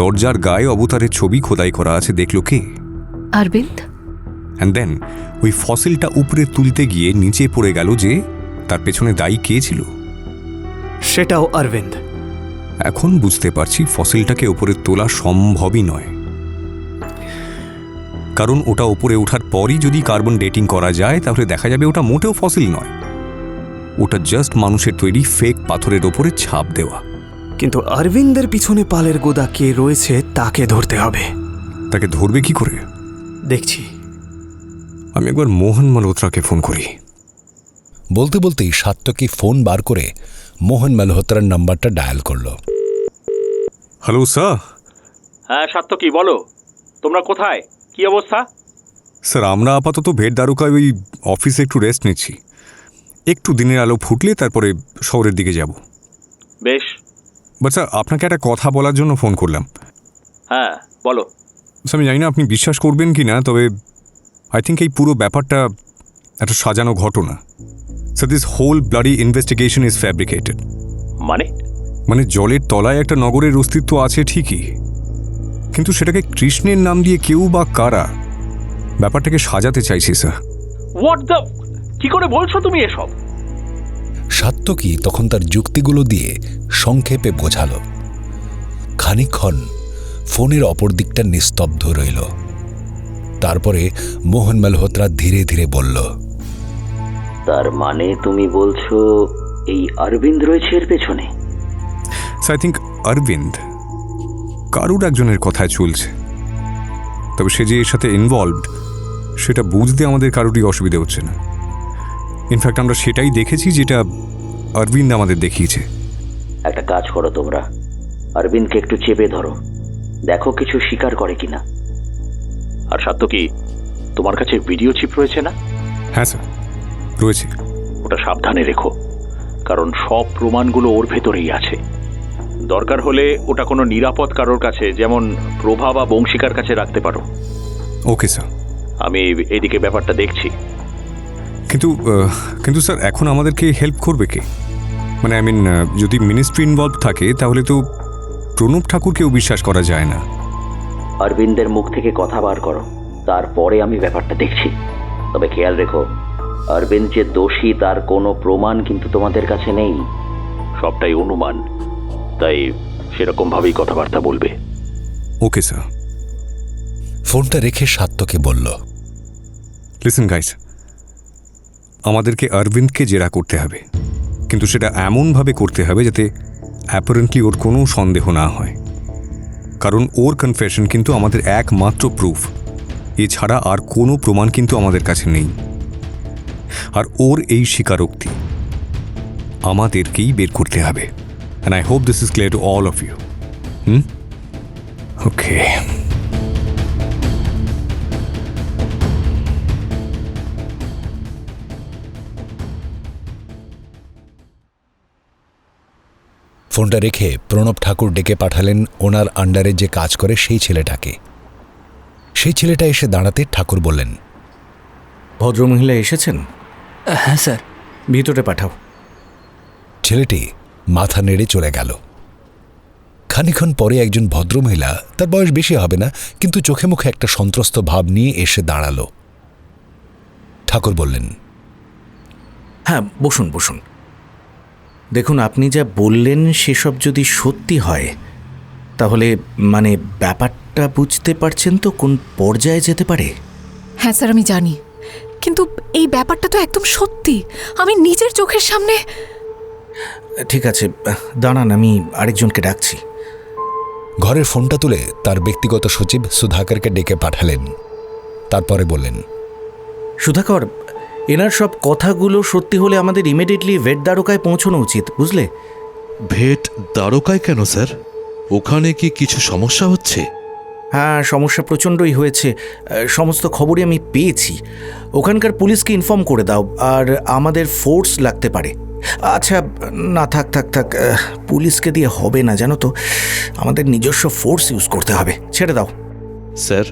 দরজার গায়ে অবতারের ছবি খোদাই করা আছে, দেখলো কে? অরবিন্দ। অ্যান্ড দেন ওই ফসিলটা উপরে তুলতে গিয়ে নিচে পড়ে গেল, যে তার পেছনে দায়ী কে ছিল? সেটাও অরবিন্দ। এখন বুঝতে পারছি ফসিলটাকে উপরে তোলা সম্ভবই নয়, কারণ ওটা উপরে ওঠার পরই যদি কার্বন ডেটিং করা যায় তাহলে দেখা যাবে ওটা মোটেও ফসিল নয়, ওটা জাস্ট মানুষের তৈরি ফেক পাথরের ওপরে ছাপ দেওয়া। কিন্তু অরবিন্দের পিছনে পালের গোদা কে রয়েছে তাকে ধরতে হবে। তাকে ধরবে কি করে? দেখছি। আমি একবার মোহন মালহোত্রাকে ফোন করি। বলতে বলতেই সাত্তকী ফোন বার করে মোহন মালহোত্রার নাম্বারটা ডায়াল করল। Hello sir. হ্যাঁ সাত্তকী, বলো তোমরা কোথায়, কি অবস্থা? স্যার, আমরা আপাতত ভেট দ্বারকায় ওই অফিসে একটু রেস্ট নিচ্ছি। একটু দিনের আলো ফুটলে তারপরে শহরের দিকে যাব। বেশ। বাট স্যার, আপনাকে একটা কথা বলার জন্য ফোন করলাম। হ্যাঁ বলো। আমি জানি না আপনি বিশ্বাস করবেন কি না, তবে আই থিঙ্ক এই পুরো ব্যাপারটা একটা সাজানো ঘটনা। Sir, this whole bloody investigation is fabricated. মানে জলের তলায় একটা নগরের অস্তিত্ব আছে ঠিকই, কিন্তু সেটাকে কৃষ্ণের নাম দিয়ে কেউ বা কারা ব্যাপারটাকে সাজাতে চাইছে স্যার। হোয়াট দ্য, কি করে বলছো তুমি এসব? সাত্তকী তখন তার যুক্তিগুলো দিয়ে সংক্ষেপে বোঝালো। খানিকক্ষণ ফোনের অপর দিকটা নিস্তব্ধ রইল। তারপরে মোহন মালহোত্রা ধীরে ধীরে বলল, তার মানে তুমি বলছো এই অরবিন্দ রয়েছে এর পেছনে? আই থিঙ্ক অরবিন্দ কারুর একজনের কথায় চলছে, তবে সে যে এর সাথে ইনভলভড সেটা বুঝতে আমাদের কারোরই অসুবিধা হচ্ছে না। ইনফ্যাক্ট আমরা সেটাই দেখেছি যেটা অরবিন্দ আমাদের দেখিয়েছে। একটা কাজ করো তোমরা, অরবিন্দকে একটু চেপে ধরো, দেখো কিছু স্বীকার করে কিনা। আর সাত্যকী, তোমার কাছে ভিডিও চিপ রয়েছে না? হ্যাঁ স্যার, রয়েছে। ওটা সাবধানে রেখো, কারণ সব প্রমাণগুলো ওর ভেতরেই আছে। দরকার হলে ওটা কোনো নিরাপদ কারোর কাছে, যেমন প্রভা বা বংশিকার কাছে রাখতে পারো। ওকে স্যার। আমি এদিকে ব্যাপারটা দেখছি। কিন্তু স্যার, এখন আমাদেরকে হেল্প করবে কে? মানে আই মিন, যদি মিনিস্ট্রি ইনভলভ থাকে তাহলে তো প্রণব ঠাকুরকেও বিশ্বাস করা যায় না। অরবিন্দের মুখ থেকে কথা বার করো, তারপরে আমি ব্যাপারটা দেখছি। তবে খেয়াল রেখো, অরবিন্দ যে দোষী তার কোনো প্রমাণ কিন্তু তোমাদের কাছে নেই, সবটাই অনুমান। তাই সেরকম ভাবেই কথাবার্তা বলবে। Okay sir. ফোনটা রেখে সাত্যকে বলল, লিসেন গাইস, আমাদেরকে অরবিন্দকে জেরা করতে হবে, কিন্তু সেটা এমনভাবে করতে হবে যাতে অ্যাপারেন্টলি ওর কোনো সন্দেহ না হয়। কারণ ওর কনফেশন কিন্তু আমাদের একমাত্র প্রুফ, এছাড়া আর কোনো প্রমাণ কিন্তু আমাদের কাছে নেই। আর ওর এই স্বীকারোক্তি আমাদেরকেই বের করতে হবে। And I hope this is clear to all of you. Okay. ফোনটা রেখে প্রণব ঠাকুর ডেকে পাঠালেন ওনার আন্ডারে যে কাজ করে সেই ছেলেটাকে। সেই ছেলেটা এসে দাঁড়াতে ঠাকুর বললেন, ভদ্রমহিলা এসেছেন? হ্যাঁ স্যার। ভিতরে পাঠাও। ছেলেটি মাথা নেড়ে চলে গেল। খানিক্ষণ পরে একজন ভদ্রমহিলা, তার বয়স বেশি হবে না, কিন্তু চোখে মুখে একটা সন্ত্রস্ত ভাব নিয়ে এসে দাঁড়াল। ঠাকুর বললেন, হ্যাঁ, বসুন বসুন। দেখুন, আপনি যা বললেন সেসব যদি সত্যি হয় তাহলে মানে ব্যাপারটা বুঝতে পারছেন তো কোন পর্যায়ে যেতে পারে? হ্যাঁ স্যার, আমি জানি, কিন্তু এই ব্যাপারটা তো একদম সত্যি, আমি নিজের চোখের সামনে। ঠিক আছে, দাঁড়ান, আমি আরেকজনকে ডাকছি। ঘরের ফোনটা তুলে তার ব্যক্তিগত সচিব সুধাকরকে ডেকে পাঠালেন। তারপরে বললেন, সুধাকর, এনার সব কথাগুলো সত্যি হলে আমাদের ইমিডিয়েটলি ভেট দ্বারকায় পৌঁছানো উচিত, বুঝলে? ভেট দ্বারকায় কেন স্যার? ওখানে কি কিছু সমস্যা হচ্ছে? হ্যাঁ, সমস্যা প্রচণ্ডই হয়েছে। সমস্ত খবরই আমি পেয়েছি। ওখানকার পুলিশকে ইনফর্ম করে দাও, আর আমাদের ফোর্স লাগতে পারে। আচ্ছা, না থাক থাক থাক, পুলিশকে দিয়ে হবে না, জানো তো, আমাদের নিজস্ব ফোর্স ইউজ করতে হবে। ছেড়ে দাও। স্যার,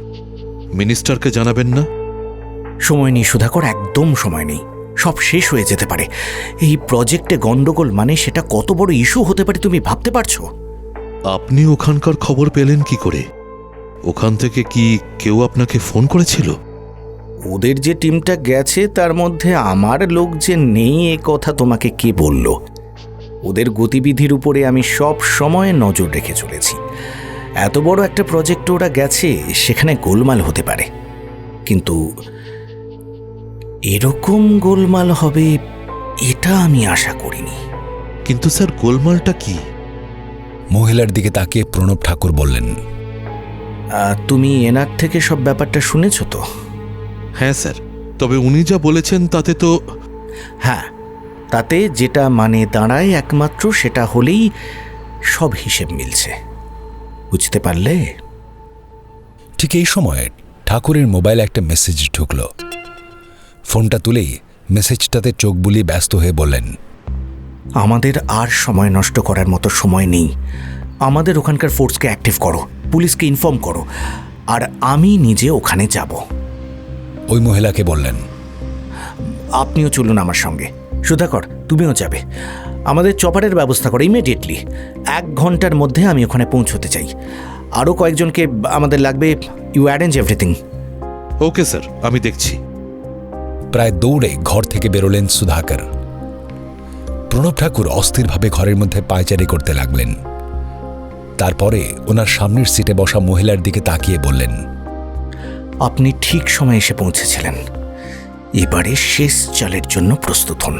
মিনিস্টারকে জানাবেন না? সময় নেই সুধাকর, একদম সময় নেই। সব শেষ হয়ে যেতে পারে। এই প্রজেক্টে গন্ডগোল মানে সেটা কত বড় ইস্যু হতে পারে তুমি ভাবতে পারছো? আপনি ওখানকার খবর পেলেন কি করে? ওখান থেকে কি কেউ আপনাকে ফোন করেছিল? ওদের যে টিমটা গেছে তার মধ্যে আমার লোক যে নেই এ কথা তোমাকে কে বলল? ওদের গতিবিধির উপরে আমি সব সময় নজর রেখে চলেছি। এত বড় একটা প্রজেক্ট ওরা গেছে, সেখানে গোলমাল হতে পারে, কিন্তু এরকম গোলমাল হবে এটা আমি আশা করিনি। কিন্তু স্যার, গোলমালটা কি? মহিলার দিকে তাকিয়ে প্রণব ঠাকুর বললেন, তুমি এনার থেকে সব ব্যাপারটা শুনেছ তো? হ্যাঁ স্যার, তবে উনি যা বলেছেন তাতে তো। হ্যাঁ, তাতে যেটা মানে দাঁড়ায় একমাত্র সেটা হলেই সব হিসেব মিলছে, বুঝতে পারলে? ঠিক এই সময় ঠাকুরের মোবাইলে একটা মেসেজ ঢুকল। ফোনটা তুলেই মেসেজটাতে চোখ বুলিয়ে ব্যস্ত হয়ে বললেন, আমাদের আর সময় নষ্ট করার মতো সময় নেই। আমাদের ওখানকার ফোর্সকে অ্যাক্টিভ করো, পুলিশকে ইনফর্ম করো, আর আমি নিজে ওখানে যাব। ওই মহিলাকে বললেন, আপনিও চলুন আমার সঙ্গে। সুধাকর, তুমিও যাবে। আমাদের চপারের ব্যবস্থা করো ইমিডিয়েটলি। 1 ঘন্টার মধ্যে আমি ওখানে পৌঁছতে চাই। আরও কয়েকজনকে আমাদের লাগবে। You arrange everything. Okay sir, আমি দেখছি। প্রায় দৌড়ে ঘর থেকে বেরোলেন সুধাকর। প্রণব ঠাকুর অস্থিরভাবে ঘরের মধ্যে পায়চারি করতে লাগলেন। তারপরে ওনার সামনের সিটে বসা মহিলার দিকে তাকিয়ে বললেন, আপনি ঠিক সময় এসে পৌঁছেছিলেন। এবারে শেষ চালের জন্য প্রস্তুত হন।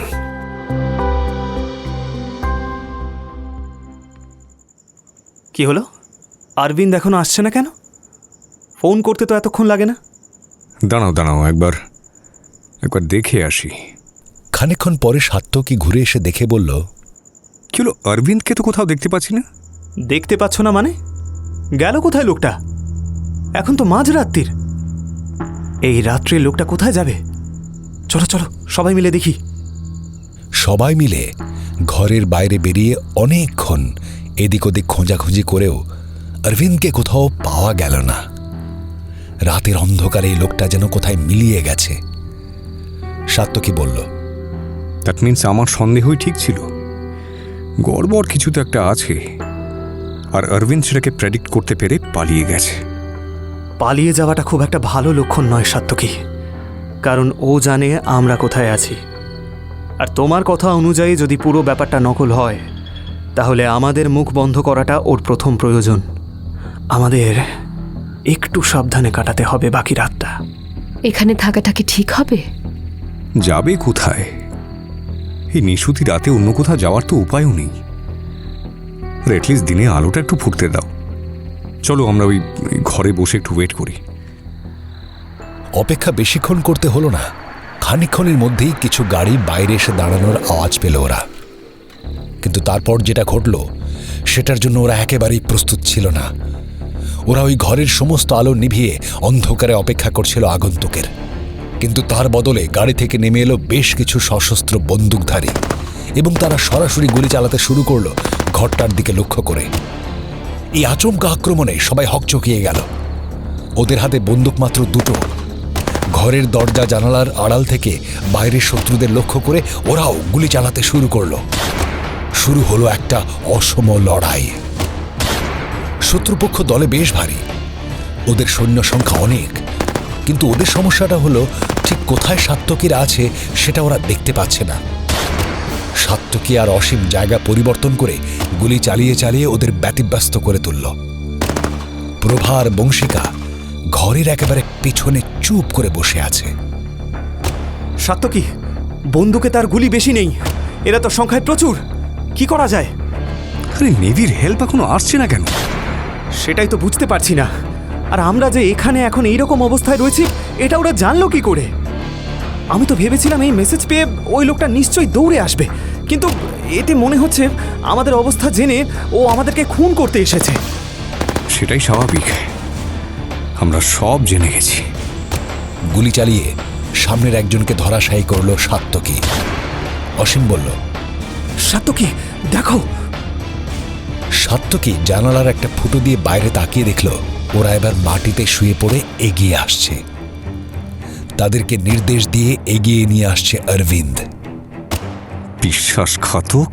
কি হলো? অরবিন্দ এখনো আসছে না কেন? ফোন করতে তো এতক্ষণ লাগে না। দাঁড়াও একবার দেখে আসি। খানিকক্ষণ পরে সাত্তকী ঘুরে এসে দেখে বলল, কি হলো, অরবিন্দকে তো কোথাও দেখতে পাচ্ছি না। দেখতে পাচ্ছ না মানে? গেল কোথায় লোকটা? এখন তো মাঝরাত্রির। এই রাত্রে লোকটা কোথায় যাবে? চলো চলো সবাই মিলে দেখি। সবাই মিলে ঘরের বাইরে বেরিয়ে অনেকক্ষণ এদিক ওদিক খোঁজাখুঁজি করেও অরবিন্দকে কোথাও পাওয়া গেল না। রাতের অন্ধকারে এই লোকটা যেন কোথায় মিলিয়ে গেছে। সাত্তকী বলল, দ্যাট মিনস আমার সন্দেহই ঠিক ছিল। গড়বড় কিছু তো একটা আছে, আর অরবিন্দ সেটাকে প্রেডিক্ট করতে পেরে পালিয়ে গেছে। পালিয়ে যাওয়াটা খুব একটা ভালো লক্ষণ নয় সাত্তকী, কারণ ও জানে আমরা কোথায় আছি। আর তোমার কথা অনুযায়ী যদি পুরো ব্যাপারটা নকল হয়, তাহলে আমাদের মুখ বন্ধ করাটা ওর প্রথম প্রয়োজন। আমাদের একটু সাবধানে কাটাতে হবে বাকি রাতটা। এখানে থাকাটা কি ঠিক হবে? যাবে কোথায়? এই নিশুতি রাতে অন্য কোথাও যাওয়ার তো উপায়ও নেই। অ্যাটলিস্ট দিনে আলোটা একটু ফুটতে দাও। চলো আমরা ওই ঘরে বসে একটু ওয়েট করি। অপেক্ষা বেশিক্ষণ করতে হলো না। খানিকক্ষণের মধ্যেই কিছু গাড়ি বাইরে এসে দাঁড়ানোর আওয়াজ পেল ওরা। কিন্তু তারপর যেটা ঘটল সেটার জন্য ওরা একেবারেই প্রস্তুত ছিল না। ওরা ওই ঘরের সমস্ত আলো নিভিয়ে অন্ধকারে অপেক্ষা করছিল আগন্তুকের। কিন্তু তার বদলে গাড়ি থেকে নেমে এলো বেশ কিছু সশস্ত্র বন্দুকধারী, এবং তারা সরাসরি গুলি চালাতে শুরু করলো ঘরটার দিকে লক্ষ্য করে। এই আচমকা আক্রমণে সবাই হকচকিয়ে গেল। ওদের হাতে বন্দুক মাত্র দুটো। ঘরের দরজা জানালার আড়াল থেকে বাইরের শত্রুদের লক্ষ্য করে ওরাও গুলি চালাতে শুরু করলো। শুরু হলো একটা অসম লড়াই। শত্রুপক্ষ দলে বেশ ভারী, ওদের সৈন্য সংখ্যা অনেক, কিন্তু ওদের সমস্যাটা হলো ঠিক কোথায় সাত্তকীরা আছে সেটা ওরা দেখতে পাচ্ছে না। সাত্তকী আর অসীম জায়গা পরিবর্তন করে গুলি চালিয়ে চালিয়ে ওদের ব্যতিব্যস্ত করে তুলল। প্রভা আর বংশিকা ঘরের একেবারে পিছনে চুপ করে বসে আছে। সাত্তকী, বন্দুকে তার গুলি বেশি নেই, এরা তো সংখ্যায় প্রচুর। কি করা যায়? আরে নেভির হেল্প এখনো আসছে না কেন? সেটাই তো বুঝতে পারছি না। আর আমরা যে এখানে এখন এইরকম অবস্থায় রয়েছি, এটা ওরা জানলো কি করে? আমি তো ভেবেছিলাম এই মেসেজ পেয়ে ওই লোকটা নিশ্চয়ই দৌড়ে আসবে, কিন্তু এতে মনে হচ্ছে আমাদের অবস্থা জেনে ও আমাদেরকে খুন করতে এসেছে। সেটাই স্বাভাবিক, আমরা সব জেনে গেছি। গুলি চালিয়ে সামনের একজনকে ধরাশায়ী করল সাত্তকী। অসীম বলল, সাত্তকী দেখো। সাত্তকী জানালার একটা ফুটো দিয়ে বাইরে তাকিয়ে দেখল ওরা এবার মাটিতে শুয়ে পড়ে এগিয়ে আসছে। তাদেরকে নির্দেশ দিয়ে এগিয়ে নিয়ে আসছে অরবিন্দ। বিশ্বাসঘাতক!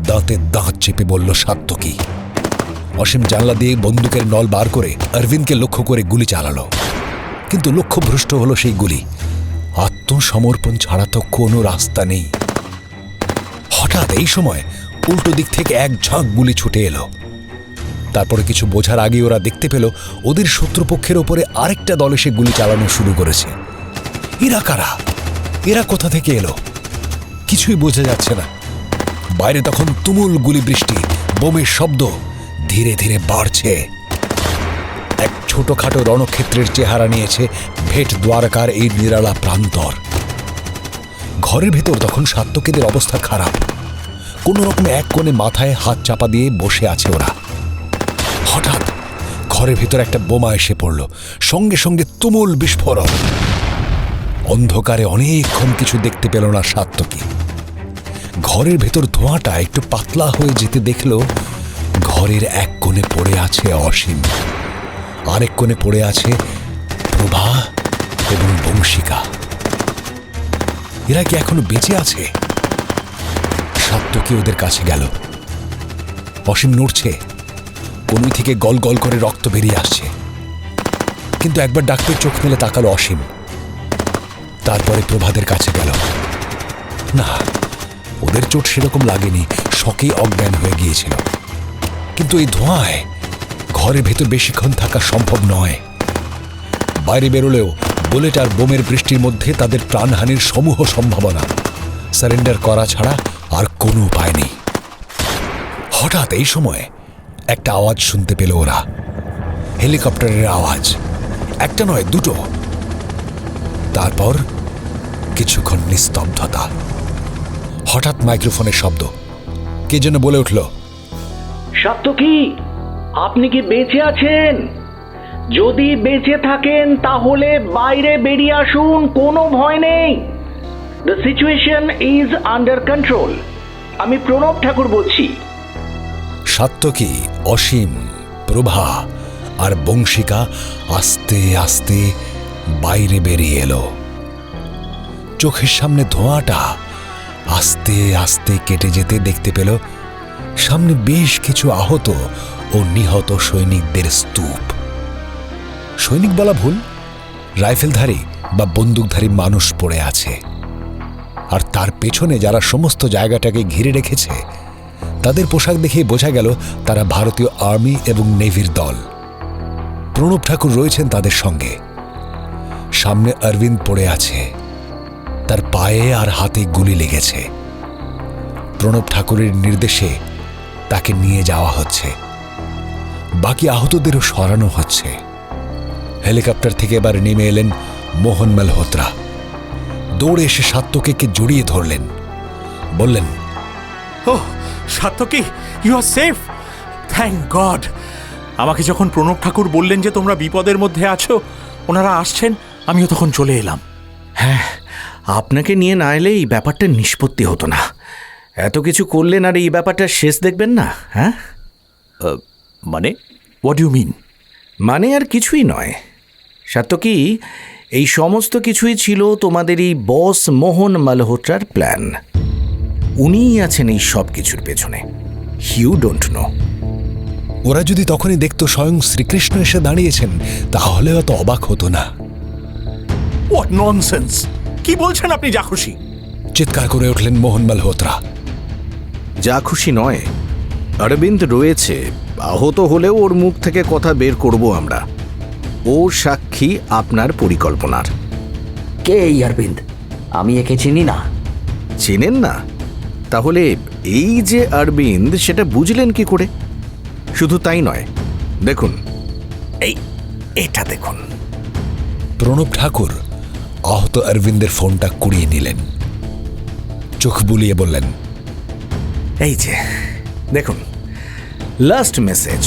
দাঁতে দাঁত চেপে বলল সাত্তকী। অসীম জানলা দিয়ে বন্দুকের নল বার করে অরবিন্দকে লক্ষ্য করে গুলি চালালো, কিন্তু লক্ষ্যভ্রষ্ট হলো সেই গুলি। আত্মসমর্পণ ছাড়া তো কোনো রাস্তা নেই। হঠাৎ এই সময় উল্টো দিক থেকে এক ঝাঁক গুলি ছুটে এলো। তারপরে কিছু বোঝার আগে ওরা দেখতে পেল ওদের শত্রুপক্ষের ওপরে আরেকটা দল এসে গুলি চালানো শুরু করেছে। এরা কারা? এরা কোথা থেকে এলো? কিছুই বোঝা যাচ্ছে না। বাইরে তখন তুমুল গুলি বৃষ্টি, বোমের শব্দ ধীরে ধীরে বাড়ছে। এক ছোটখাটো রণক্ষেত্রের চেহারা নিয়েছে ভেট দ্বারকার এই নিরালা প্রান্তর। ঘরের ভেতর তখন সাত্তকীদের অবস্থা খারাপ। কোনো রকমে এক কোণে মাথায় হাত চাপা দিয়ে বসে আছে ওরা। হঠাৎ ঘরের ভেতর একটা বোমা এসে পড়ল, সঙ্গে সঙ্গে তুমুল বিস্ফোরণ। অন্ধকারে অনেকক্ষণ কিছু দেখতে পেল না সাত্তকী। ঘরের ভেতর ধোঁয়াটা একটু পাতলা হয়ে যেতে দেখল ঘরের এক কোণে পড়ে আছে অসীম, আরেক কোণে পড়ে আছে প্রভা এবং বংশিকা। এরা কি এখনো বেঁচে আছে? সাত্তকী ওদের কাছে গেল। অসীম নড়ছে, কনুই থেকে গল গল করে রক্ত বেরিয়ে আসছে, কিন্তু একবার ডাকতে চোখ মেলে তাকালো অসীম। তারপরে প্রভাদের কাছে গেল। না, ওদের চোট সেরকম লাগেনি, শকে অজ্ঞান হয়ে গিয়েছিল। কিন্তু এই ধোঁয়ায় ঘরের ভেতর বেশিক্ষণ থাকা সম্ভব নয়। বাইরে বেরোলেও বুলেট আর বোমের বৃষ্টির মধ্যে তাদের প্রাণহানির সমূহ সম্ভাবনা। সারেন্ডার করা ছাড়া আর কোনো উপায় নেই। হঠাৎ এই সময় একটা আওয়াজ শুনতে পেল ওরা। হেলিকপ্টারের আওয়াজ, একটা নয়, দুটো। তারপর কিছুক্ষণ নিস্তব্ধতা। হঠাৎ মাইক্রোফোনের শব্দ। কে যেন বলে উঠল, সাত্তকী, আপনি কি বেঁচে আছেন? যদি বেঁচে থাকেন তাহলে বাইরে বেরিয়ে আসুন, কোনো ভয় নেই। The situation is under control. আমি প্রণব ঠাকুর বলছি। সাত্তকী, অসীম, প্রভা আর বংশিকা আস্তে আস্তে বাইরে বেরিয়ে এলো। চোখের সামনে ধোঁয়াটা আস্তে আস্তে কেটে যেতে দেখতে পেল সামনে বেশ কিছু আহত ও নিহত সৈনিকদের স্তূপ। সৈনিক বলা ভুল, রাইফেলধারী বা বন্দুকধারী মানুষ পড়ে আছে। আর তার পেছনে যারা সমস্ত জায়গাটাকে ঘিরে রেখেছে তাদের পোশাক দেখে বোঝা গেল তারা ভারতীয় আর্মি এবং নেভির দল। প্রণব ঠাকুর রয়েছেন তাদের সঙ্গে। সামনে অরবিন্দ পড়ে আছে, তার পায়ে আর হাতে গুলি লেগেছে। প্রণব ঠাকুরের নির্দেশে তাকে নিয়ে যাওয়া হচ্ছে। বাকি আহতদেরও সরানো হচ্ছে। হেলিকপ্টার থেকে এবার নেমে এলেন মোহন মালহোত্রা। দৌড়ে এসে সাত্তকীকে জড়িয়ে ধরলেন, বললেন, oh Satyaki, you are safe, thank God. আমাকে যখন প্রণব ঠাকুর বললেন যে তোমরা বিপদের মধ্যে আছো, ওনারা আসছেন, আমিও তখন চলে এলাম। হ্যাঁ, আপনাকে নিয়ে না এলে এই ব্যাপারটা নিষ্পত্তি হতো না। এত কিছু করলেন আর এই ব্যাপারটা শেষ দেখবেন না? হ্যাঁ, মানে হোয়াট ইউ মিন? মানে আর কিছুই নয় সাত্তকী, এই সমস্ত কিছুই ছিল তোমাদের এই বস মোহন মালহোত্রার প্ল্যান। উনিই আছেন এই সব কিছুর পেছনে। You don't know. ওরা যদি তখনই দেখতো স্বয়ং শ্রীকৃষ্ণ এসে দাঁড়িয়েছেন তাহলে অত অবাক হতো না। What nonsense! কি বলছেন আপনি? যা খুশি! চিৎকার করে উঠলেন মোহন মালহোত্রা। যা খুশি নয়, অরবিন্দ রয়েছে, আহত হলেও ওর মুখ থেকে কথা বের করব আমরা। ও সাক্ষী আপনার পরিকল্পনার। কে এই অরবিন্দ? আমি একে চিনি না। চেনেন না? তাহলে এই যে অরবিন্দ, সেটা বুঝলেন কি করে? শুধু তাই নয়, দেখুন এটা দেখুন। প্রণব ঠাকুর আহত অরবিন্দের ফোনটা কুড়িয়ে নিলেন, চোখ বুলিয়ে বললেন, এই যে দেখুন, লাস্ট মেসেজ।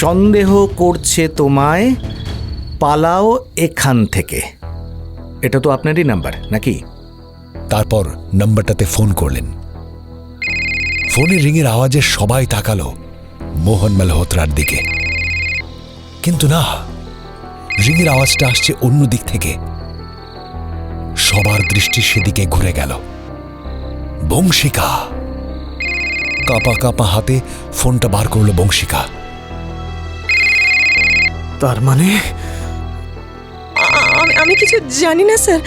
সন্দেহ করছে তোমায়, পালাও এখান থেকে। এটা তো আপনারই নাম্বার নাকি? তারপর নাম্বারটাতে ফোন করলেন। ফোনের রিংয়ের আওয়াজে সবাই তাকালো মোহন মালহোত্রার দিকে, কিন্তু না, রিংয়ের আওয়াজটা আসছে অন্য দিক থেকে। সবার দৃষ্টি সেদিকে ঘুরে গেল। বংশিকা কাঁপা কাঁপা হাতে ফোনটা বার করলো বংশিকা। তার মানে আমি কিছু জানি না স্যার।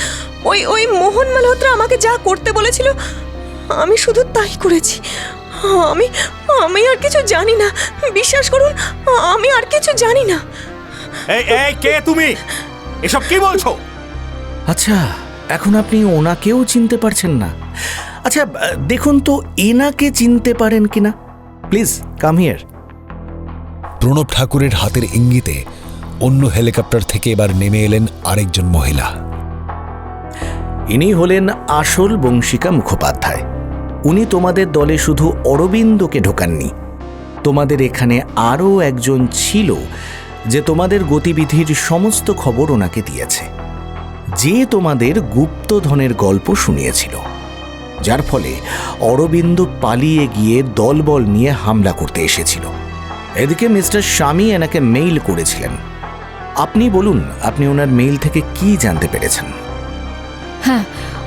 ওই মোহন মালহোত্রা আমাকে যা করতে বলেছিল আমি শুধু তাই করেছি। আমি আর কিছু জানি না, বিশ্বাস করুন, আমি আর কিছু জানি না। এই কে তুমি? এসব কি বলছো? আচ্ছা, এখন আপনি ওনাকেও চিনতে পারছেন না? আচ্ছা দেখুন তো এনাকে চিনতে পারেন কিনা। Please come here. প্রণব ঠাকুরের হাতের ইঙ্গিতে অন্য হেলিকপ্টার থেকে এবার নেমে এলেন আরেকজন মহিলা। ইনি হলেন আসল বংশিকা মুখোপাধ্যায়। উনি তোমাদের দলে শুধু অরবিন্দকে ঢোকাননি, তোমাদের এখানে আরও একজন ছিল যে তোমাদের গতিবিধির সমস্ত খবর ওনাকে দিয়েছে, যে তোমাদের গুপ্তধনের গল্প শুনিয়েছিল, যার ফলে অরবিন্দ পালিয়ে গিয়ে দলবল নিয়ে হামলা করতে এসেছিল। এদিকে মিস্টার স্বামী এনাকে মেইল করেছিলেন। আপনি বলুন, আপনি ওনার মেইল থেকে কি জানতে পেরেছেন? হ্যাঁ,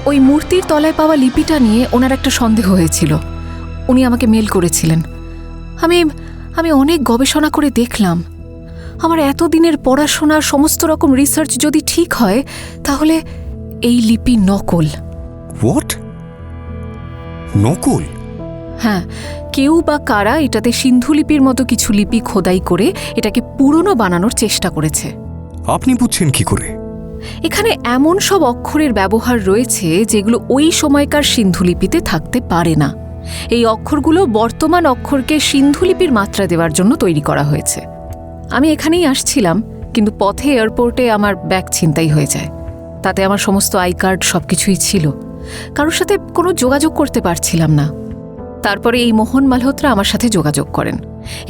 ওই মূর্তির তলায় পাওয়া লিপিটা নিয়ে ওনার একটা সন্দেহ হয়েছিল। উনি আমাকে মেল করেছিলেন। আমি অনেক গবেষণা করে দেখলাম, আমার এতদিনের পড়াশোনার সমস্ত রকম রিসার্চ যদি ঠিক হয় তাহলে এই লিপি নকল। হোয়াট? নকল? হ্যাঁ, কেউ বা কারা এটাতে সিন্ধুলিপির মতো কিছু লিপি খোদাই করে এটাকে পুরনো বানানোর চেষ্টা করেছে। আপনি বুঝছেন কি করে? এখানে এমন সব অক্ষরের ব্যবহার রয়েছে যেগুলো ওই সময়কার সিন্ধুলিপিতে থাকতে পারে না। এই অক্ষরগুলো বর্তমান অক্ষরকে সিন্ধুলিপির মাত্রা দেওয়ার জন্য তৈরি করা হয়েছে। আমি এখানেই আসছিলাম, কিন্তু পথে এয়ারপোর্টে আমার ব্যাগ ছিনতাই হয়ে যায়। তাতে আমার সমস্ত আই কার্ড সবকিছুই ছিল। কারোর সাথে কোনো যোগাযোগ করতে পারছিলাম না। তারপরে এই মোহন মালহোত্রা আমার সাথে যোগাযোগ করেন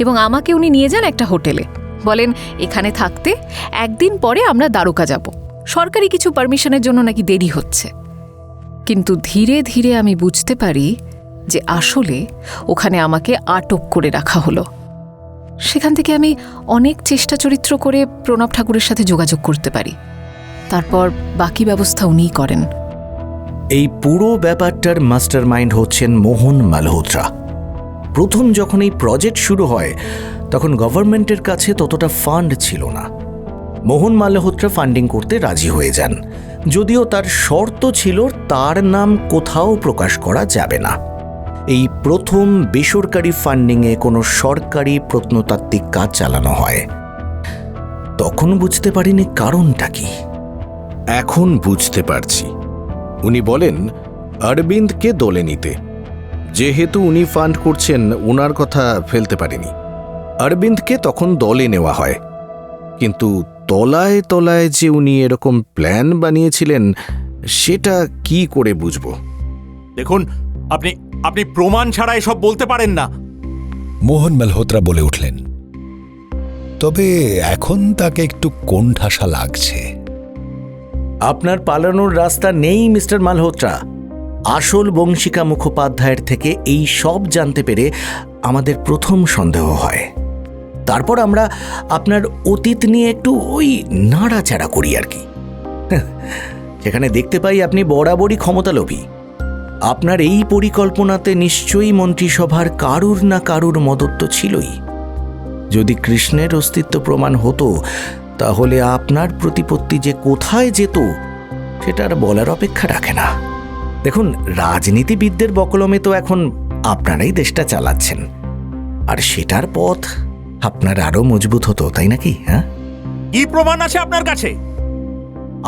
এবং আমাকে উনি নিয়ে যান একটা হোটেলে। বলেন এখানে থাকতে একদিন পরে আমরা দ্বারকা যাব। সরকারি কিছু পারমিশনের জন্য নাকি দেরি হচ্ছে। কিন্তু ধীরে ধীরে আমি বুঝতে পারি যে আসলে ওখানে আমাকে আটক করে রাখা হলো। সেখান থেকে আমি অনেক চেষ্টা চরিত্র করে প্রণব ঠাকুরের সাথে যোগাযোগ করতে পারি। তারপর বাকি ব্যবস্থা উনিই করেন। এই পুরো ব্যাপারটার মাস্টার মাইন্ড হচ্ছেন মোহন মালহোত্রা। প্রথম যখন এই প্রজেক্ট শুরু হয় তখন গভর্নমেন্টের কাছে ততটা ফান্ড ছিল না। মোহন মালহোত্রা ফান্ডিং করতে রাজি হয়ে যান, যদিও তার শর্ত ছিল তার নাম কোথাও প্রকাশ করা যাবে না। এই প্রথম বেসরকারি ফান্ডিংয়ে কোনো সরকারি প্রত্নতাত্ত্বিক কাজ চালানো হয়। তখন বুঝতে পারিনি কারণটা কি। এখন বুঝতে পারছি। উনি বলেন অরবিন্দকে দলে নিতে। যেহেতু উনি ফান্ড করছেন, ওনার কথা ফেলতে পারেনি। অরবিন্দকে তখন দলে নেওয়া হয়, কিন্তু তলায় তলায় যে উনি এরকম প্ল্যান বানিয়েছিলেন সেটা কি করে বুঝব? দেখুন, আপনি আপনি প্রমাণ ছাড়া এসব বলতে পারেন না। মোহন মালহোত্রা বলে উঠলেন। তবে এখন তাকে একটু কোণঠাসা লাগছে। আপনার পালানোর রাস্তা নেই মিস্টার মালহোত্রা। আসল বংশিকা মুখোপাধ্যায়ের থেকে এই সব জানতে পেরে আমাদের প্রথম সন্দেহ হয়। তারপর আমরা আপনার অতীত নিয়ে একটু ওই নাড়াচাড়া করি আর কি। সেখানে দেখতে পাই আপনি বরাবরই ক্ষমতালোভী। আপনার এই পরিকল্পনাতে নিশ্চয়ই মন্ত্রিসভার কারুর না কারুর মদত তো ছিলই। যদি কৃষ্ণের অস্তিত্ব প্রমাণ হতো তাহলে আপনার প্রতিপত্তি যে কোথায় যেত সেটা আর বলার অপেক্ষা রাখে না। দেখুন, রাজনীতিবিদদের বকলমে তো এখন আপনারাই দেশটা চালাচ্ছেন, আর সেটার পথ আপনার আরো মজবুত হতো, তাই নাকি? হ্যাঁ, কি প্রমাণ আছে আপনার কাছে?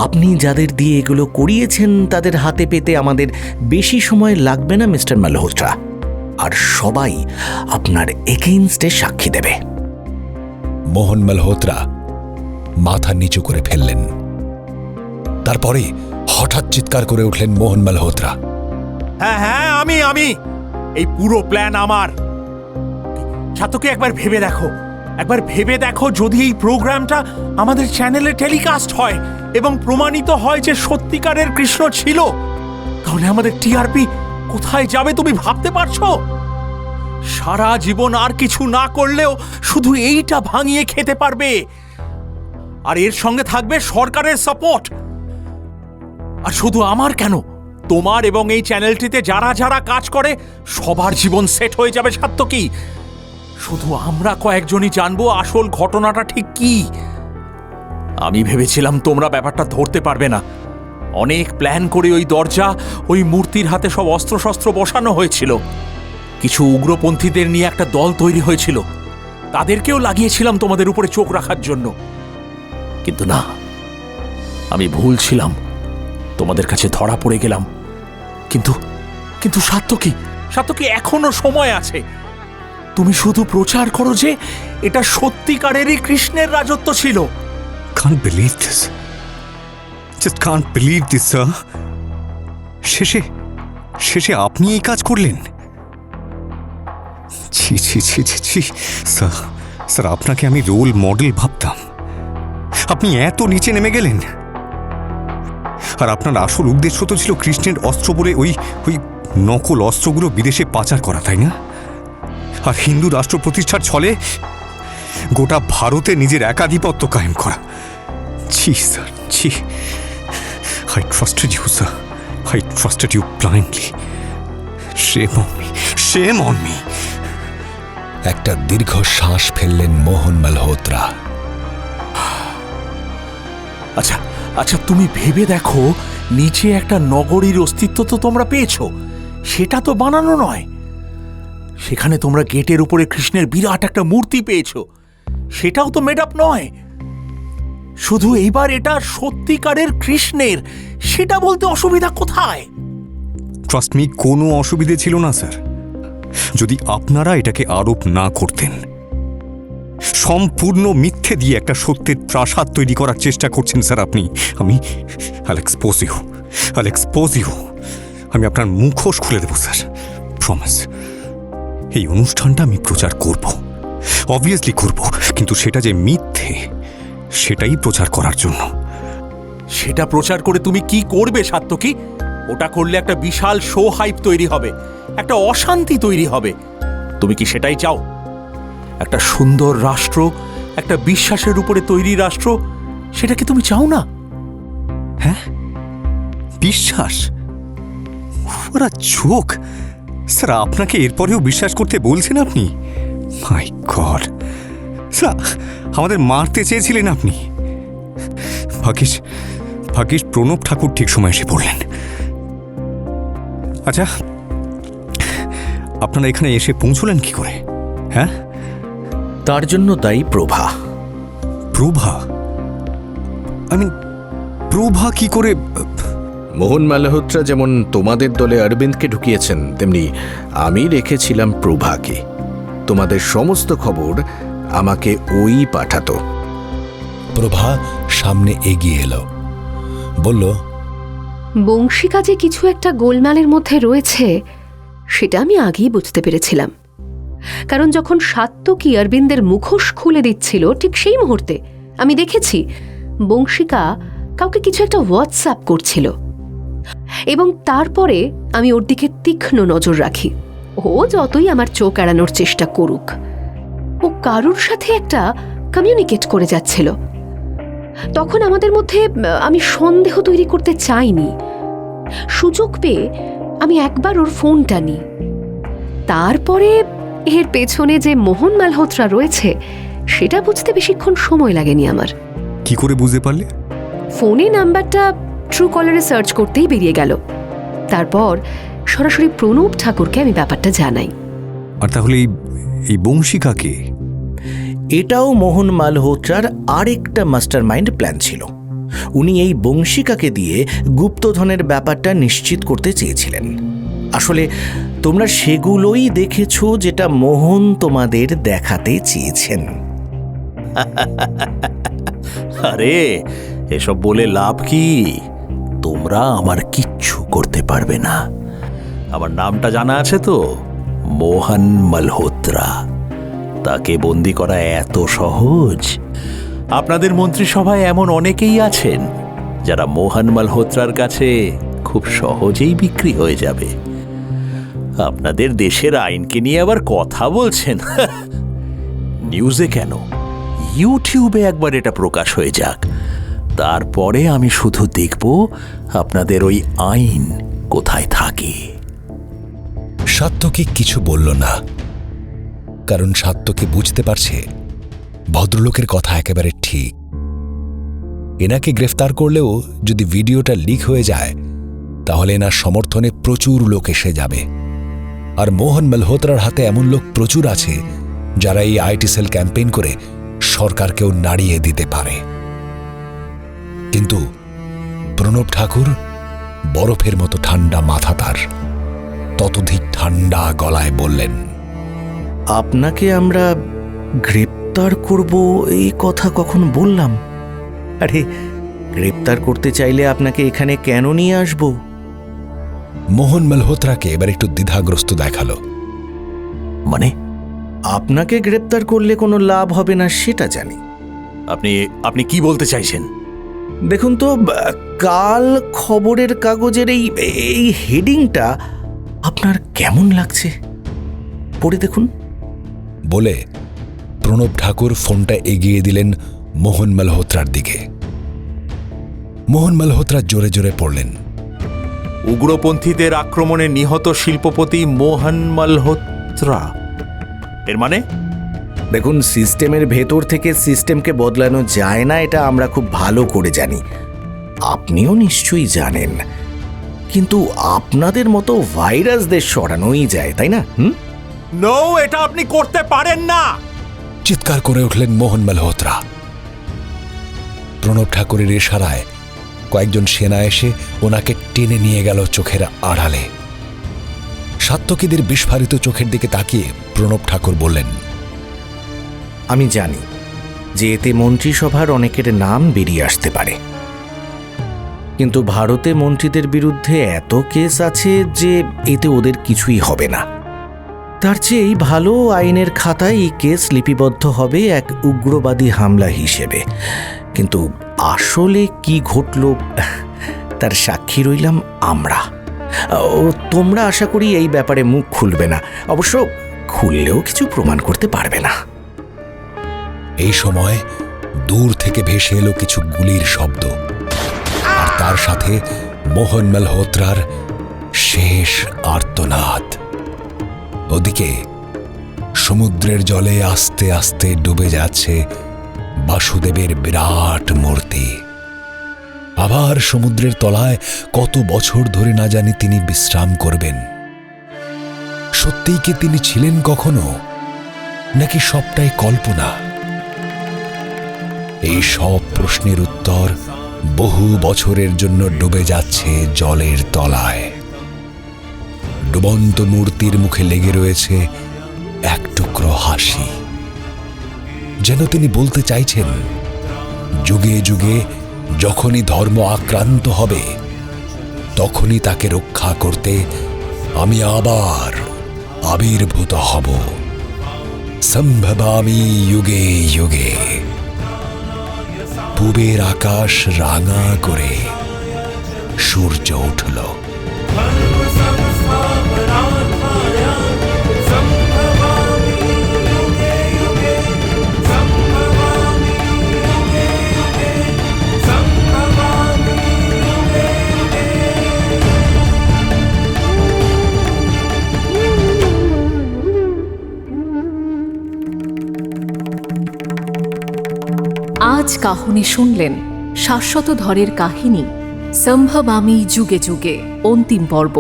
আপনি যাদের দিয়ে এগুলো করিয়েছেন তাদের হাতে পেতে আমাদের বেশি সময় লাগবে না মিস্টার মালহোত্রা, আর সবাই আপনার এগেইনস্টে সাক্ষী দেবে। মোহন মালহোত্রা মাথা নিচু করে ফেললেন। তারপরে হঠাৎ চিৎকার করে উঠলেন মোহন মালহোত্রা। হ্যাঁ হ্যাঁ, আমি এই পুরো প্ল্যান আমার। ছাত্রকে একবার ভেবে দেখো, যদি এই প্রোগ্রামটা আমাদের চ্যানেলে টেলিকাস্ট হয় এবং প্রমাণিত হয় যে সত্যিকারের কৃষ্ণ ছিল, তাহলে আমাদের টিআরপি কোথায় যাবে তুমি ভাবতে পারছো? সারা জীবন আর কিছু না করলেও শুধু এইটা ভাঙিয়ে খেতে পারবে, আর এর সঙ্গে থাকবে সরকারের সাপোর্ট। আর শুধু আমার কেন, তোমার এবং এই চ্যানেলটিতে যারা যারা কাজ করে সবার জীবন সেট হয়ে যাবে। সাত্তকী, শুধু আমরা কয়েকজনই জানবো আসল ঘটনাটা ঠিক কি। আমি ভেবেছিলাম তোমরা ব্যাপারটা ধরতে পারবে না। অনেক প্ল্যান করে ওই দরজা, ওই মূর্তির হাতে সব অস্ত্রশস্ত্র বসানো হয়েছিল। কিছু উগ্রপন্থীদের নিয়ে একটা দল তৈরি হয়েছিল, তাদেরকেও লাগিয়েছিলাম তোমাদের উপরে চোখ রাখার জন্য। কিন্তু না, আমি ভুল ছিলাম, তোমাদের কাছে ধরা পড়ে গেলাম। কিন্তু সাত্তকী, এখনো সময় আছে। তুমি শুধু প্রচার করো যে এটা সত্যিকারেরই কৃষ্ণের রাজত্ব ছিল। Can't believe this. Just can't believe this, sir. শেষে আপনি এই কাজ করলেন? ছি ছি ছি ছি ছি স্যার, আপনাকে আমি রোল মডেল ভাবতাম। আপনি এত নিচে নেমে গেলেন। আর আপনার আসল উদ্দেশ্য তো ছিল কৃষ্ণের অস্ত্র বলে ওই নকল অস্ত্রগুলো বিদেশে পাচার করা, তাই না? আর হিন্দু রাষ্ট্র প্রতিষ্ঠার ছলে গোটা ভারতে নিজের একাধিপত্য কায়েম করা। ছি স্যার, ছি। I trusted you, sir. I trusted you blindly. Shame on me. Shame on me. একটা দীর্ঘ শ্বাস ফেললেন মোহন মালহোত্রা। আচ্ছা, তুমি ভেবে দেখো, নিচে একটা নগরীর অস্তিত্ব তো তোমরা পেয়েছো, সেটা তো বানানো নয়। সেখানে তোমরা গেটের উপরে কৃষ্ণের বিরাট একটা মূর্তি পেয়েছো, সেটাও তো মেড আপ নয়। শুধু এইবার এটা সত্যিকারের কৃষ্ণের, সেটা বলতে অসুবিধা কোথায়? ট্রাস্ট মি, কোনো অসুবিধে ছিল না স্যার, যদি আপনারা এটাকে আরোপ না করতেন। সম্পূর্ণ মিথ্যে দিয়ে একটা সত্যের প্রাসাদ তৈরি করার চেষ্টা করছেন স্যার আপনি। আমি আমি আপনার মুখোশ খুলে দেবো স্যার, প্রমিস। এই অনুষ্ঠানটা আমি প্রচার করব, অবভিয়াসলি করব, কিন্তু সেটা যে মিথ্যে সেটাই প্রচার করার জন্য। সেটা প্রচার করে তুমি কি করবে সাত্তকী? ওটা করলে একটা বিশাল শো হাইপ তৈরি হবে, একটা অশান্তি তৈরি হবে। তুমি কি সেটাই চাও? একটা সুন্দর রাষ্ট্র, একটা বিশ্বাসের উপরে তৈরি রাষ্ট্র, সেটা কি তুমি চাও না? হ্যাঁ, বিশ্বাস? ওরা চোখ স্যার, আপনাকে এরপরেও বিশ্বাস করতে বলছেন আপনি? মাই গড স্যার, আমাদের মারতে চেয়েছিলেন আপনি। ভাগ্যিস প্রণব ঠাকুর ঠিক সময় এসে পড়লেন। আচ্ছা, আপনারা এখানে এসে পৌঁছলেন কি করে? হ্যাঁ, তার জন্য দায়ী প্রভা। প্রভা? প্রভা কি করে? মোহন মালহোত্রা যেমন তোমাদের দলে অরবিন্দকে ঢুকিয়েছেন, তেমনি আমি রেখেছিলাম প্রভাকে। তোমাদের সমস্ত খবর আমাকে ওই পাঠাতো। প্রভা সামনে এগিয়ে এলো, বলল, বংশিকা যে কিছু একটা গোলমালের মধ্যে রয়েছে সেটা আমি আগেই বুঝতে পেরেছিলাম। কারণ যখন সাত্তকী অরবিন্দের মুখোশ খুলে দিচ্ছিল, ঠিক সেই মুহূর্তে আমি দেখেছি বংশিকা কাউকে কিছু একটা হোয়াটসঅ্যাপ করছিল, এবং তারপরে আমি ওর দিকে তীক্ষ্ণ নজর রাখি। ও যতই আমার চোখ এড়ানোর চেষ্টা করুক, ও কারোর সাথে একটা কমিউনিকেট করে যাচ্ছিল। তখন আমাদের মধ্যে আমি সন্দেহ তৈরি করতে চাইনি। সুযোগ পেয়ে আমি একবার ওর ফোনটা নিই। তারপরে এর পেছনে যে মোহন মালহোত্রা রয়েছে সেটা বুঝতে বেশিক্ষণ সময় লাগেনি আমার। কি করে বুঝতে পারলে? ফোনে নাম্বারটা ট্রু কলারে সার্চ করতেই বেরিয়ে গেল। তারপর সরাসরি প্রণব ঠাকুরকে আমি ব্যাপারটা জানাই। আর তাহলে এই বংশিকাকে? এটাও মোহন মালহোত্রার আরেকটা মাস্টার মাইন্ড প্ল্যান ছিল। উনি এই বংশিকাকে দিয়ে গুপ্তধনের ব্যাপারটা নিশ্চিত করতে চেয়েছিলেন। আসলে তোমরা সেগুলোই দেখেছ যেটা মোহন তোমাদের দেখাতে চেয়েছেন। আরে এসব বলে লাভ কি? তোমরা আমার কিচ্ছু করতে পারবে না। আমার নামটা জানা আছে তো, মোহন মালহোত্রা। তাকে বন্দি করা এত সহজ? আপনাদের মন্ত্রিসভায় এমন অনেকেই আছেন যারা মোহন মালহোত্রার কাছে খুব সহজেই বিক্রি হয়ে যাবে। আপনাদের দেশের আইনকে নিয়ে আবার কথা বলছেন? নিউজে কেন, ইউটিউবে একবার এটা প্রকাশ হয়ে যাক, তারপরে আমি শুধু দেখব আপনাদের ওই আইন কোথায় থাকে। সাত্তকী কিছু বলল না, কারণ সাত্তকী বুঝতে পারছে ভদ্রলোকের কথা একেবারে ঠিক। এনাকে গ্রেফতার করলেও যদি ভিডিওটা লিক হয়ে যায়, তাহলে এনার সমর্থনে প্রচুর লোক এসে যাবে। আর মোহন মালহোত্রার হাতে এমন লোক প্রচুর আছে যারা এই আইটি সেল ক্যাম্পেইন করে সরকারকেও নাড়িয়ে দিতে পারে। কিন্তু প্রণব ঠাকুর বরফের মতো ঠান্ডা মাথা, তার ততোধিক ঠান্ডা গলায় বললেন, আপনাকে আমরা গ্রেপ্তার করব এই কথা কখন বললাম? আরে গ্রেপ্তার করতে চাইলে আপনাকে এখানে কেন নিয়ে আসব? মোহন মালহোত্রাকে এবার একটু দ্বিধাগ্রস্ত দেখালো। মানে? আপনাকে গ্রেপ্তার করলে কোনো লাভ হবে না সেটা জানি। আপনি কি বলতে চাইছেন? দেখুন তো, কাল খবরের কাগজের এই হেডিংটা আপনার কেমন লাগছে? পড়ে দেখুন। বলে প্রণব ঠাকুর ফোনটা এগিয়ে দিলেন মোহন মালহোত্রার দিকে। মোহন মালহোত্রা জোরে জোরে পড়লেন, উগ্রপন্থীদের আক্রমণে নিহত শিল্পপতি মোহন মালহোত্রা। এর মানে? দেখুন, সিস্টেমের ভেতর থেকে সিস্টেমকে বদলানো যায় না, এটা আমরা খুব ভালো করে জানি। আপনিও নিশ্চয়ই জানেন। কিন্তু আপনাদের মতো ভাইরাসদের সরানোই যায়, তাই না? নো, এটা আপনি করতে পারেন না। চিৎকার করে উঠলেন মোহন মালহোত্রা। প্রণব ঠাকুরের ইশারায় কয়েকজন সেনা এসে ওনাকে টেনে নিয়ে গেল চোখের আড়ালে। সাত্তকীদের বিস্ফারিত চোখের দিকে তাকিয়ে প্রণব ঠাকুর বললেন, আমি জানি যে এতে মন্ত্রিসভার অনেকের নাম বেরিয়ে আসতে পারে, কিন্তু ভারতে মন্ত্রীদের বিরুদ্ধে এত কেস আছে যে এতে ওদের কিছুই হবে না। তার চেয়ে ভালো আইনের খাতায় এই কেস লিপিবদ্ধ হবে এক উগ্রবাদী হামলা হিসেবে। কিন্তু আসলে কি ঘটল তার সাক্ষী রইলাম আমরা। ও তোমরা আশা করি এই ব্যাপারে মুখ খুলবে না, অবশ্য খুললেও কিছু প্রমাণ করতে পারবে না। এই সময় দূর থেকে ভেসে এলো কিছু গুলির শব্দ, আর তার সাথে মোহন মালহোত্রার শেষ আর্তনাদ। ওদিকে সমুদ্রের জলে আস্তে আস্তে ডুবে যাচ্ছে বাসুদেবের বিরাট মূর্তি। আবার সমুদ্রের তলায় কত বছর ধরে না জানি তিনি বিশ্রাম করবেন। সত্যিই কি তিনি ছিলেন কখনো, নাকি সবটাই কল্পনা? এই সব প্রশ্নের উত্তর বহু বছরের জন্য ডুবে যাচ্ছে জলের তলায়। ডুবন্ত মূর্তির মুখে লেগে রয়েছে এক টুকরো হাসি, যেন তিনি বলতে চাইছেন, যুগে যুগে যখনই ধর্ম আক্রান্ত হবে তখনই তাকে রক্ষা করতে আমি আবার আবির্ভূত হব। সম্ভবামি যুগে যুগে। পূবের আকাশ রাঙা করে সূর্য উঠল। আজ কাহনে শুনলেন শাশ্বত ধরের কাহিনী সম্ভবামি যুগে যুগে অন্তিম পর্ব।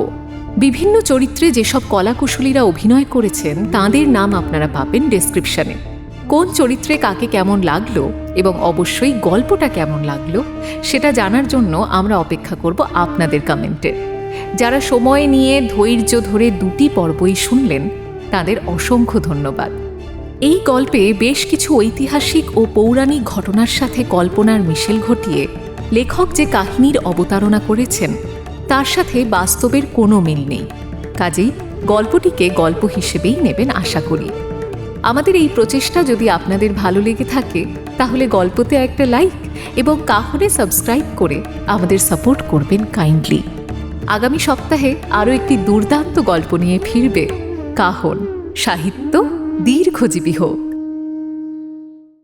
বিভিন্ন চরিত্রে যেসব কলাকুশলীরা অভিনয় করেছেন তাঁদের নাম আপনারা পাবেন ডেসক্রিপশনে। কোন চরিত্রে কাকে কেমন লাগলো এবং অবশ্যই গল্পটা কেমন লাগলো সেটা জানার জন্য আমরা অপেক্ষা করব আপনাদের কমেন্টে। যারা সময় নিয়ে ধৈর্য ধরে দুটি পর্বই শুনলেন তাদের অসংখ্য ধন্যবাদ। এই গল্পে বেশ কিছু ঐতিহাসিক ও পৌরাণিক ঘটনার সাথে কল্পনার মিশেল ঘটিয়ে লেখক যে কাহিনীর অবতারণা করেছেন তার সাথে বাস্তবের কোনো মিল নেই। কাজেই গল্পটিকে গল্প হিসেবেই নেবেন আশা করি। আমাদের এই প্রচেষ্টা যদি আপনাদের ভালো লেগে থাকে তাহলে গল্পতে একটা লাইক এবং কাহনে সাবস্ক্রাইব করে আমাদের সাপোর্ট করবেন কাইন্ডলি। আগামী সপ্তাহে আরও একটি দুর্দান্ত গল্প নিয়ে ফিরবে কাহন। সাহিত্য দীর্ঘজীবী হোক।